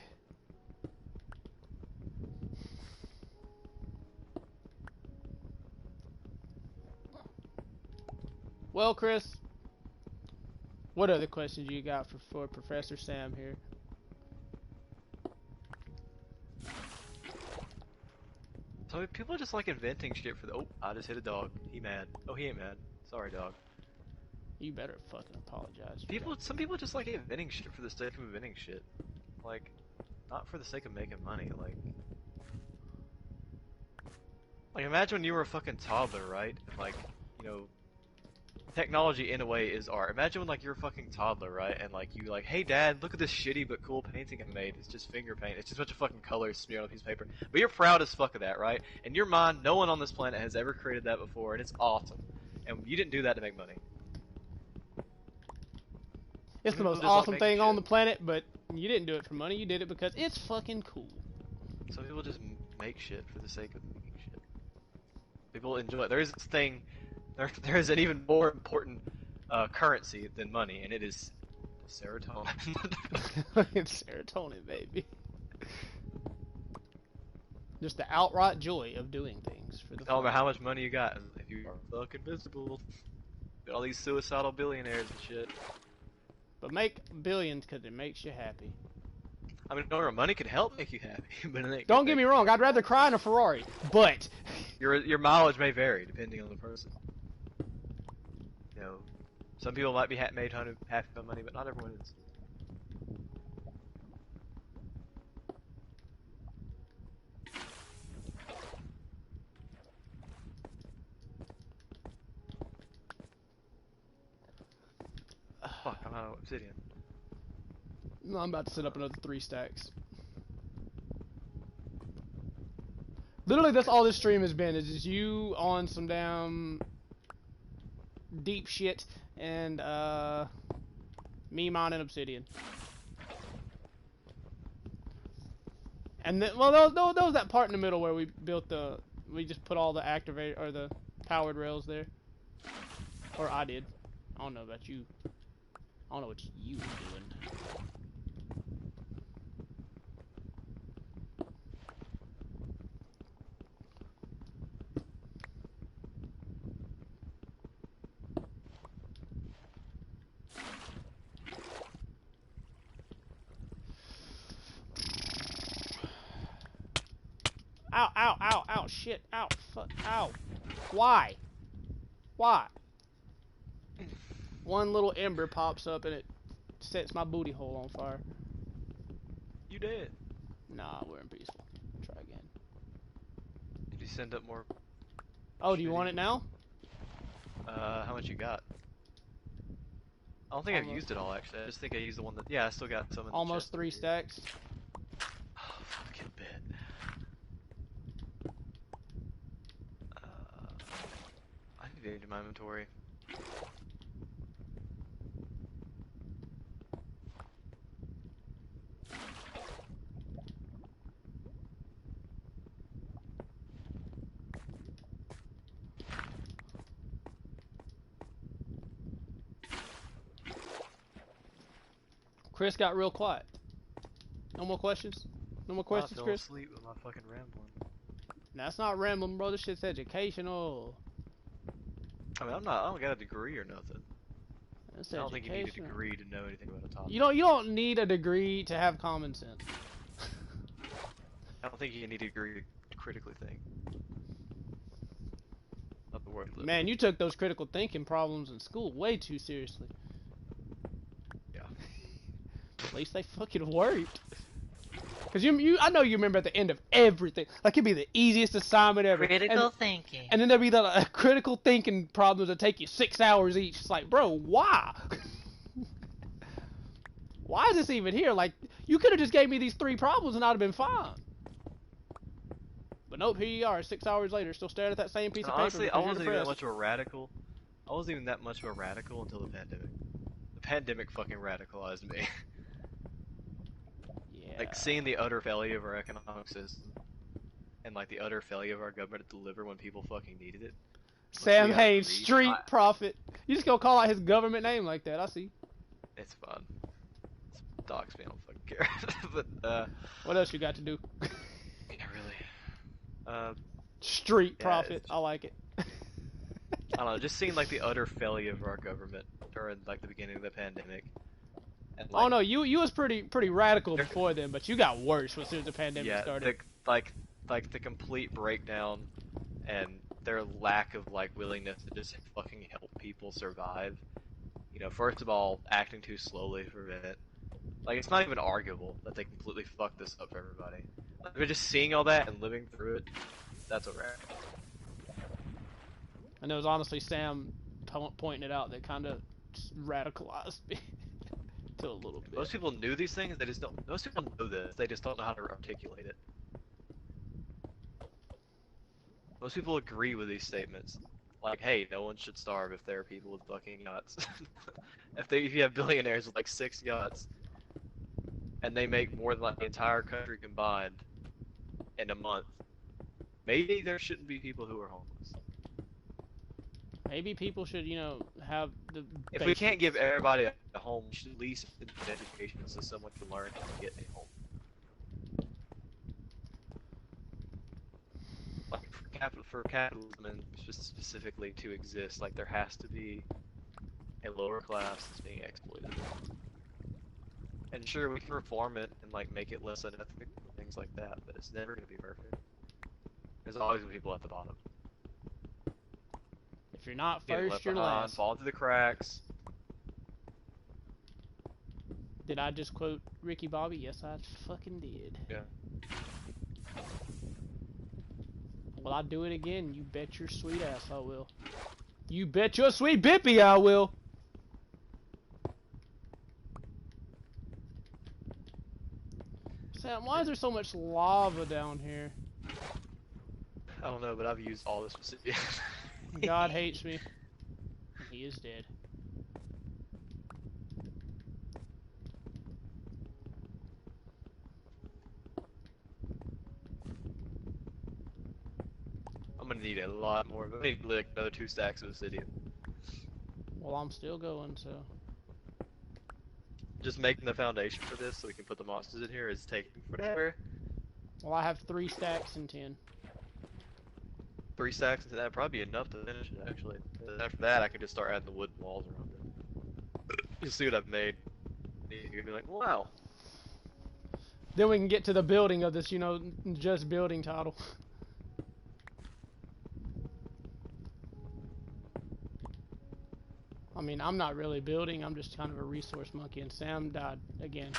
Well, Chris, what other questions you got for Professor Sam here? So people just like inventing shit for the. Oh, I just hit a dog. He mad. Oh, he ain't mad. Sorry, dog. You better fucking apologize for that. Some people just like inventing shit for the sake of inventing shit. Like, not for the sake of making money. Like imagine when you were a fucking toddler, right? And like, you know, technology in a way is art. Imagine when like you're a fucking toddler, right? And like you like, hey dad, look at this shitty but cool painting I made. It's just finger paint. It's just a bunch of fucking colors smeared on a piece of paper. But you're proud as fuck of that, right? In your mind, no one on this planet has ever created that before, and it's awesome. And you didn't do that to make money. It's Some the people most just like awesome making thing on shit. the planet, but you didn't do it for money. You did it because it's fucking cool. Some people just make shit for the sake of making shit. People enjoy it. There is this thing. There is an even more important currency than money, and it is serotonin. It's serotonin, baby. Just the outright joy of doing things for the Tell fun. them how much money you got, and if you are fucking visible, all these suicidal billionaires and shit. But make billions because it makes you happy. I mean, no, money can help make you happy, but it ain't Don't gonna get make me you wrong, I'd happy. rather cry in a Ferrari, but Your mileage may vary depending on the person. You know, some people might be made happy by money, but not everyone is. Fuck, I'm out of obsidian. I'm about to set up another 3 stacks. Literally, that's all this stream has been, is just you on some damn deep shit, and me mining obsidian. And then, well, there was that part in the middle where we just put all the activate or the powered rails there, or I did. I don't know about you. I don't know what you were doing. Ow, ow, ow, ow, shit, ow, fuck, ow. Why? Why? One little ember pops up and it sets my booty hole on fire. You did. Nah, we're in peaceful. Try again. Did you send up more? Oh, do you want it now? How much you got? I don't think I've Almost, used it all actually. I just think I used the one that. Yeah, I still got some in the almost chest 3 over here. stacks. Oh, fucking bit. I need to into my inventory. Chris got real quiet. No more questions? No more I'm not questions, feeling Chris? asleep with my fucking rambling. That's not rambling, bro. This shit's educational. I mean, I don't got a degree or nothing. That's I don't think you need a educational. degree to know anything about a topic. You don't need a degree to have common sense. I don't think you need a degree to critically think. Not the word we live Man, in. you took those critical thinking problems in school way too seriously. Yeah. At least they fucking worked. Cause I know you remember at the end of everything, like it'd be the easiest assignment ever. Critical thinking. And then there'd be the critical thinking problems that take you 6 hours each. It's like, bro, why? Why is this even here? Like, you could have just gave me these 3 problems and I'd have been fine. But nope, here you are, 6 hours later, still staring at that same piece of paper. Honestly, I Because wasn't you're even that depressed. much of a radical. I wasn't even that much of a radical until the pandemic. The pandemic fucking radicalized me. Yeah. Like seeing the utter failure of our economic system and like the utter failure of our government to deliver when people fucking needed it. Sam We gotta Haines, agree. street prophet. You just gonna call out his government name like that? I see. It's fun. It's docs me, I don't fucking care. But What else you got to do? yeah, really. Street Yeah, prophet. I like it. I don't know, just seeing like the utter failure of our government during like the beginning of the pandemic. And, like, Oh no, you was pretty radical before then, but you got worse as soon as the pandemic yeah, started. like the complete breakdown and their lack of like willingness to just fucking help people survive. You know, first of all, acting too slowly to prevent it. Like it's not even arguable that they completely fucked this up for everybody. Like, we're just seeing all that and living through it. That's a wrap. And it was honestly Sam pointing it out that kind of radicalized me to a little bit. Most people knew these things. They just don't. Most people know this. They just don't know how to articulate it. Most people agree with these statements. Like, hey, no one should starve if there are people with fucking yachts. If you have billionaires with like 6 yachts, and they make more than like the entire country combined in a month, maybe there shouldn't be people who are homeless. Maybe people should, have the. If we can't give everybody a home, we should at least give an education so someone can learn how to get a home. Like for capitalism and specifically to exist, like there has to be a lower class that's being exploited. And sure, we can reform it and like make it less unethical, things like that, but it's never gonna be perfect. There's always gonna be people at the bottom. If you're not Getting first, left you're behind, last. falling through the cracks. Did I just quote Ricky Bobby? Yes, I fucking did. Yeah. Will I do it again? You bet your sweet ass I will. You bet your sweet bippy I will. Sam, why is there so much lava down here? I don't know, but I've used all this specific. God hates me. He is dead. I'm gonna need a lot more. I need like another 2 stacks of obsidian. Well, I'm still going, so. Just making the foundation for this so we can put the monsters in here is taking forever. Well, I have 3 stacks and 10. 3 stacks into that would probably be enough to finish it actually. And after that I can just start adding the wooden walls around it. You'll see what I've made. You're gonna be like, wow. Then we can get to the building of this, just building title. I mean, I'm not really building, I'm just kind of a resource monkey, and Sam died again.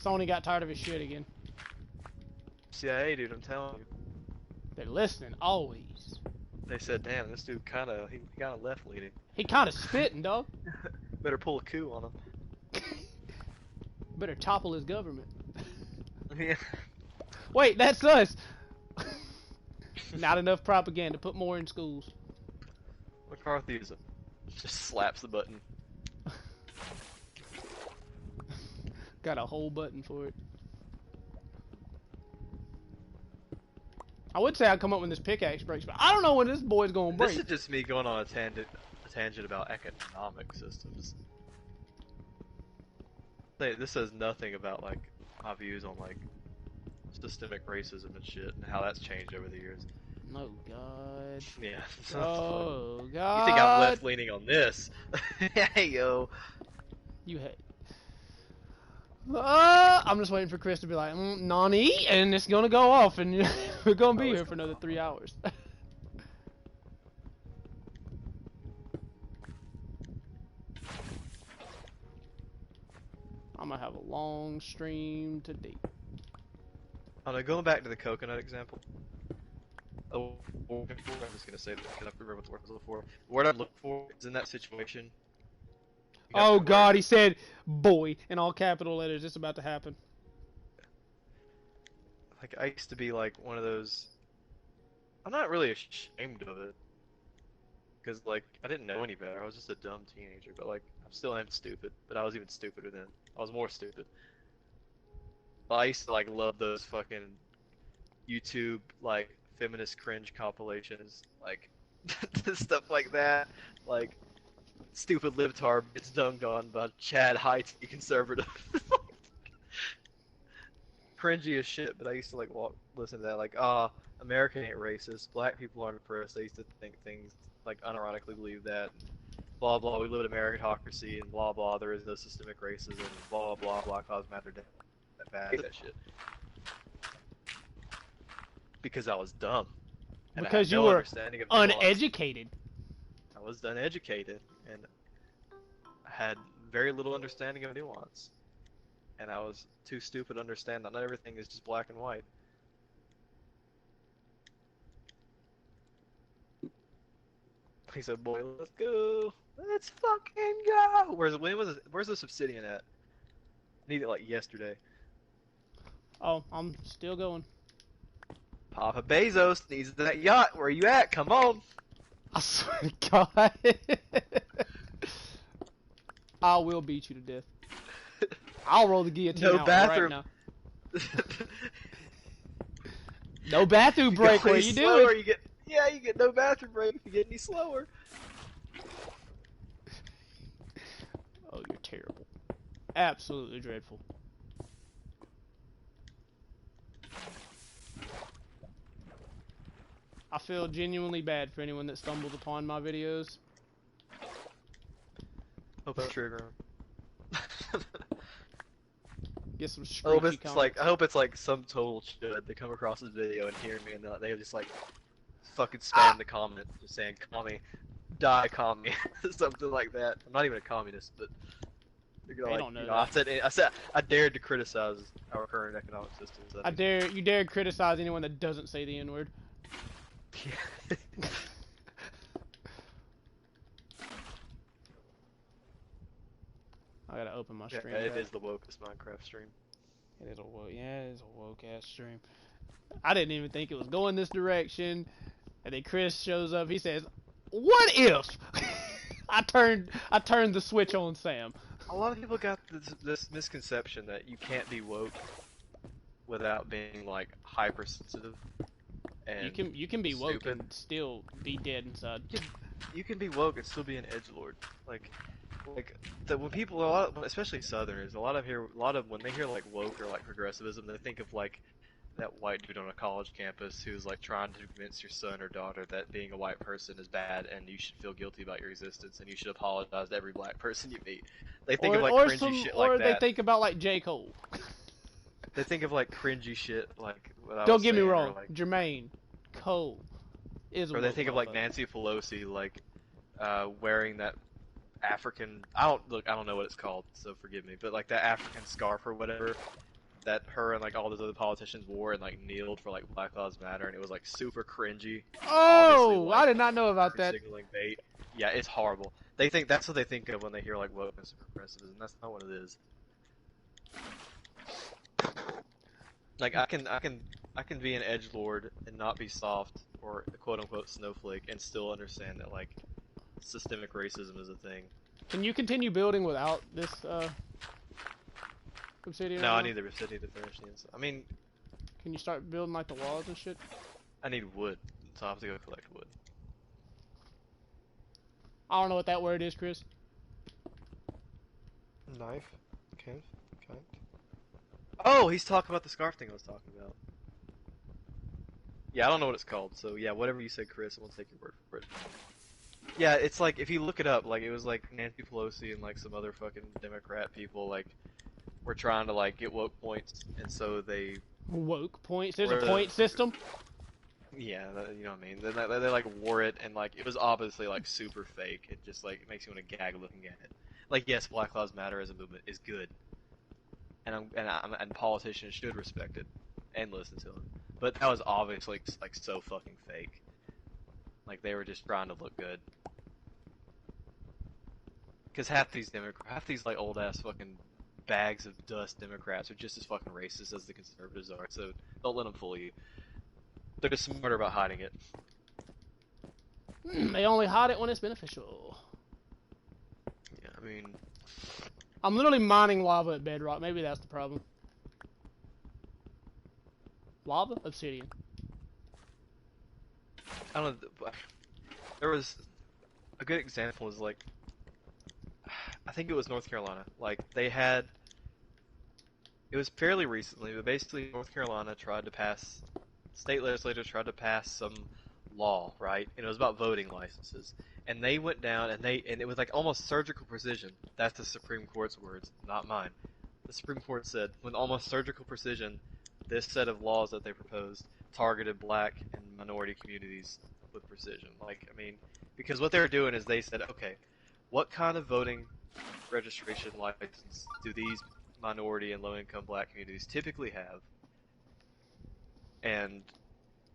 Sony got tired of his shit again. CIA, dude, I'm telling you. They're listening, always. They said, "Damn, this dude he kind of left leaning. He kind of spitting, dog. Better pull a coup on Better topple his government. him." Yeah. Wait, that's us. Not enough propaganda. Put more in schools. McCarthyism. Just slaps the button. Got a whole button for it. I would say I'd come up when this pickaxe breaks, but I don't know when this boy's gonna break. This is just me going on a tangent about economic systems. This says nothing about like my views on like systemic racism and shit and how that's changed over the years. Oh God. Yeah. Oh God. You think I'm left leaning on this? Hey yo. You hate. I'm just waiting for Chris to be like, Nani, and it's gonna go off, and we're gonna be here for another 3 hours. I'm gonna have a long stream today. I don't know, going back to the coconut example. I'm just gonna say that because I remember what the word was for. The word I'd look for is in that situation. Oh God, he said "boy" in all capital letters. It's about to happen. Like I used to be like one of those. I'm not really ashamed of it, because like I didn't know any better. I was just a dumb teenager, but like I still am stupid. But I was even stupider then. I was more stupid. But I used to like love those fucking YouTube like feminist cringe compilations, like stuff like that, like. Stupid libtard gets dunked on by Chad High Tea conservative. Cringy as shit, but I used to like listen to that like, America ain't racist, black people aren't oppressed. I used to think things like unironically believe that, and blah blah. We live in a meritocracy, and blah blah. There is no systemic racism, and blah blah. Black lives matter. That shit. Because I was dumb. And because I had you no were understanding of uneducated. I was uneducated, and I had very little understanding of nuance. And I was too stupid to understand that not everything is just black and white. He said, "Boy, let's go. Let's fucking go." Where's this obsidian at? I need it like yesterday. Oh, I'm still going. Papa Bezos needs that yacht. Where you at? Come on. I swear to God. I will beat you to death. I'll roll the guillotine out right now. No bathroom break. What are you doing? You get no bathroom break if you get any slower. Oh, you're terrible. Absolutely dreadful. I feel genuinely bad for anyone that stumbles upon my videos. Hope I trigger him. Get some screechy comments. I hope it's like some total shit. They come across this video and hear me, and they just like fucking spam the comment, just saying "commie, die commie," something like that. I'm not even a communist, but they're gonna don't know that. I dared to criticize our current economic system. So you dare criticize anyone that doesn't say the N-word. I gotta open my stream. Yeah, it is the wokest Minecraft stream. It is a woke, yeah, it is a woke ass stream. I didn't even think it was going this direction, and then Chris shows up. He says, "What if?" I turned the switch on Sam. A lot of people got this misconception that you can't be woke without being like hypersensitive. And you can be woke stupid. and still be dead inside. You can be woke and still be an edgelord. When people, especially Southerners, a lot of when they hear like woke or like progressivism, they think of like that white dude on a college campus who's like trying to convince your son or daughter that being a white person is bad and you should feel guilty about your existence and you should apologize to every black person you meet. They think of like cringy shit like that. Or they think about like J. Cole. They think of like cringy shit like. Don't get me wrong, like, Jermaine Cole is. Or they think of like Nancy Pelosi like wearing that African. I don't know what it's called, so forgive me. But like that African scarf or whatever, that her and like all those other politicians wore and like kneeled for like Black Lives Matter, and it was like super cringy and obviously Oh, I like did not know about turn that. signaling bait. Yeah, it's horrible. They think that's what they think of when they hear like wokeness and progressivism. That's not what it is. Like I can be an edgelord and not be soft or a quote unquote snowflake and still understand that like systemic racism is a thing. Can you continue building without this obsidian No, right I now? need the city to finish the inside. I mean, Can you start building like the walls and shit? I need wood, so I have to go collect wood. I don't know what that word is, Chris. Knife? Okay. Okay. Oh, he's talking about the scarf thing I was talking about. Yeah, I don't know what it's called, so yeah, whatever you said, Chris, I will take your word for it. Yeah, it's like, if you look it up, like, it was like Nancy Pelosi and like some other fucking Democrat people, like, were trying to like get woke points, and so they Woke points. There's a were, point system. yeah, you know what I mean. They like wore it, and like it was obviously like super fake. It just like it makes you want to gag looking at it. Like, yes, Black Lives Matter as a movement is good, and politicians should respect it and listen to it. But that was obviously like so fucking fake. Like they were just trying to look good. Because half these like old ass fucking bags of dust Democrats are just as fucking racist as the conservatives are. So don't let them fool you. They're just smarter about hiding it. They only hide it when it's beneficial. Yeah, I mean, I'm literally mining lava at bedrock. Maybe that's the problem. Lava? Obsidian. I don't know. There was a good example is like, I think it was North Carolina. Like they had, it was fairly recently, but basically North Carolina tried to pass, state legislators tried to pass some law, right? And it was about voting licenses. And they went down and it was like almost surgical precision. That's the Supreme Court's words, not mine. The Supreme Court said, with almost surgical precision, this set of laws that they proposed targeted black and minority communities with precision. Like, I mean, because what they were doing is they said, okay, what kind of voting registration license do these minority and low-income black communities typically have? And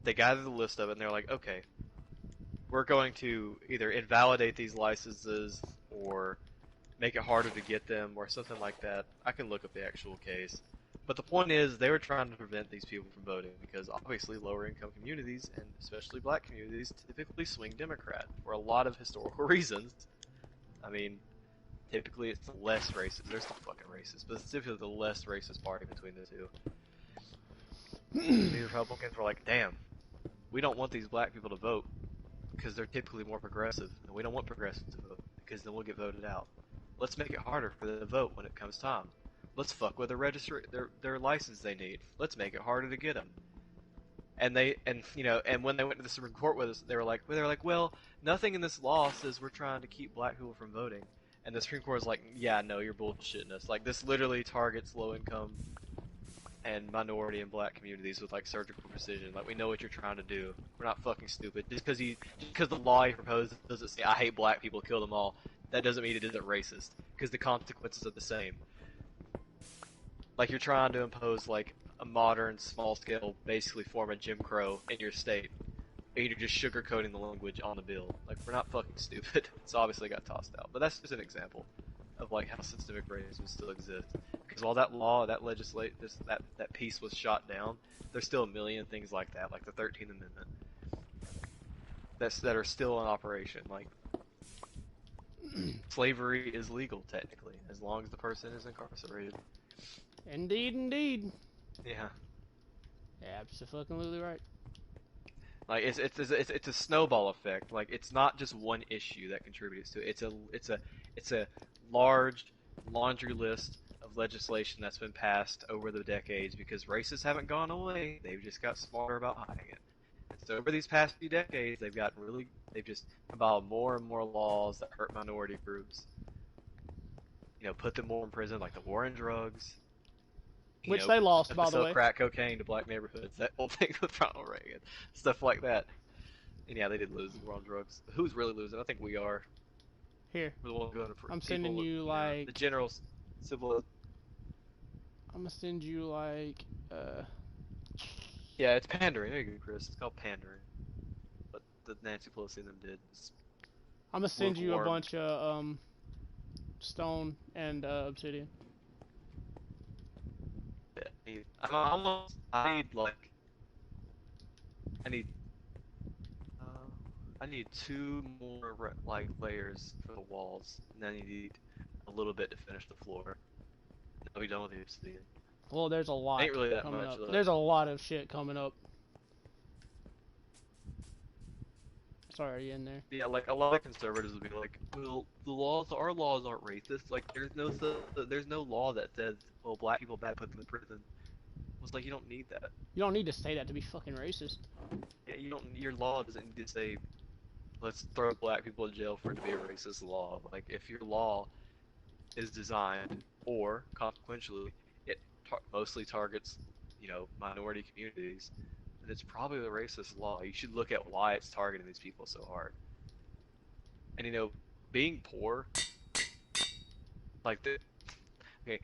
they gathered the list of it, and they're like, okay, we're going to either invalidate these licenses or make it harder to get them or something like that. I can look up the actual case. But the point is, they were trying to prevent these people from voting because obviously lower income communities, and especially black communities, typically swing Democrat for a lot of historical reasons. I mean, typically it's the less racist. They're still fucking racist, but it's typically the less racist party between the two. The Republicans were like, damn, we don't want these black people to vote because they're typically more progressive, and we don't want progressives to vote because then we'll get voted out. Let's make it harder for them to vote when it comes time. Let's fuck with their license they need. Let's make it harder to get them. And when they went to the Supreme Court with us, they were like, well, nothing in this law says we're trying to keep black people from voting. And the Supreme Court was like, yeah, no, you're bullshitting us. Like, this literally targets low income and minority and black communities with like surgical precision. Like, we know what you're trying to do. We're not fucking stupid. Just because the law you proposed doesn't say I hate black people, kill them all, that doesn't mean it isn't racist. Because the consequences are the same. Like, you're trying to impose like a modern, small scale, basically form of Jim Crow in your state, and you're just sugarcoating the language on the bill. Like, we're not fucking stupid. It's obviously got tossed out, but that's just an example of like how systemic racism still exists. Because while that law, that piece was shot down, there's still a million things like that, like the 13th Amendment, that are still in operation. Like, slavery is legal technically, as long as the person is incarcerated. Indeed, indeed. Yeah. Absolutely right. Like it's a snowball effect. Like, it's not just one issue that contributes to it. It's a large laundry list of legislation that's been passed over the decades because racists haven't gone away. They've just got smarter about hiding it. And so over these past few decades, they've just compiled more and more laws that hurt minority groups. Put them more in prison, like the war on drugs. Which they lost, by the Sell way. crack cocaine to black neighborhoods. That whole thing with Ronald Reagan, stuff like that. And yeah, they did lose the war on drugs. Who's really losing? I think we are. Here, We're the ones going to I'm sending people. you The like generals, civil. I'm gonna send you like Yeah, it's pandering. There you go, Chris. It's called pandering. What the Nancy Pelosi and them did is I'm gonna send you a lukewarm. bunch of stone and obsidian. I'm almost. I need like. I need. Uh, I need two more like layers for the walls, and then I need a little bit to finish the floor. And I'll be done with the obsidian. Well, there's a lot Ain't really that coming much up. left. There's a lot of shit coming up. Sorry, in there. Yeah, like a lot of conservatives will be like, well, our laws aren't racist. Like, there's no law that says, well, black people bad, put them in prison. It's like you don't need that. You don't need to say that to be fucking racist. Yeah, you don't. Your law doesn't need to say, let's throw black people in jail for it to be a racist law. Like, if your law is designed, or consequentially, it mostly targets, minority communities, then it's probably a racist law. You should look at why it's targeting these people so hard. And being poor, like okay,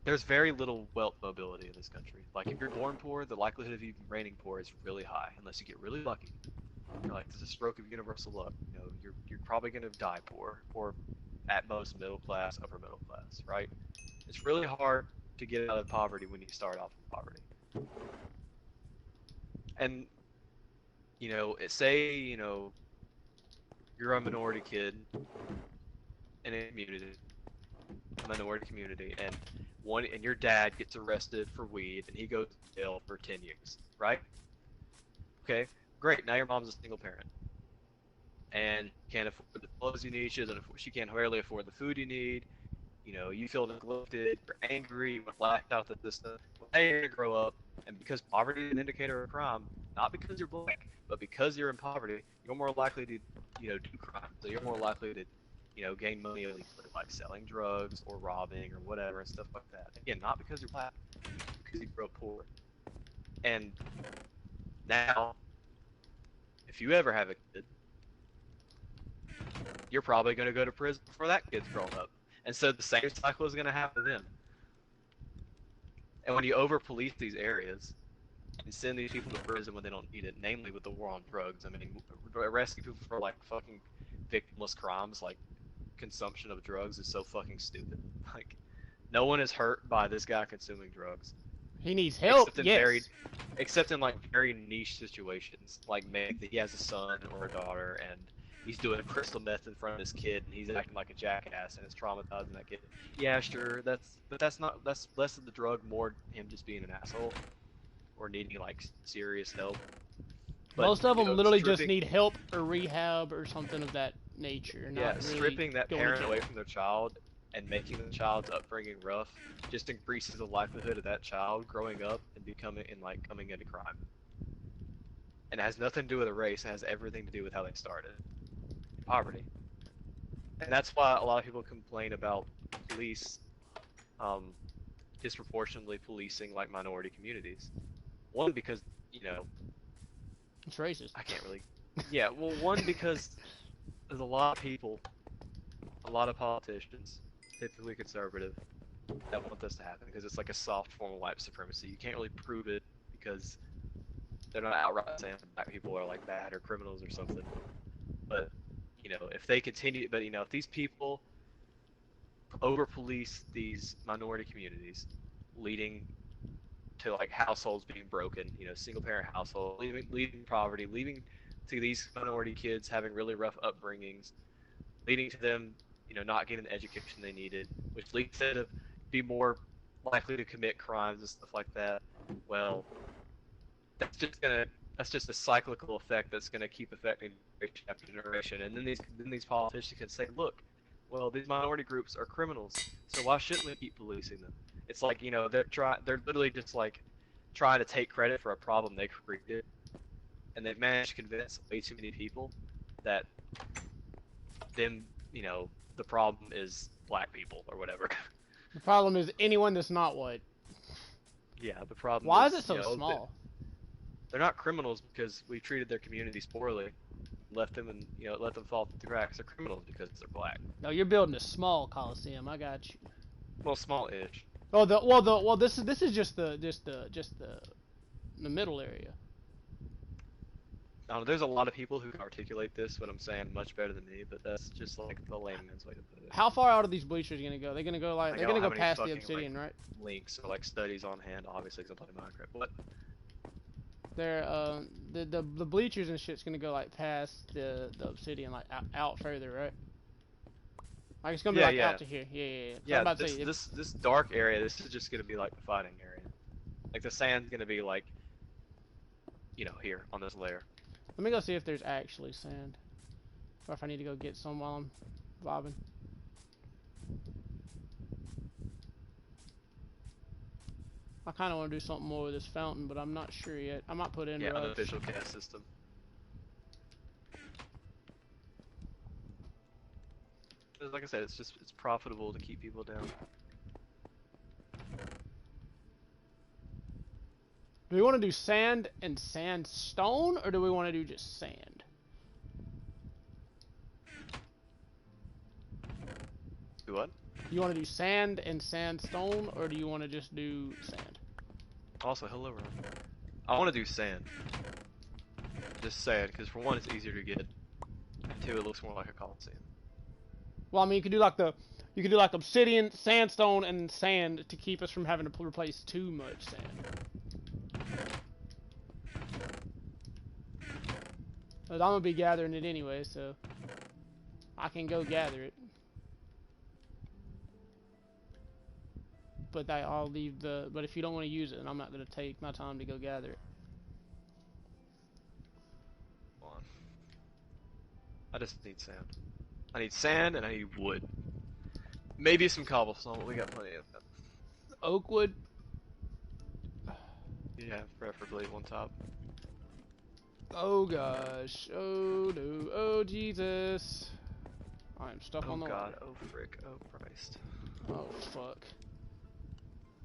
there's very little wealth mobility in this country. Like if you're born poor, the likelihood of you remaining poor is really high, unless you get really lucky. You're like there's a stroke of universal luck. You're probably gonna die poor, or at most middle class, upper middle class, right? It's really hard to get out of poverty when you start off in poverty. And say you're a minority kid in a minority community, and your dad gets arrested for weed and he goes to jail for 10 years, right? Okay, great. Now your mom's a single parent and can't afford the clothes you need. She can't hardly afford the food you need. You feel neglected, you're angry, you want laughed out the system. Well, now you're gonna grow up, and because poverty is an indicator of crime, not because you're black, but because you're in poverty, you're more likely to, do crime. So you're more likely to, gain money illegally, like selling drugs or robbing or whatever and stuff like that. Again, not because you're black, because you grew up poor. And now, if you ever have a kid, you're probably going to go to prison before that kid's grown up. And so the same cycle is going to happen to them. And when you over police these areas and send these people to prison when they don't need it, namely with the war on drugs, I mean, arresting people for like fucking victimless crimes like consumption of drugs is so fucking stupid. Like, no one is hurt by this guy consuming drugs, He needs help. except in very, Yes. except in like very niche situations, like maybe that he has a son or a daughter and he's doing crystal meth in front of his kid and he's acting like a jackass and it's traumatizing that kid. Yeah, sure, that's less of the drug, more him just being an asshole or needing like serious help. But Most of them literally just stripping, need help or rehab or something of that nature. yeah, Not really stripping that going to parent jail. away from their child and making the child's upbringing rough just increases the likelihood of that child growing up and coming into crime. And it has nothing to do with a race. It has everything to do with how they started, poverty. And that's why a lot of people complain about police um, disproportionately policing like minority communities. One, because It's racist. I can't really. Yeah, well, one because there's a lot of people, a lot of politicians, typically conservative, that want this to happen because it's like a soft form of white supremacy. You can't really prove it because they're not outright saying black people are like bad or criminals or something. But if they continue, but if these people over police these minority communities, leading to like households being broken, single parent household, leading poverty, leading to these minority kids having really rough upbringings, leading to them, not getting the education they needed, which leads them to be more likely to commit crimes and stuff like that. Well, that's just a cyclical effect that's gonna keep affecting generation after generation. And then these politicians can say, look, well, these minority groups are criminals, so why shouldn't we keep policing them? It's like they're literally just like trying to take credit for a problem they created, and they've managed to convince way too many people that them the problem is black people or whatever. The problem is anyone that's not white. Yeah, the problem Why is is it so small? they're not criminals because we treated their communities poorly, left them and let them fall through the cracks. They're criminals because they're black. No, you're building a small coliseum. I got you. Well, small-ish. Oh, this is just the middle area. I don't know, there's a lot of people who can articulate this, what I'm saying, much better than me, but that's just like the layman's way to put it. How far out are these bleachers gonna go? They're gonna go like Like, they're I gonna don't go have any past the fucking like obsidian, right? links or like studies on hand, obviously, because I'm playing Minecraft. What? They're the bleachers and shit's gonna go like past the obsidian, like out further, right? Like it's gonna be Yeah, like yeah, out to here. Yeah. So I'm yeah. about to This say, this this dark area, this is just gonna be like the fighting area. Like the sand's gonna be like, here on this layer. let me go see if there's actually sand, or if I need to go get some while I'm vibing. I kind of want to do something more with this fountain, but I'm not sure yet. I might put in Yeah, rush. unofficial cast system. 'Cause like I said, it's profitable to keep people down. Do we want to do sand and sandstone, or do we want to do just sand? Do what? You want to do sand and sandstone, or do you want to just do sand? Also, hello, Ron. I want to do sand. Just sand, because for one, it's easier to get, and two, it looks more like a coliseum. Well, I mean, you could do like obsidian, sandstone, and sand to keep us from having to replace too much sand. But I'm gonna be gathering it anyway, so I can go gather it. But I'll leave the. But if you don't want to use it, then I'm not gonna take my time to go gather it. Hold on. I just need sand. I need sand and I need wood. Maybe some cobblestone, but we got plenty of that. Oak wood. Yeah, preferably one top. Oh gosh. Oh no. Oh Jesus. I'm stuck Oh on the god, ladder. oh frick, oh Christ. Oh fuck.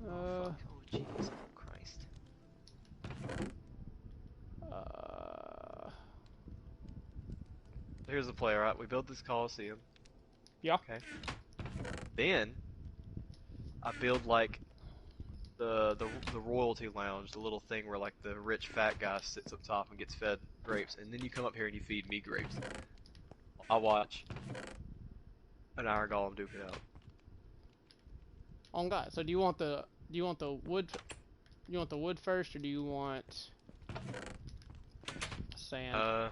Oh fuck, oh jeez, oh Christ. Here's the play, alright? We build this coliseum. Yeah. Okay. Then I build like the royalty lounge, the little thing where like the rich fat guy sits up top and gets fed grapes, and then you come up here and you feed me grapes. I watch an iron golem duke it out. Oh god. So do you want the wood? You want the wood first, or do you want sand?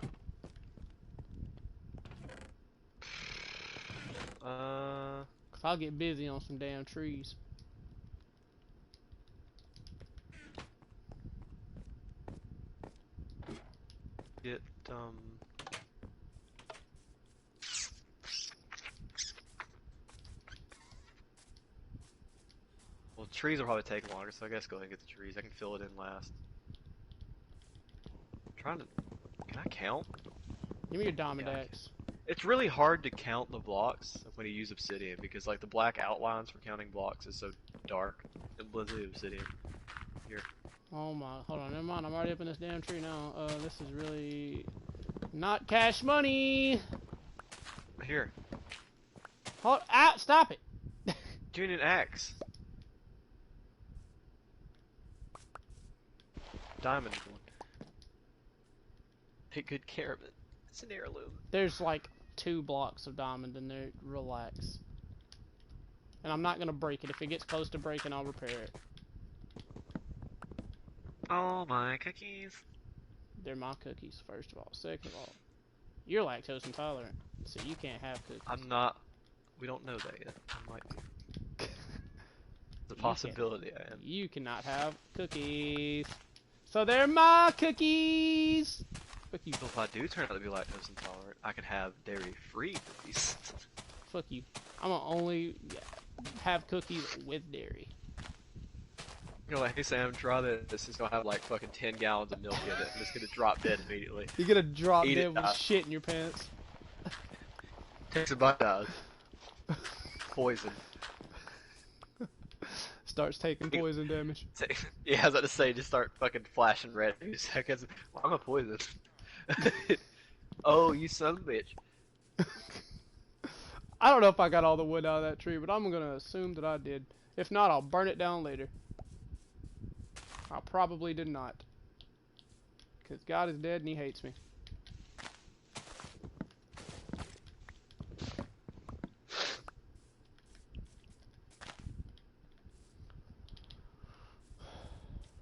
Cause I'll get busy on some damn trees. Get well, trees will probably take longer, so I guess go ahead and get the trees. I can fill it in last. I'm trying to. Can I count? Give me your diamond Yeah, axe. It's really hard to count the blocks when you use obsidian because like the black outlines for counting blocks is so dark. It blends into obsidian. Here. Oh my, hold on, never mind. I'm already up in this damn tree now. This is really not cash money. Here. Hold, stop it. Do you need an axe? Diamond one. Take good care of it. It's an heirloom. There's like 2 blocks of diamond in there. Relax. And I'm not gonna break it. If it gets close to breaking, I'll repair it. Oh my cookies. They're my cookies, first of all. Second of all, you're lactose intolerant, so you can't have cookies. I'm not. We don't know that yet. I might be. It's a possibility I am. You cannot have cookies. So they're my cookies! Fuck you. So if I do turn out to be lactose intolerant, I can have dairy-free cookies. Fuck you. I'm gonna only have cookies with dairy. You're like, hey Sam, try this. This is gonna have like fucking 10 gallons of milk in it. I'm just gonna drop dead immediately. You're gonna drop Eat dead it, with shit in your pants. Takes a bite out. Poison. Starts taking poison damage. Yeah, I was about to say, just start fucking flashing red in a few seconds. Well, I'm a poison. Oh, you son of a bitch. I don't know if I got all the wood out of that tree, but I'm gonna assume that I did. If not, I'll burn it down later. I probably did not. Because God is dead and he hates me.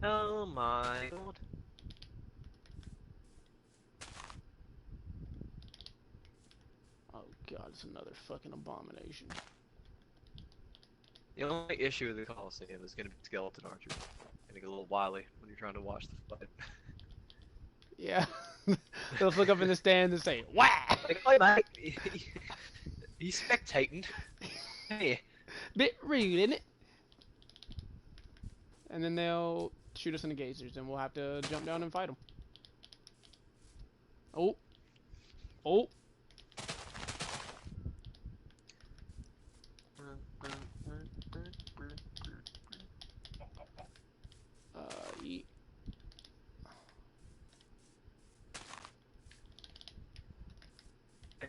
Oh my god. Oh God, it's another fucking abomination. The only issue with the Coliseum is gonna be skeleton archers. Gonna get a little wily when you're trying to watch the fight. Yeah. They'll look up in the stand and say, "Wah!" Like, hi mate, he's spectating. Hey. Bit rude, isn't it? And then they'll shoot us in the gazers, and we'll have to jump down and fight them. Oh. Oh. Yeet.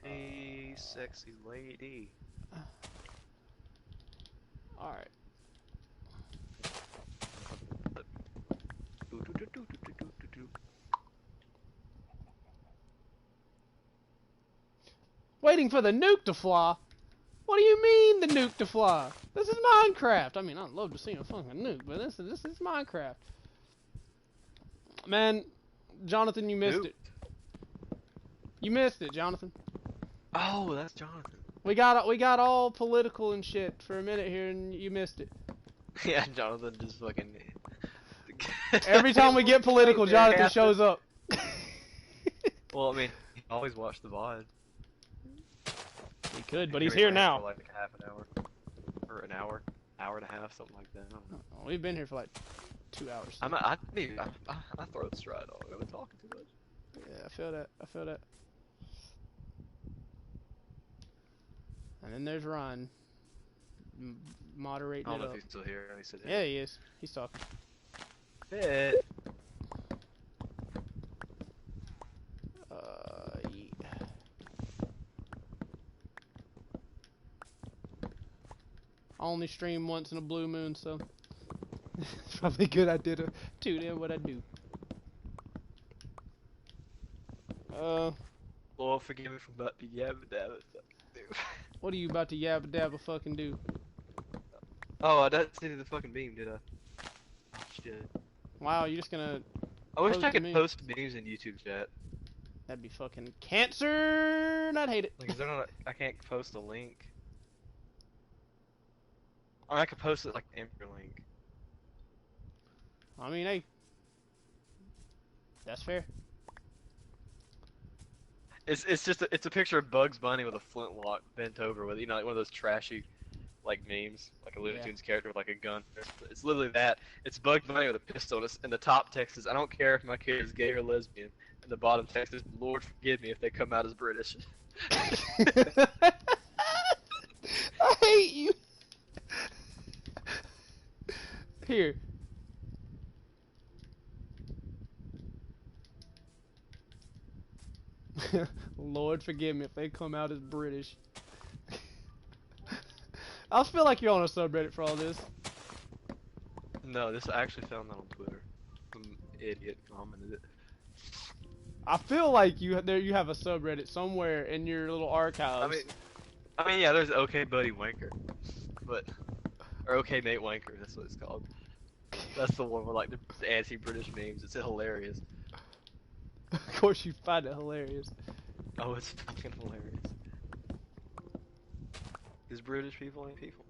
Hey, sexy lady. Alright. Waiting for the nuke to fly? What do you mean the nuke to fly? This is Minecraft. I mean, I'd love to see a fucking nuke, but this is Minecraft. Man, Jonathan, you missed it. You missed it, Jonathan. Oh, that's Jonathan. We got all political and shit for a minute here, and you missed it. Yeah, Jonathan just fucking. Every time we get political, Jonathan shows up. Well, I mean, he always watched the VOD. He could, but he's here now. For like half an hour, or an hour and a half, something like that. I don't know. We've been here for like 2 hours. I throw the stride on. I've been talking too much. Yeah, I feel that. I feel that. And then there's Ron, moderating I don't it know up. if he's still here. He said, Yeah, he is. He's talking. Hey. Yeah. I only stream once in a blue moon, so it's probably a good idea to tune in what I do. Lord, forgive me for about to yabba dabba. What are you about to yabba dabba fucking do? Oh, I didn't see the fucking beam, did I? Oh, shit. Wow, you're just gonna. I wish Post I could memes. post memes in YouTube chat. That'd be fucking cancer, and I'd hate it. Like, is there not? I can't post a link. Or I could post it like an Emperor link. I mean, hey, that's fair. It's just it's a picture of Bugs Bunny with a flintlock bent over with, you know, like one of those trashy like memes, like a Looney Yeah. Tunes character with like a gun. It's literally that. It's Bugs Bunny with a pistol, and the top text is, "I don't care if my kid is gay or lesbian," and the bottom text is, "Lord forgive me if they come out as British." I hate you. Here. Lord forgive me if they come out as British. I feel like you're on a subreddit for all this. No, I actually found that on Twitter. Some idiot commented it. I feel like you have a subreddit somewhere in your little archives. I mean, yeah, there's OK Buddy Wanker, or OK Mate Wanker. That's what it's called. That's the one with like the anti-British memes. It's hilarious. Of course, you find it hilarious. Oh, it's fucking hilarious. Because British people ain't people.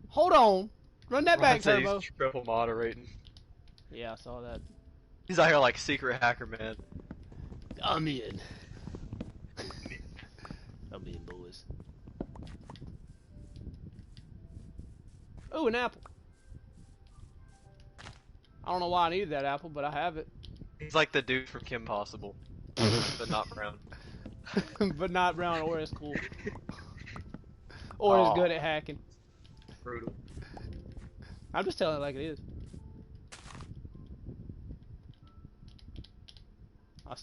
Hold on. Run that back, Ron said Turbo. he's triple moderating. Yeah, I saw that. He's out here like secret hacker man. I'm in. I'm in, boys. Oh, an apple. I don't know why I needed that apple, but I have it. He's like the dude from Kim Possible, but not brown. But not brown or as cool. Or as good at hacking. Brutal. I'm just telling it like it is.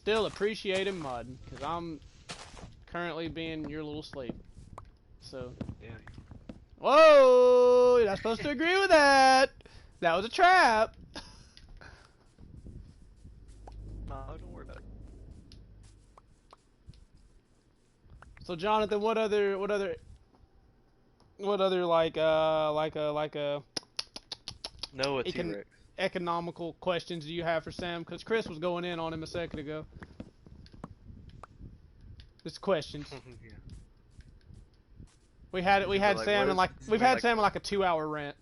still appreciate him modding, because I'm currently being your little slave. So. Yeah. Whoa! You're not supposed to agree with that! That was a trap! No, don't worry about it. So Jonathan, what other like No, a T-Rex. economical questions do you have for Sam? Because Chris was going in on him a second ago. Just questions. Yeah. We had Like, Sam in Sam in like a 2-hour rant.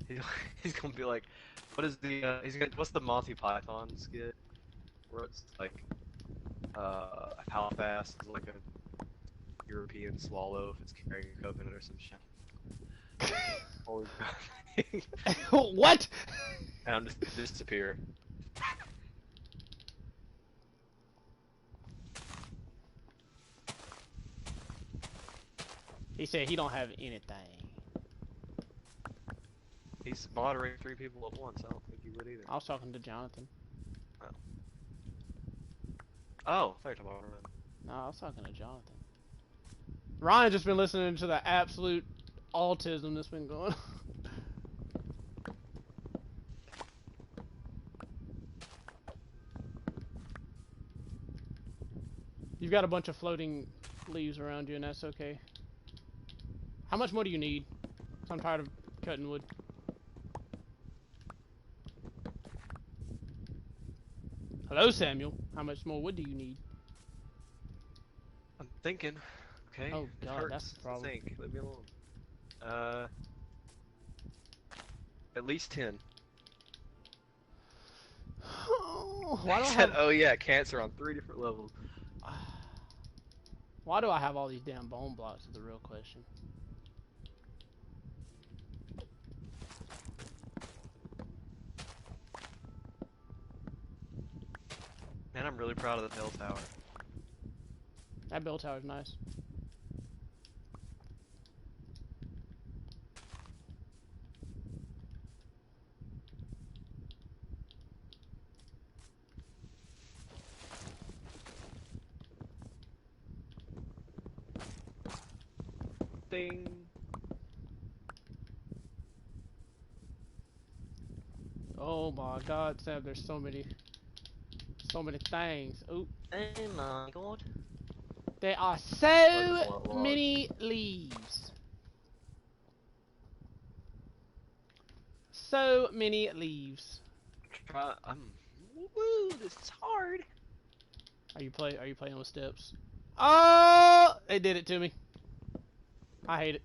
Yeah. He's gonna be like, what is the what's the Monty Python skit where it's like how fast is like a European swallow if it's carrying a coconut or some shit. Always What? and I'm just disappear. He said he don't have anything. He's moderating 3 people at once. I don't think he would either. I was talking to Jonathan. Oh, I thought you were talking about No, I was talking to Jonathan. Ryan just been listening to the absolute autism that's been going on. You've got a bunch of floating leaves around you, and that's okay. How much more do you need? 'Cause I'm tired of cutting wood. Hello, Samuel. How much more wood do you need? I'm thinking. Okay. Oh it God, hurts that's the to problem. think. Leave me alone. At least 10. Why do I said, have? oh yeah, cancer on 3 different levels. Why do I have all these damn bone blocks? Is the real question. Man, I'm really proud of the bell tower. That bell tower's nice. Ding. Oh my God, Sam, there's so many things. Oop. Oh my God. There are Like so a lot. many leaves. So many leaves. Woo, this is hard. Are you playing with steps? Oh, they did it to me. I hate it.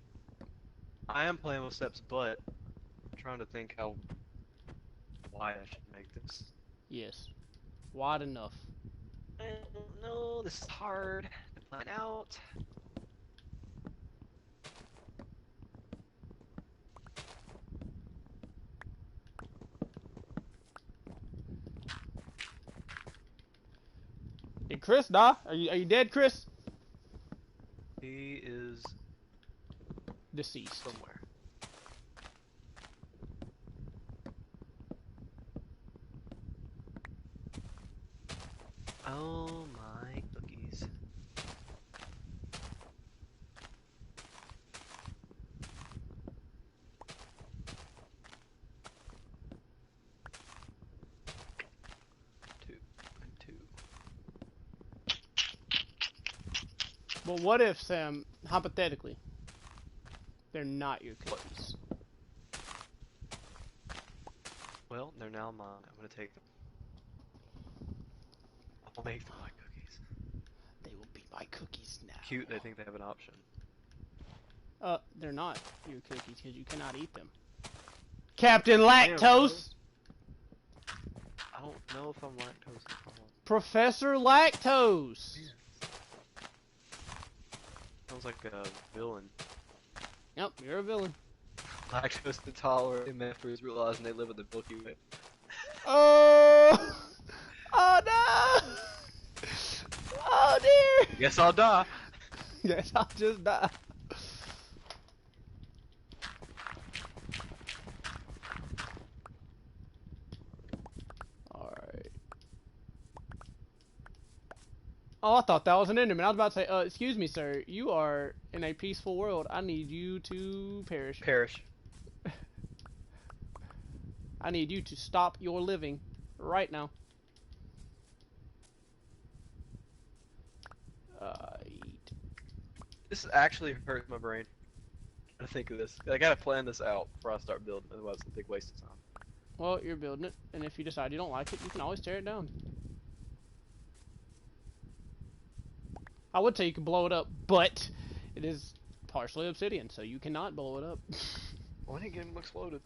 I am playing with steps, but I'm trying to think how wide I should make this. Yes. Wide enough. I don't know, this is hard to plan out. Did Chris die? Are you dead, Chris? He is Deceased. somewhere. Oh my cookies. Two and two. Well, what if, Sam, hypothetically, they're not your cookies? Well, they're now mine. I'm gonna take them. I'll make them my cookies. They will be my cookies now. Cute, they think they have an option. They're not your cookies because you cannot eat them. Captain Lactose! I don't know if I'm lactose intolerant. Professor Lactose! Sounds like a villain. Yep, you're a villain. Lactose intolerant members realizing they live in the Milky Way. Oh! Oh no! Oh dear! Guess I'll die. Yes, I'll just die. Alright. Oh, I thought that was an Enderman. I was about to say, excuse me, sir. You are in a peaceful world. I need you to perish. Perish. I need you to stop your living right now. Eat. This actually hurts my brain. I think of this. I gotta plan this out before I start building. Otherwise, it's a big waste of time. Well, you're building it, and if you decide you don't like it, you can always tear it down. I would say you can blow it up, but it is partially obsidian, so you cannot blow it up. When it getting exploded.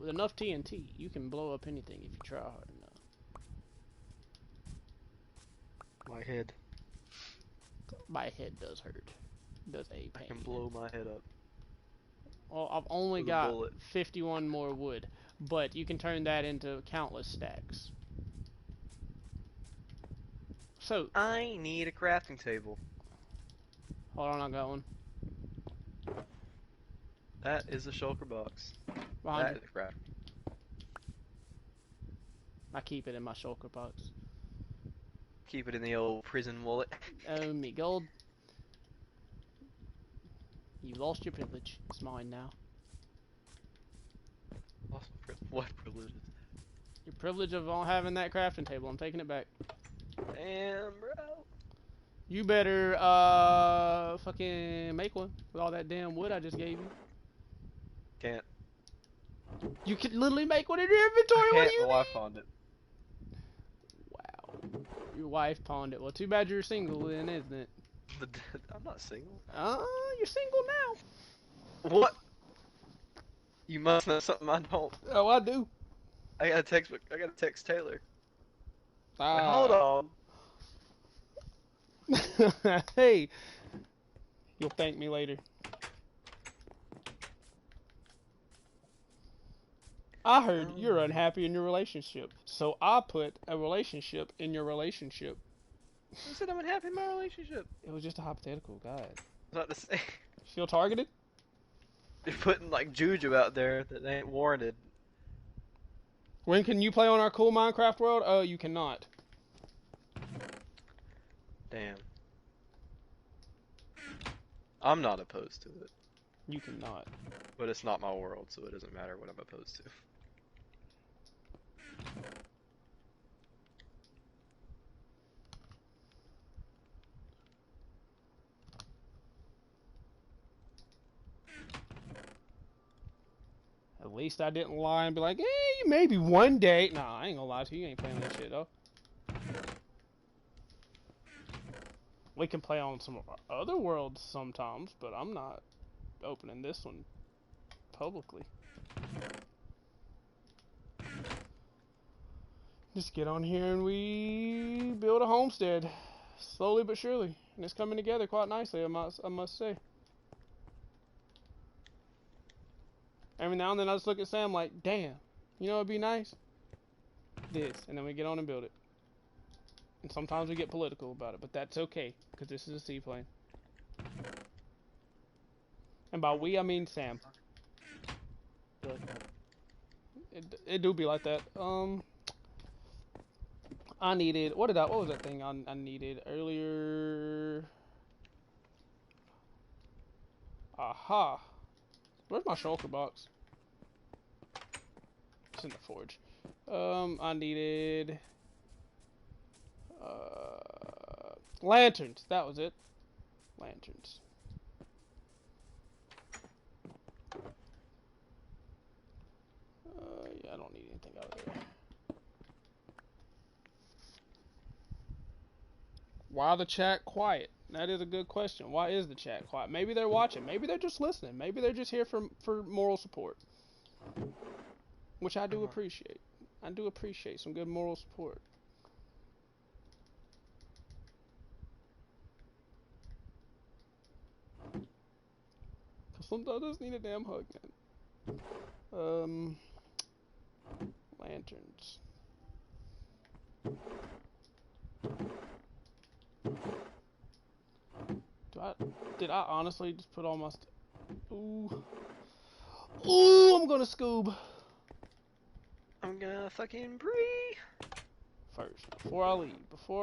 With enough TNT, you can blow up anything if you try hard enough. My head. My head does hurt. Does a pain. I can blow my head up. Well, I've only With a got bullet. 51 more wood, but you can turn that into countless stacks. So, I need a crafting table. hold on, I got one. That is a shulker box. Behind That you. is a craft. I keep it in my shulker box. Keep it in the old prison wallet. Oh, me gold. You lost your privilege. It's mine now. What privileges? Your privilege of having that crafting table. I'm taking it back. Damn, bro. You better, fucking make one with all that damn wood I just gave you. Can't. You can literally make one in your inventory. What do you My mean? wife found it. Wow. Your wife pawned it. Well, too bad you're single then, isn't it? I'm not single. You're single now. What? You must know something I don't. Oh, I do. I gotta text Taylor. Wait, Ah. hold on. Hey, you'll thank me later. I heard you're unhappy in your relationship, so I put a relationship in your relationship. I said I'm unhappy in my relationship. It was just a hypothetical, God. Not the same. Feel targeted? You're putting like juju out there that ain't warranted. When can you play on our cool Minecraft world? Oh, you cannot. Damn. I'm not opposed to it, You cannot. but it's not my world, so it doesn't matter what I'm opposed to. At least I didn't lie and be like, hey, maybe one day. Nah, I ain't gonna lie to you. You ain't playing that shit, though. We can play on some of our other worlds sometimes, but I'm not opening this one publicly. Just get on here and we build a homestead. Slowly but surely. And it's coming together quite nicely, I must say. Every now and then I just look at Sam like, damn, you know what'd be nice? This. And then we get on and build it. And sometimes we get political about it, but that's okay, because this is a seaplane. And by we, I mean Sam. It do be like that. I needed, what was that thing I needed earlier? Aha. Where's my shulker box? It's in the forge. I needed lanterns. That was it. Lanterns. Yeah, I don't need anything out of there. Why the chat quiet? That is a good question. Why is the chat quiet? Maybe they're watching. Maybe they're just listening. Maybe they're just here for moral support. Which I do appreciate. I do appreciate some good moral support. Cause sometimes I just need a damn hug, man. Lanterns. Did I honestly just put all my Ooh. Ooh, I'm gonna scoob. I'm gonna fucking breathe. first. Before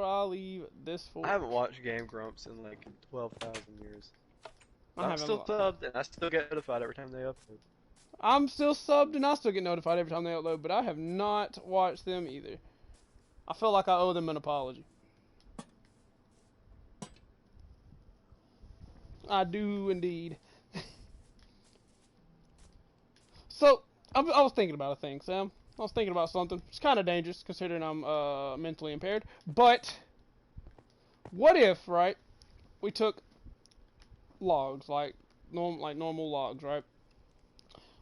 I leave this I fort. haven't watched Game Grumps in like 12,000 years. I But I'm haven't. still subbed, and I still get notified every time they upload. I'm still subbed and I still get notified every time they upload, but I have not watched them either. I feel like I owe them an apology. I do indeed. So, I was thinking about a thing, Sam. I was thinking about something. It's kind of dangerous considering I'm mentally impaired. But, what if, right, we took logs, like normal logs, right?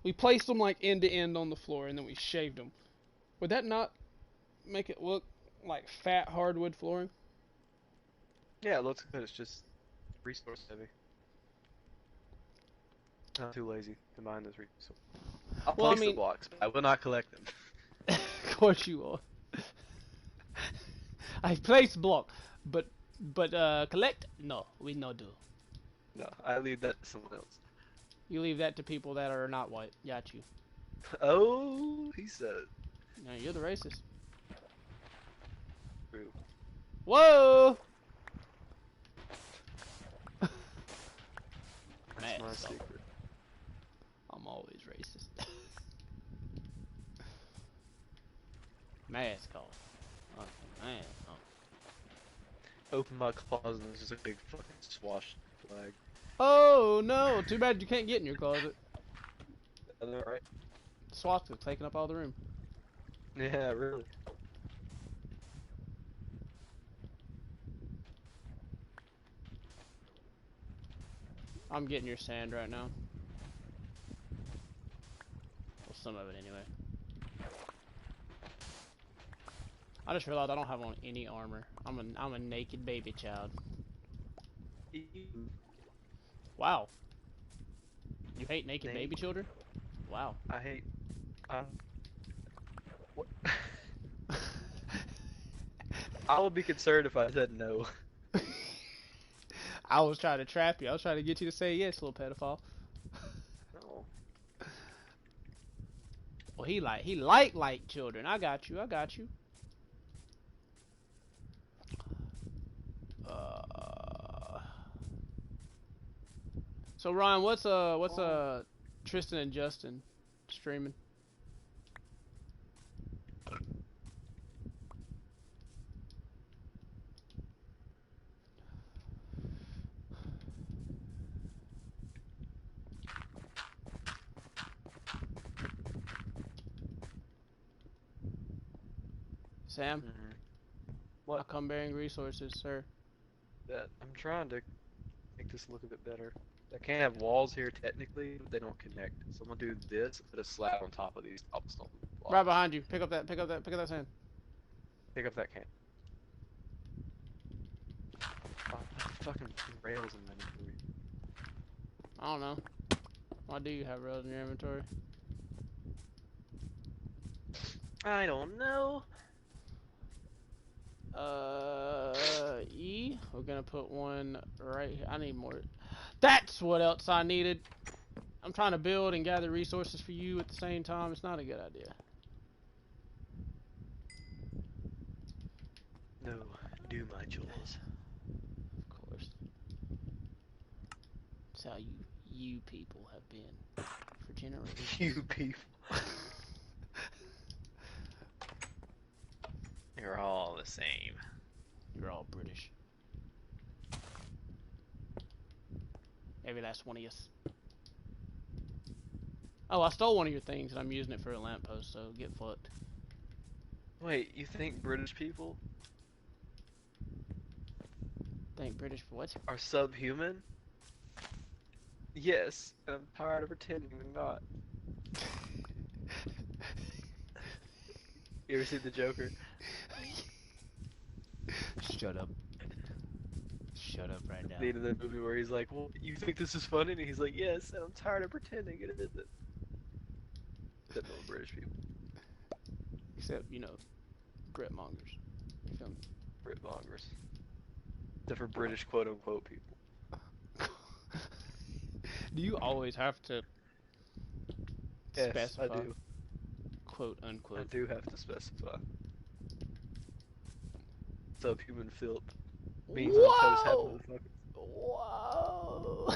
We placed them like end to end on the floor and then we shaved them. Would that not make it look like fat hardwood flooring? Yeah, it looks good. It's just resource heavy. Not too lazy to mine this resource. I'll Well, I place the mean, blocks, but I will not collect them. of course you are. I place block, but collect? No, we no do. No, I leave that to someone else. You leave that to people that are not white. Got you. Oh, he said it. No, you're the racist. True. Whoa! That's my Man, secret. I'm always racist. Mask off. Oh, man. Oh. Open my closet and there's just a big fucking swash flag. Oh no! Too bad you can't get in your closet. Is that right? Swastika's taking up all the room. Yeah, really. I'm getting your sand right now. Well, some of it anyway. I just realized I don't have on any armor. I'm a naked baby child. Ew. Wow. You hate naked Naked. baby children? Wow. I hate. What? I would be concerned if I said no. I was trying to trap you. I was trying to get you to say yes, little pedophile. No. Well, he like children. I got you. I got you. So Ryan, what's Tristan and Justin streaming? Sam, Mm-hmm. I What? come bearing resources, sir. That I'm trying to make this look a bit better. I can't have walls here technically, but they don't connect. So I'm gonna do this and put a slab on top of these cobblestone blocks. Right behind you. Pick up that sand. Pick up that can. Oh, fucking rails in my inventory. I don't know. Why do you have rails in your inventory? I don't know. E. We're gonna put one right here. I need more. That's what else I needed. I'm trying to build and gather resources for you at the same time. It's not a good idea. No, do my chores. Of course. It's how you people have been for generations. You people. You're all the same. You're all British. Every last one of us. Oh, I stole one of your things and I'm using it for a lamppost, so get fucked. Wait, you think British people Think British for what? are subhuman? Yes, and I'm tired of pretending they're not. You ever seen the Joker? Shut up. Shut up right now. The end of the movie where he's like, "Well, you think this is funny?" And he's like, "Yes, and I'm tired of pretending it isn't." Except for British people. Except, you know, Brit mongers. You feel me? Brit mongers. Except for British quote-unquote people. Do you always have to Yes, specify? I do. Quote I unquote. do have to specify. subhuman filth. Beans on toast, half Whoa! motherfucker. Whoa!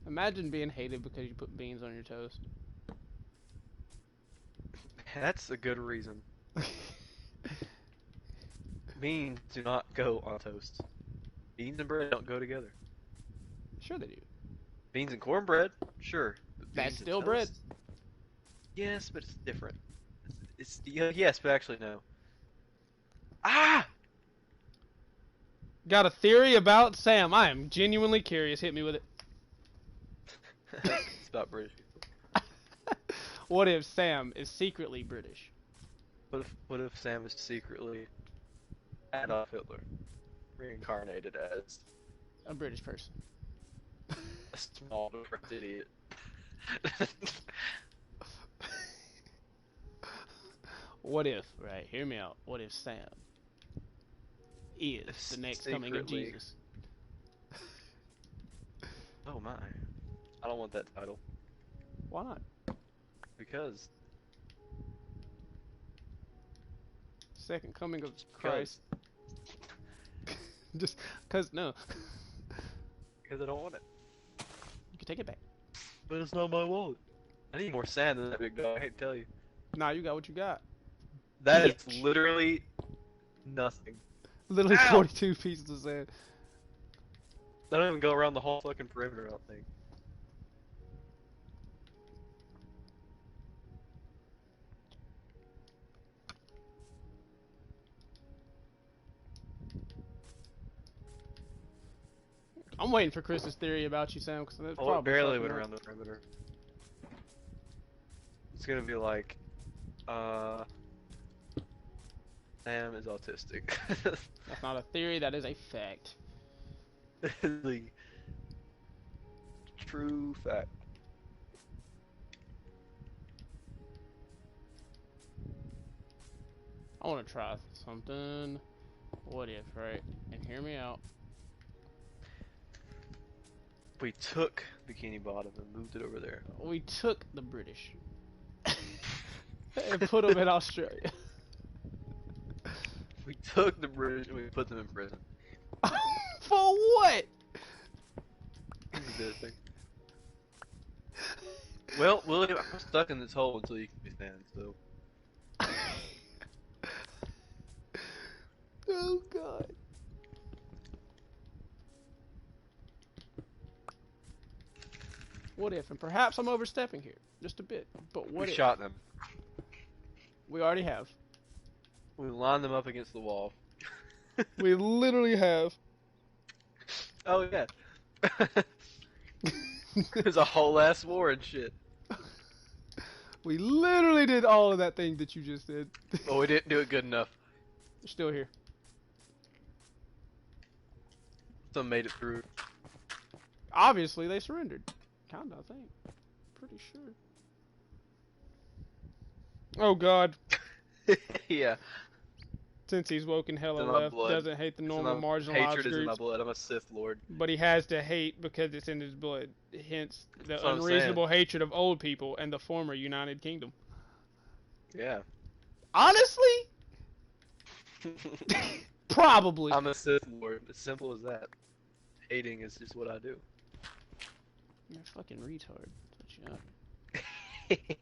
Imagine being hated because you put beans on your toast. That's a good reason. Beans do not go on toast. Beans and bread don't go together. Sure they do. Beans and cornbread, sure. But That's beans and still bread. toast? Yes, but it's different. It's yeah, yes, but actually no. Ah! Got a theory about Sam. I am genuinely curious. Hit me with it. It's about British people. What if Sam is secretly British? What if Sam is secretly Adolf Hitler, reincarnated as A British person. a small depressed idiot? What if, right, hear me out. What if Sam is the next coming of Secretly. Jesus? Oh my. I don't want that title. Why not? Because. Second coming of Because. Christ. Just cause no. Because I don't want it. You can take it back. But it's not my wallet. I need more sand than that big dog, I hate to tell you. Nah, you got what you got. That is Bitch. literally nothing. Literally Ow! 42 pieces of sand. They don't even go around the whole fucking perimeter, I don't think. I'm waiting for Chris's theory about you, Sam, because that's Oh, it probably barely fucking went up. around the perimeter. It's gonna be like, Sam is autistic. That's not a theory, that is a fact. The true fact. I want to try something. What if, right? And hear me out. We took Bikini Bottom and moved it over there. We took the British and put them in Australia. We took the British and we put them in prison. For what? Existing. Well, William, I'm stuck in this hole until you can be stand, so. Oh god. What if, and perhaps I'm overstepping here, just a bit, but what We if? shot them. We already have. We lined them up against the wall. We literally have. Oh yeah. There's a whole ass war and shit. We literally did all of that thing that you just did. But we didn't do it good enough. They're still here. Some made it through. Obviously, they surrendered. Kinda, I think. Pretty sure. Oh god. Yeah. Since he's woken hella It's in my left, blood. doesn't hate the normal marginalized Hatred is in my groups, blood. I'm a Sith Lord. but he has to hate because it's in his blood. Hence, the That's what I'm unreasonable hatred of old people and the former United Kingdom. Yeah. Honestly? Probably. I'm a Sith Lord. As simple as that. Hating is just what I do. You're a fucking retard. That's what you are.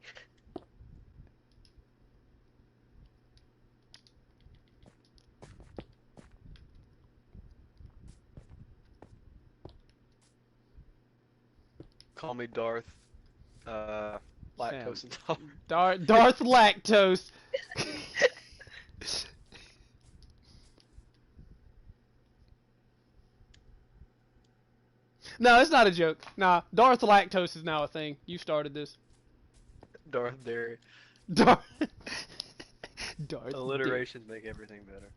Call me Darth. Lactose intolerant. Darth Lactose. No, it's not a joke. Nah, Darth Lactose is now a thing. You started this. Darth Dairy. Darth. Darth. Alliterations make everything better.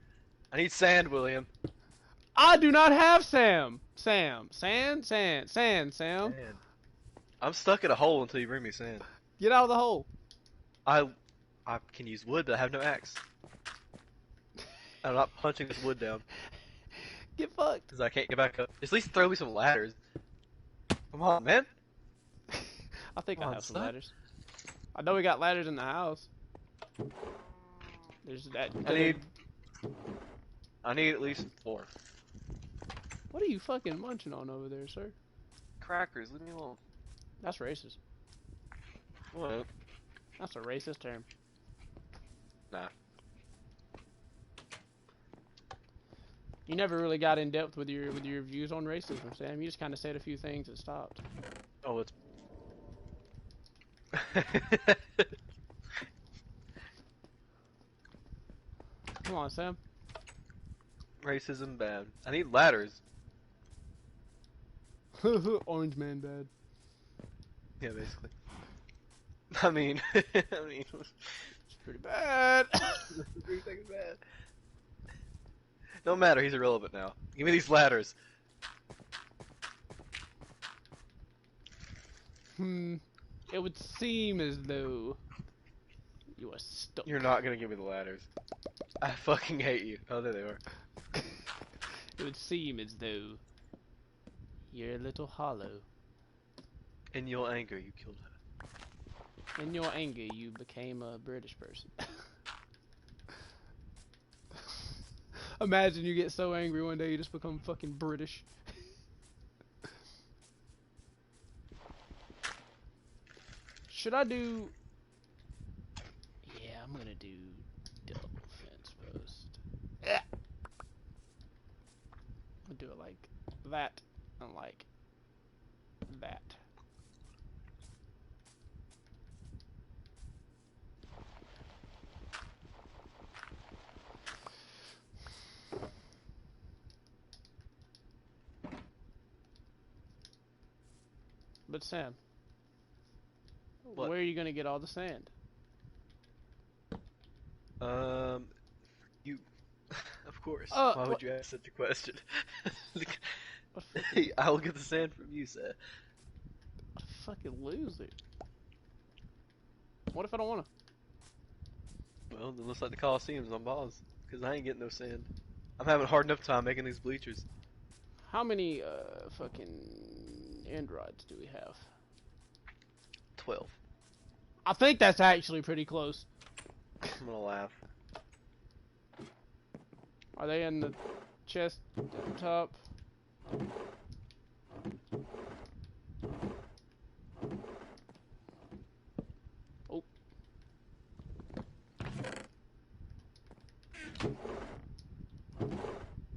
I need sand, William. I do not have Sam. Sand. Sam. Sand. I'm stuck in a hole until you bring me sand. Get out of the hole. I can use wood, but I have no axe. I'm not punching this wood down. Get fucked. Because I can't get back up. At least throw me some ladders. Come on, man. I think Come I on, have some son. ladders. I know we got ladders in the house. There's that. I need at least 4 What are you fucking munching on over there, sir? crackers. Leave me alone. That's racist. What? That's a racist term. Nah. You never really got in depth with your views on racism, Sam. You just kind of said a few things and stopped. Oh, it's. Come on, Sam. Racism bad. I need ladders. Orange man bad. Yeah, basically. I mean, It's pretty bad. pretty fucking bad. No matter, he's irrelevant now. Give me these ladders. It would seem as though you are stuck. You're not gonna give me the ladders. I fucking hate you. Oh, there they are. It would seem as though you're a little hollow. In your anger, you killed her. In your anger, you became a British person. Imagine you get so angry one day you just become fucking British. Should I do... Yeah, I'm gonna do double fence post. Yeah. I'll do it like that and like that. But Sam, What? where are you gonna get all the sand? You. Of course. Why would What? you ask such a question? What a Hey, I'll get the sand from you, sir. fucking loser. What if I don't wanna? Well, then looks like the Coliseum's on pause. Because I ain't getting no sand. I'm having a hard enough time making these bleachers. How many fucking end rods do we have? 12. I think that's actually pretty close. I'm gonna laugh. Are they in the chest at the top? Oh.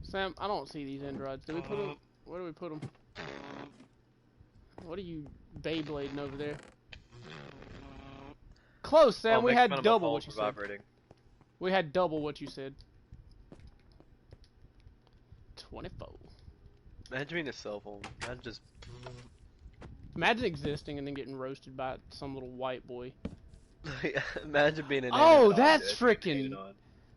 Sam, I don't see these end rods. Do we put them? Where do we put them? What are you Beyblading over there? Close, Sam. We had double what you said. Vibrating. We had double what you said. 24. Imagine being a cell phone. Imagine just. Imagine existing and then getting roasted by some little white boy. Imagine being an. Oh, that's freaking.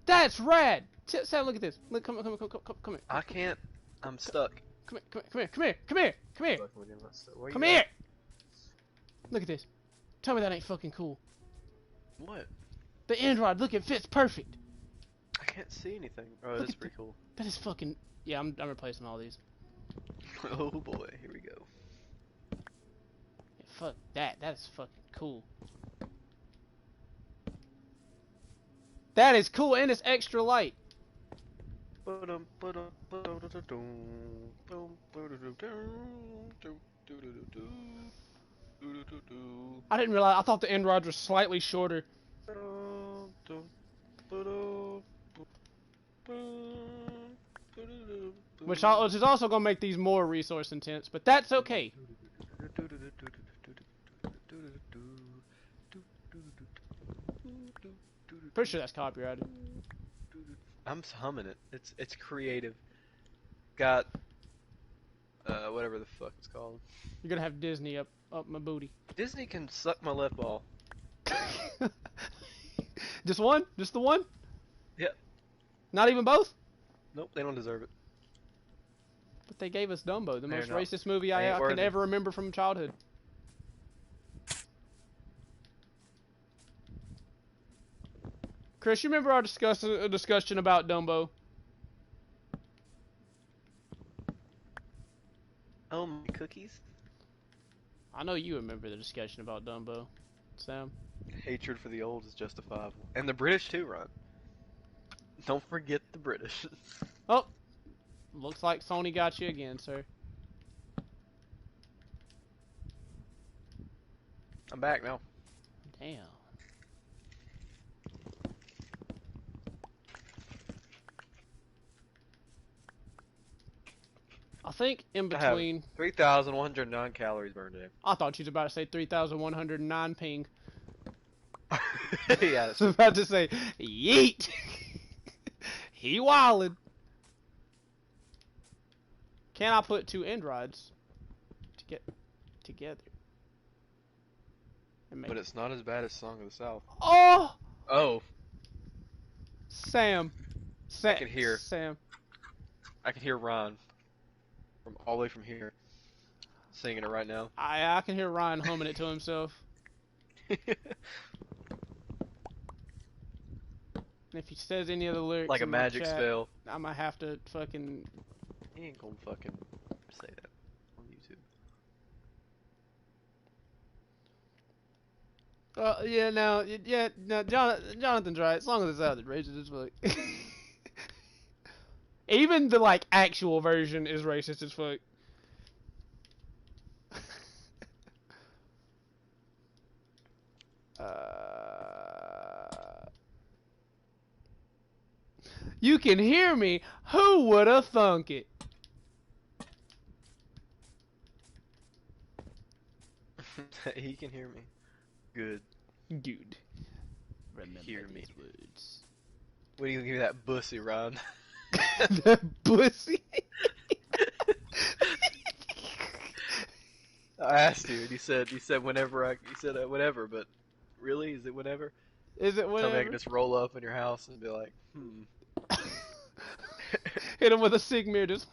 That's rad. Sam, look at this. Look, come here. I can't. I'm stuck. Come here. Come here. Look at this. Tell me that ain't fucking cool. What? The end rod. Look, it fits perfect. I can't see anything. Oh, that's pretty cool. That is fucking. Yeah, I'm replacing all these. Oh boy, here we go. Yeah, fuck that. That's fucking cool. That is cool, and it's extra light. I didn't realize. I thought the end rods were slightly shorter. Which is also going to make these more resource intense, but that's okay. Pretty sure that's copyrighted. I'm humming it. It's creative. Got whatever the fuck it's called. You're gonna have Disney up my booty. Disney can suck my left ball. Just one? Just the one? Yep. Not even both? Nope, they don't deserve it. But they gave us Dumbo, the most not. racist movie I Ain't can worthy. ever remember from childhood. Chris, you remember our discussion about Dumbo? Oh, my cookies? I know you remember the discussion about Dumbo, Sam. Hatred for the old is justifiable. And the British too, Ron. Don't forget the British. Oh, looks like Sony got you again, sir. I'm back now. Damn. I think in I have between. 3,109 calories burned today. I thought you was about to say 3,109 ping. Yeah, I was about to say, yeet. He wildin'. Can I put two end rods to get together? But it's not as bad as Song of the South. Oh! Oh. Sam. I can hear. Sam. I can hear Ron from all the way from here singing it right now. I can hear Ryan humming it to himself. And if he says any of the lyrics Like a in my magic chat, spell. I might have to fucking. He ain't gonna fucking say that on YouTube. Yeah, no, Jonathan's right. As long as it's out, it's racist as fuck. Even the like actual version is racist as fuck. You can hear me. Who would have thunk it? He can hear me. Good. Dude. Remember Hear me. these words. What do you give me that bussy, Ron? The pussy. I asked you, and you said whenever, but really, is it whenever? Is it Tell me I whatever? can just roll up in your house and be like, Hit him with a sig mirror, just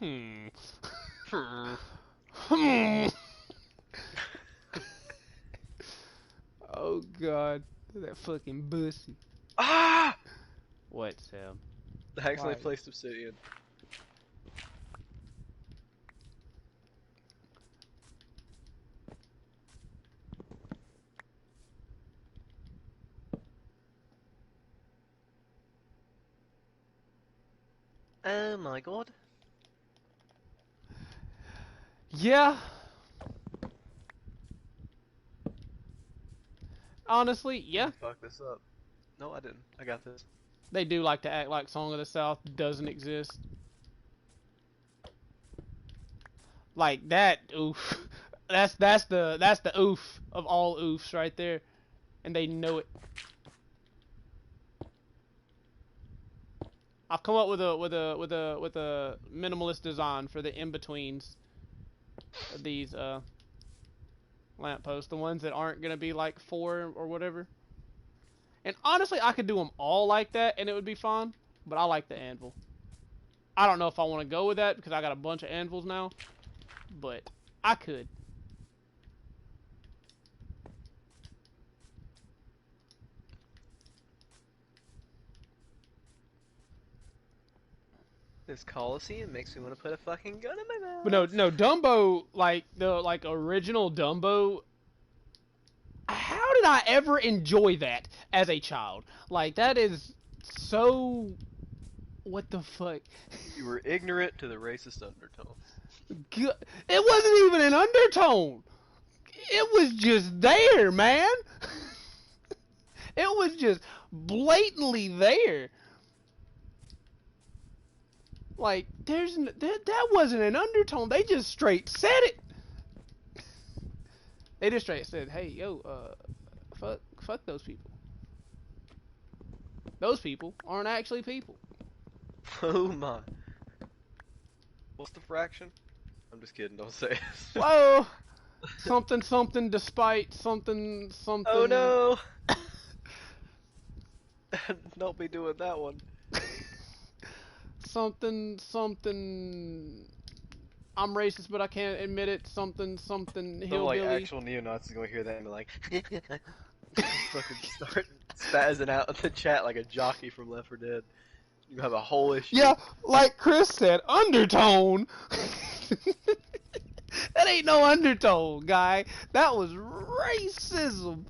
Oh god, that fucking pussy. Ah! What, Sam? I accidentally Why? placed obsidian. Oh my god. Yeah. Honestly, yeah. Fuck this up. No, I didn't. I got this. They do like to act like Song of the South doesn't exist. Like that, oof. That's the oof of all oofs right there, and they know it. I've come up with a minimalist design for the in-betweens of these lampposts, the ones that aren't gonna be like 4 or whatever. And honestly, I could do them all like that, and it would be fine. But I like the anvil. I don't know if I want to go with that because I got a bunch of anvils now, but I could. This Coliseum makes me want to put a fucking gun in my mouth. But no, Dumbo, like the original Dumbo. How did I ever enjoy that as a child? Like that is so. What the fuck? You were ignorant to the racist undertones. It wasn't even an undertone. It was just there, man. It was just blatantly there. Like, that wasn't an undertone. They just straight said it. They just straight said, "Hey, yo, fuck those people. Those people aren't actually people." Oh my. What's the fraction? I'm just kidding, don't say it. Whoa! Something despite something. Oh no! Don't be doing that one. something. I'm racist, but I can't admit it. Something Some hillbilly. like actual neo-Nazis are gonna hear that and be like, fucking start spazzing out in the chat like a jockey from Left 4 Dead. You have a whole issue. Yeah, like Chris said, undertone. That ain't no undertone, guy. That was racism.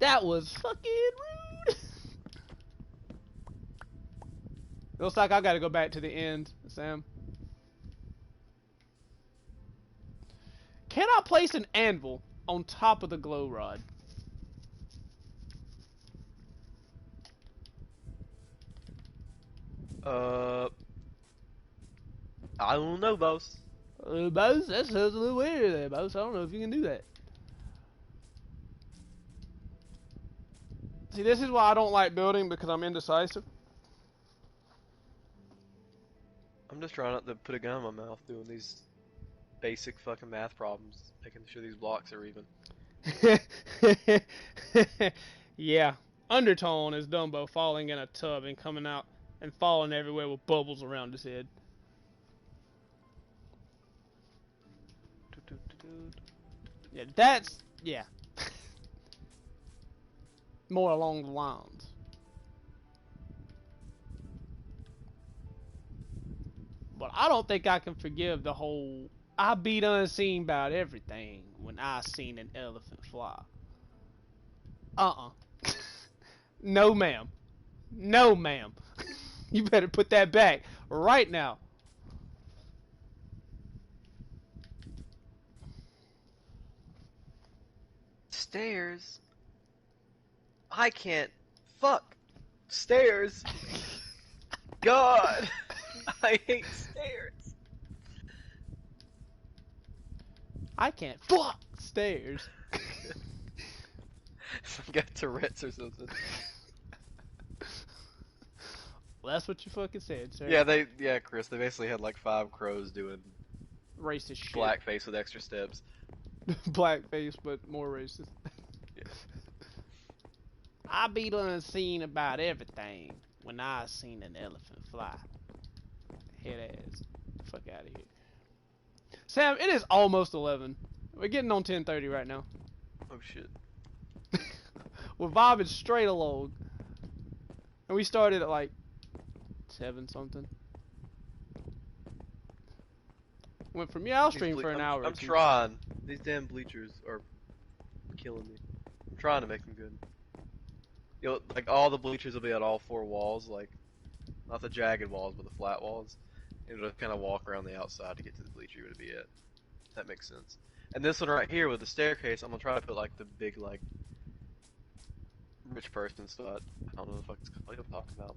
That was fucking rude. Looks like I gotta go back to the end, Sam. Can I place an anvil on top of the glow rod? I don't know, boss. Boss, that sounds a little weird there, boss. I don't know if you can do that. See, this is why I don't like building, because I'm indecisive. I'm just trying not to put a gun in my mouth doing these basic fucking math problems, making sure these blocks are even. Yeah. Undertone is Dumbo falling in a tub and coming out and falling everywhere with bubbles around his head. Yeah, that's... yeah. More along the lines. But I don't think I can forgive the whole... I beat unseen about everything when I seen an elephant fly. No, ma'am. No, ma'am. You better put that back right now. Stairs? I can't. Fuck. Stairs? God! I hate stairs. I can't fuck stairs. Some guy Tourette's or something. Well, that's what you fucking said, sir. Yeah, Chris, they basically had like 5 crows doing Racist shit. blackface with extra steps. Blackface, but more racist. Yeah. I be unseen about everything when I seen an elephant fly. Head ass. Fuck out of here. Sam, it is almost 11. We're getting on 10:30 right now. Oh shit. We're vibing straight along. And we started at like 7 something. Went from, yeah, I'll stream for an hour. I'm trying. These damn bleachers are killing me. I'm trying to make them good. You know, like all the bleachers will be on all 4 walls, like not the jagged walls, but the flat walls. And it'll kind of walk around the outside to get to the bleacher to be it. That makes sense. And this one right here with the staircase, I'm gonna try to put like the big like rich person spot. I don't know the fuck it's called. What I'm talking about.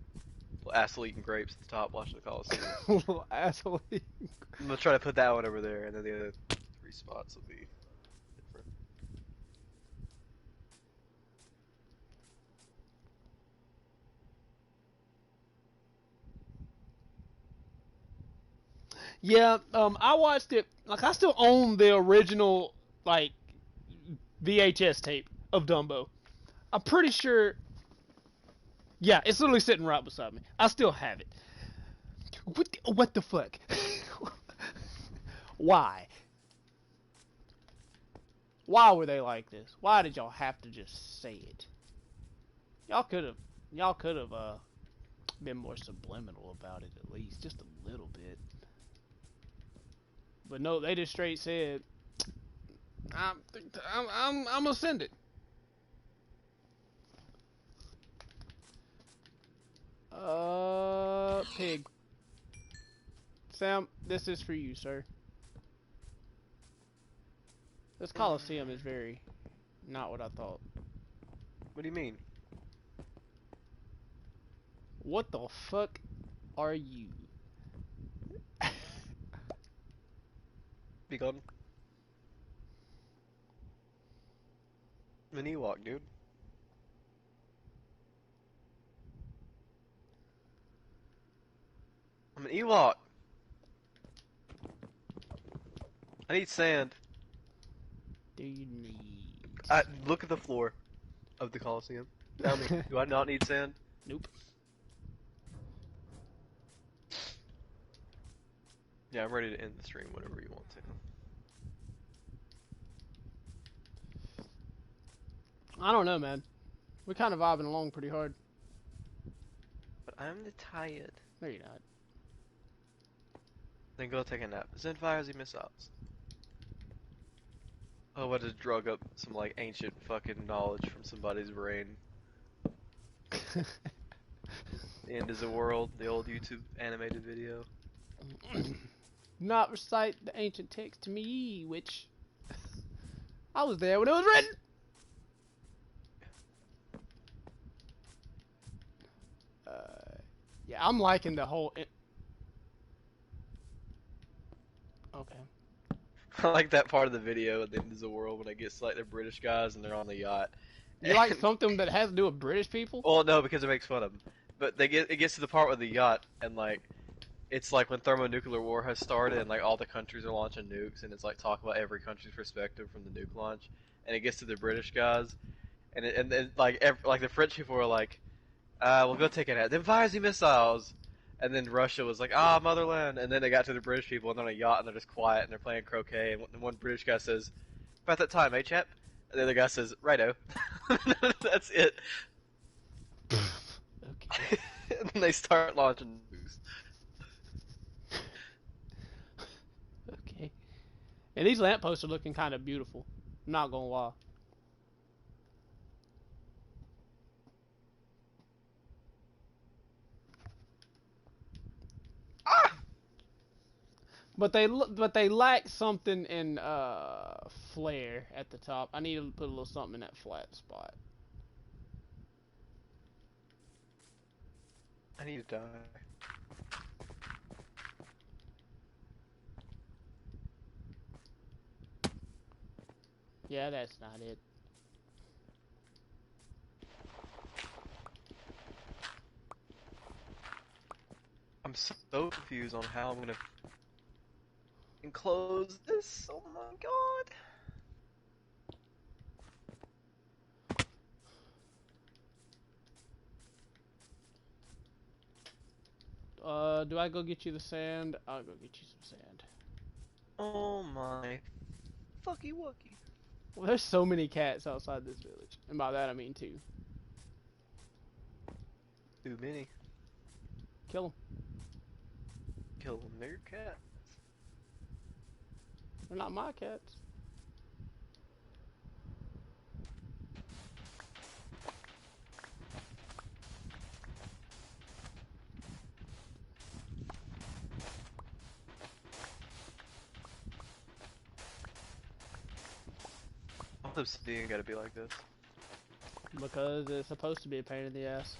Little asshole eating grapes at the top, watching the Coliseum. Little asshole. I'm gonna try to put that one over there, and then the other 3 spots will be different. Yeah, I watched it. Like, I still own the original, like, VHS tape of Dumbo. I'm pretty sure. Yeah, it's literally sitting right beside me. I still have it. What the fuck? Why? Why were they like this? Why did y'all have to just say it? Y'all could have been more subliminal about it at least, just a little bit. But no, they just straight said, I'm gonna send it. Pig. Sam, this is for you, sir. This Coliseum is very not what I thought. What do you mean? What the fuck are you? Be gone. I'm an Ewok, dude. I'm an Ewok. I need sand. Do you need? Look at the floor of the Coliseum. Tell me, do I not need sand? Nope. Yeah, I'm ready to end the stream whenever you want to. I don't know, man. We're kind of vibing along pretty hard. But I'm tired. No, you're not. Then go take a nap. Zenfires, you missiles. Oh, I just drug up some like ancient fucking knowledge from somebody's brain. The end is the world, the old YouTube animated video. Not recite the ancient text to me, which I was there when it was written. Yeah, I'm liking the whole. Okay. I like that part of the video at the end of the world when it gets like the British guys and they're on the yacht. You like And something that has to do with British people? well, no, because it makes fun of them. But it gets to the part with the yacht and like it's like when thermonuclear war has started and like all the countries are launching nukes and it's like talk about every country's perspective from the nuke launch and it gets to the British guys and like like the French people are like we'll go take it out. Then fires the missiles. And then Russia was like, motherland. And then they got to the British people and they're on a yacht and they're just quiet and they're playing croquet. And one British guy says, about that time, eh, chap? And the other guy says, righto. That's it. Okay. And then they start launching nukes. Okay. And these lampposts are looking kind of beautiful. I'm not gonna lie. Ah! But they lack something in flare at the top. I need to put a little something in that flat spot. I need to die. Yeah, that's not it. I'm so confused on how I'm gonna enclose this. Oh my god. Do I go get you the sand? I'll go get you some sand. Oh my fucky wucky. Well, there's so many cats outside this village. And by that I mean two. Too many. Kill them. Kill them, they're cats. They're not my cats. All the obsidian gotta be like this. Because it's supposed to be a pain in the ass.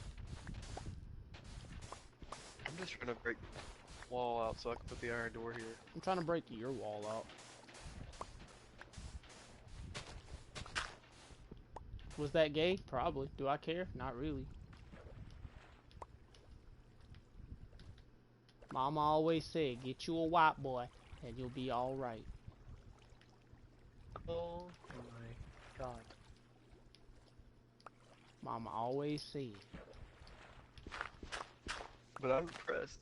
I'm just trying to break the wall out so I can put the iron door here. I'm trying to break your wall out. Was that gay? Probably. Do I care? Not really. Mama always said, get you a white boy and you'll be alright. Oh my god. Mama always said. But I'm depressed.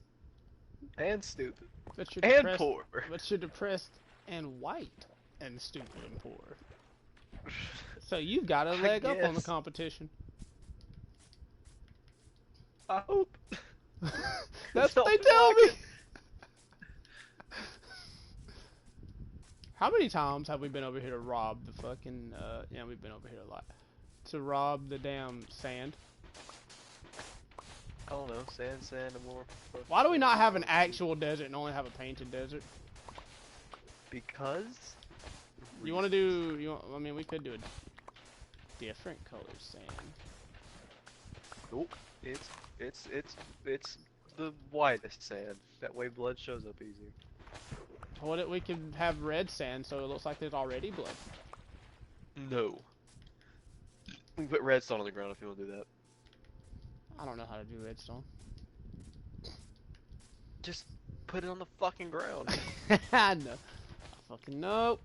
And stupid. But you're And depressed, poor. But you're depressed and white and stupid and poor. So you've got a leg up on the competition. I hope. That's what they tell me. How many times have we been over here to rob the fucking, yeah, we've been over here a lot. To rob the damn sand. I don't know, sand, and more. Why do we not have an actual desert and only have a painted desert? Because? You want to do, I mean, we could do a different color sand. Nope. It's the whitest sand. That way blood shows up easy. What if we could have red sand so it looks like there's already blood? No. We can put redstone on the ground if you want to do that. I don't know how to do redstone. Just put it on the fucking ground. I know. I fucking know.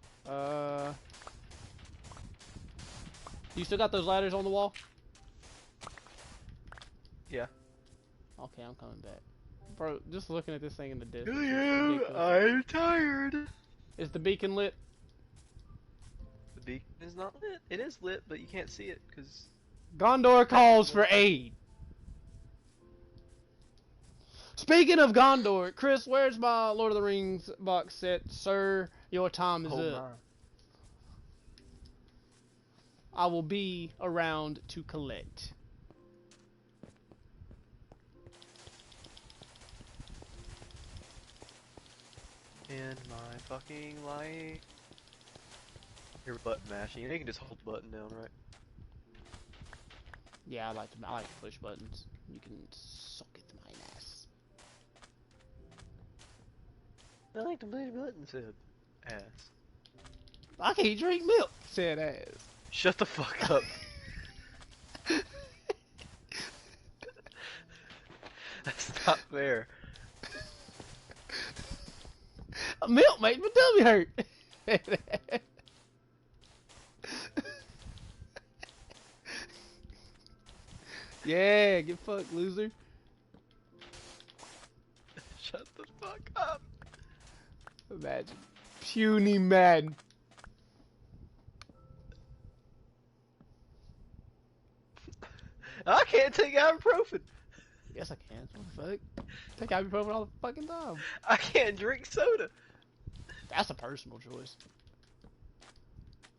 You still got those ladders on the wall? Yeah. Okay, I'm coming back. Bro, just looking at this thing in the distance. I'm tired. Is the beacon lit? The beacon is not lit. It is lit, but you can't see it because Gondor calls for aid. Speaking of Gondor, Chris, where's my Lord of the Rings box set? Sir, your time is up. I will be around to collect. In my fucking life. You're button mashing. You can just hold the button down, right? Yeah, I like to push buttons. You can suck it my ass. I like to push buttons, said ass. I can't drink milk, said ass. Shut the fuck up. That's not fair. Milk makes my tummy hurt. Yeah, get fucked, loser. Shut the fuck up. Imagine. Puny man. I can't take ibuprofen. Yes, I can. What the fuck? Take ibuprofen all the fucking time. I can't drink soda. That's a personal choice.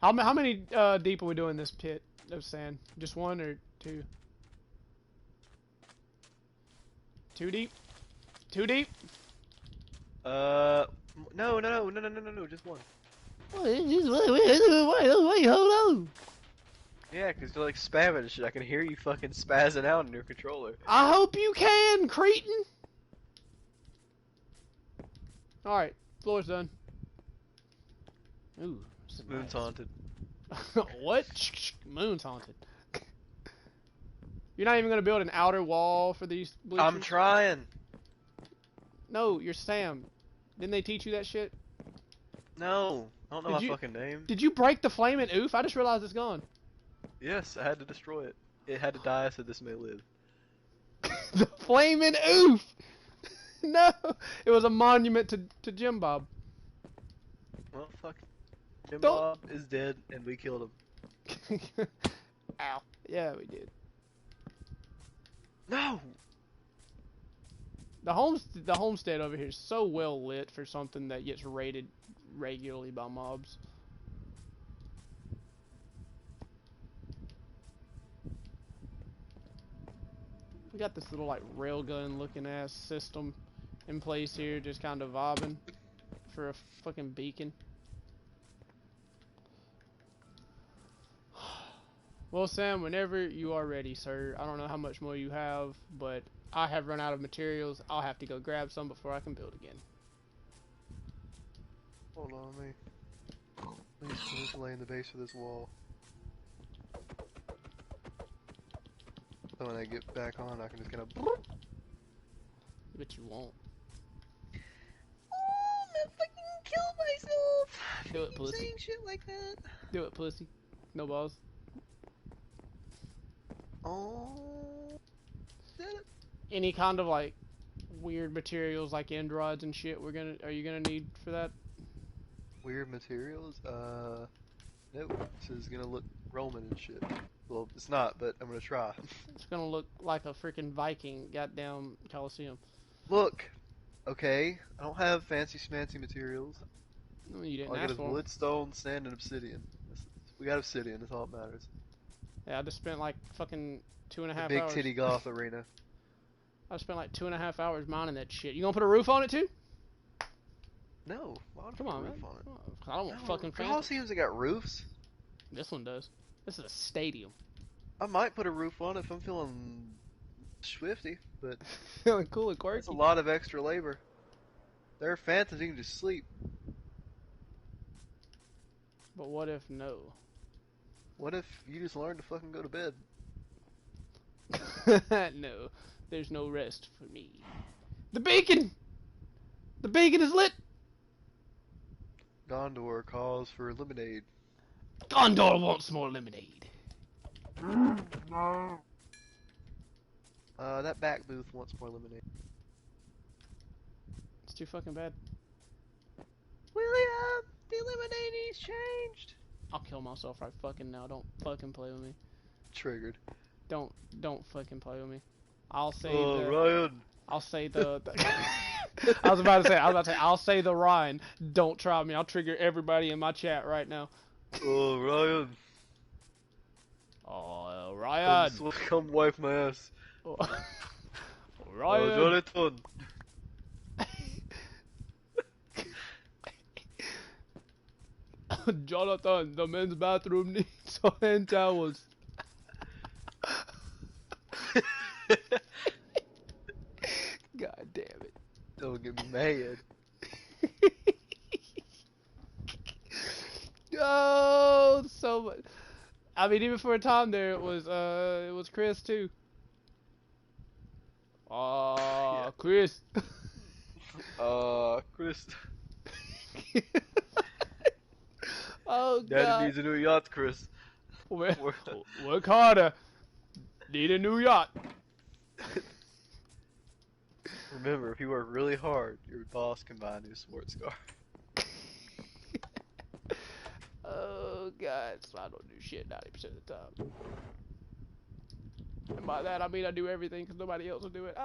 How many deep are we doing this pit of sand? Just one or two? Too deep? Too deep? No, just one. Wait, hold on. Yeah, cause you're like spamming and shit. I can hear you fucking spazzing out on your controller. I hope you can, cretin. Alright, floor's done. Ooh, Moon's haunted. What? Moon's haunted. You're not even gonna build an outer wall for these bleachers? I'm trying. No, you're Sam. Didn't they teach you that shit? No, I don't know my fucking name. Did you break the flaming oof? I just realized it's gone. Yes, I had to destroy it. It had to die so this may live. The flaming oof! No! It was a monument to Jim Bob. Well, fuck. Jim Bob is dead and we killed him. Ow. Yeah, we did. No! The homestead over here is so well lit for something that gets raided regularly by mobs. We got this little like railgun looking ass system in place here, just kind of vibing for a fucking beacon. Well, Sam, whenever you are ready, sir. I don't know how much more you have, but I have run out of materials. I'll have to go grab some before I can build again. Hold on, let me lay in the base of this wall. So when I get back on, I can just kind of. But you won't. Oh, I'm gonna fucking kill myself. Do it, pussy. Saying shit like that. Do it, pussy. No balls. Oh. Did it. Any kind of like weird materials like end rods and shit are you gonna need for that? Weird materials? Nope. This is gonna look Roman and shit. Well, it's not, but I'm gonna try. It's gonna look like a freaking Viking goddamn Coliseum. Look, okay, I don't have fancy schmancy materials. No, you didn't All I ask got is for 'em. wood, stone, sand, and obsidian. We got obsidian, that's all that matters. Yeah, I just spent like fucking 2.5 hours. Big titty goth arena. I spent like 2.5 hours mining that shit. You gonna put a roof on it too? No, why would I Come put a on, roof man. on it? Come on. I don't want No, fucking fancy. Coliseums that got roofs. This one does. This is a stadium. I might put a roof on it if I'm feeling swifty, but Feeling cool and quirky. it's a lot of extra labor. There are phantoms you can just sleep. But what if no? What if you just learn to fucking go to bed? No, there's no rest for me. The beacon! The beacon is lit! Gondor calls for lemonade. Gondor wants more lemonade. No. That back booth wants more lemonade. It's too fucking bad. William, the lemonade is changed. I'll kill myself right fucking now. Don't fucking play with me. Triggered. Don't fucking play with me. I'll say Ryan. I'll say the I was about to say I'll say the Ryan. Don't try me. I'll trigger everybody in my chat right now. Oh, Ryan. Oh, Come, Ryan. come wipe my ass. Oh, Oh, Ryan. Jonathan. Jonathan, the men's bathroom needs hand towels. God damn Don't get me mad. it. Oh, so much. I mean, even for a time there, it was Chris too. Yeah. Chris. Chris. Oh Daddy God. needs a new yacht, Chris. Work, We're- work harder. Need a new yacht. Remember, if you work really hard, your boss can buy a new sports car. Oh God. So I don't do shit 90% of the time. And by that I mean I do everything because nobody else will do it.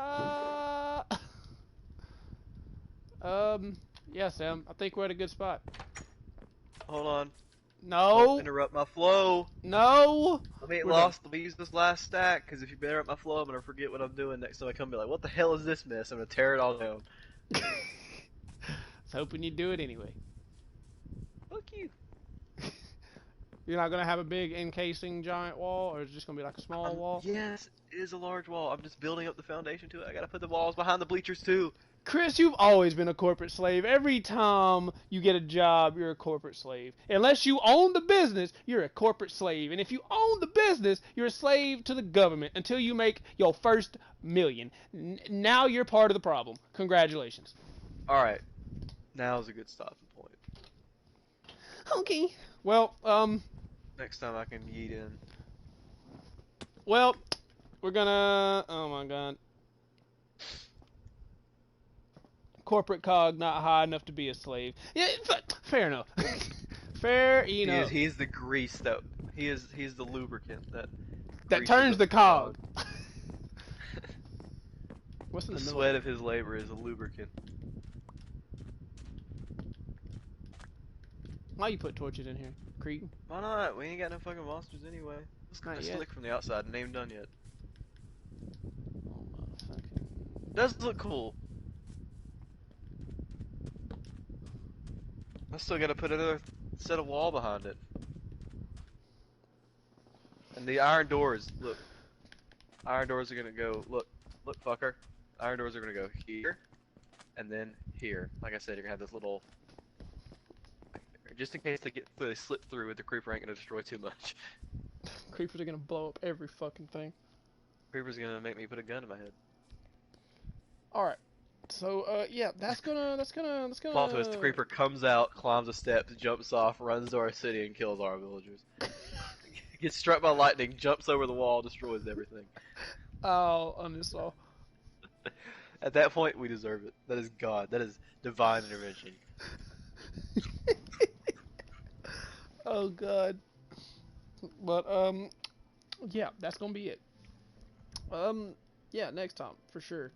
Yeah, Sam. I think we're at a good spot. Hold on. Don't No. interrupt my flow. No. We're done. Let me use this last stack, because if you interrupt my flow, I'm going to forget what I'm doing next time I come and be like, what the hell is this mess? I'm going to tear it all down. I was hoping you'd do it anyway. Fuck you. You're not gonna have a big encasing giant wall, or it's just gonna be like a small wall? Yes, it is a large wall. I'm just building up the foundation to it. I got to put the walls behind the bleachers, too. Chris, you've always been a corporate slave. Every time you get a job, you're a corporate slave. Unless you own the business, you're a corporate slave. And if you own the business, you're a slave to the government until you make your first million. Now you're part of the problem. Congratulations. Alright, now's a good stopping point. Okay. Well, Next time I can yeet in. well, we're gonna. Oh my God. Corporate cog not high enough to be a slave. Yeah, fair enough. Fair enough. He's the grease that he's the lubricant that That greases turns up the cog. cog. What's in The the middle? sweat of his labor is a lubricant. Why you put torches in here, Cretan? Why not? We ain't got no fucking monsters anyway. Let's Not cut a yet. slick from the outside and ain't done yet. Oh motherfucker. Does look cool. I still gotta put another set of wall behind it. And the iron doors, look. Iron doors are gonna go, look, fucker. Iron doors are gonna go here, and then here. Like I said, you're gonna have this little, just in case they slip through it, the creeper ain't gonna destroy too much. Creepers are gonna blow up every fucking thing. Creeper's gonna make me put a gun in my head. Alright. So, yeah, that's gonna. Plot twist, the creeper comes out, climbs the steps, jumps off, runs to our city, and kills our villagers. Gets struck by lightning, jumps over the wall, destroys everything. Oh, uninstall. At that point, we deserve it. That is God. That is divine intervention. Oh God. But yeah, that's gonna be it. Yeah, next time for sure.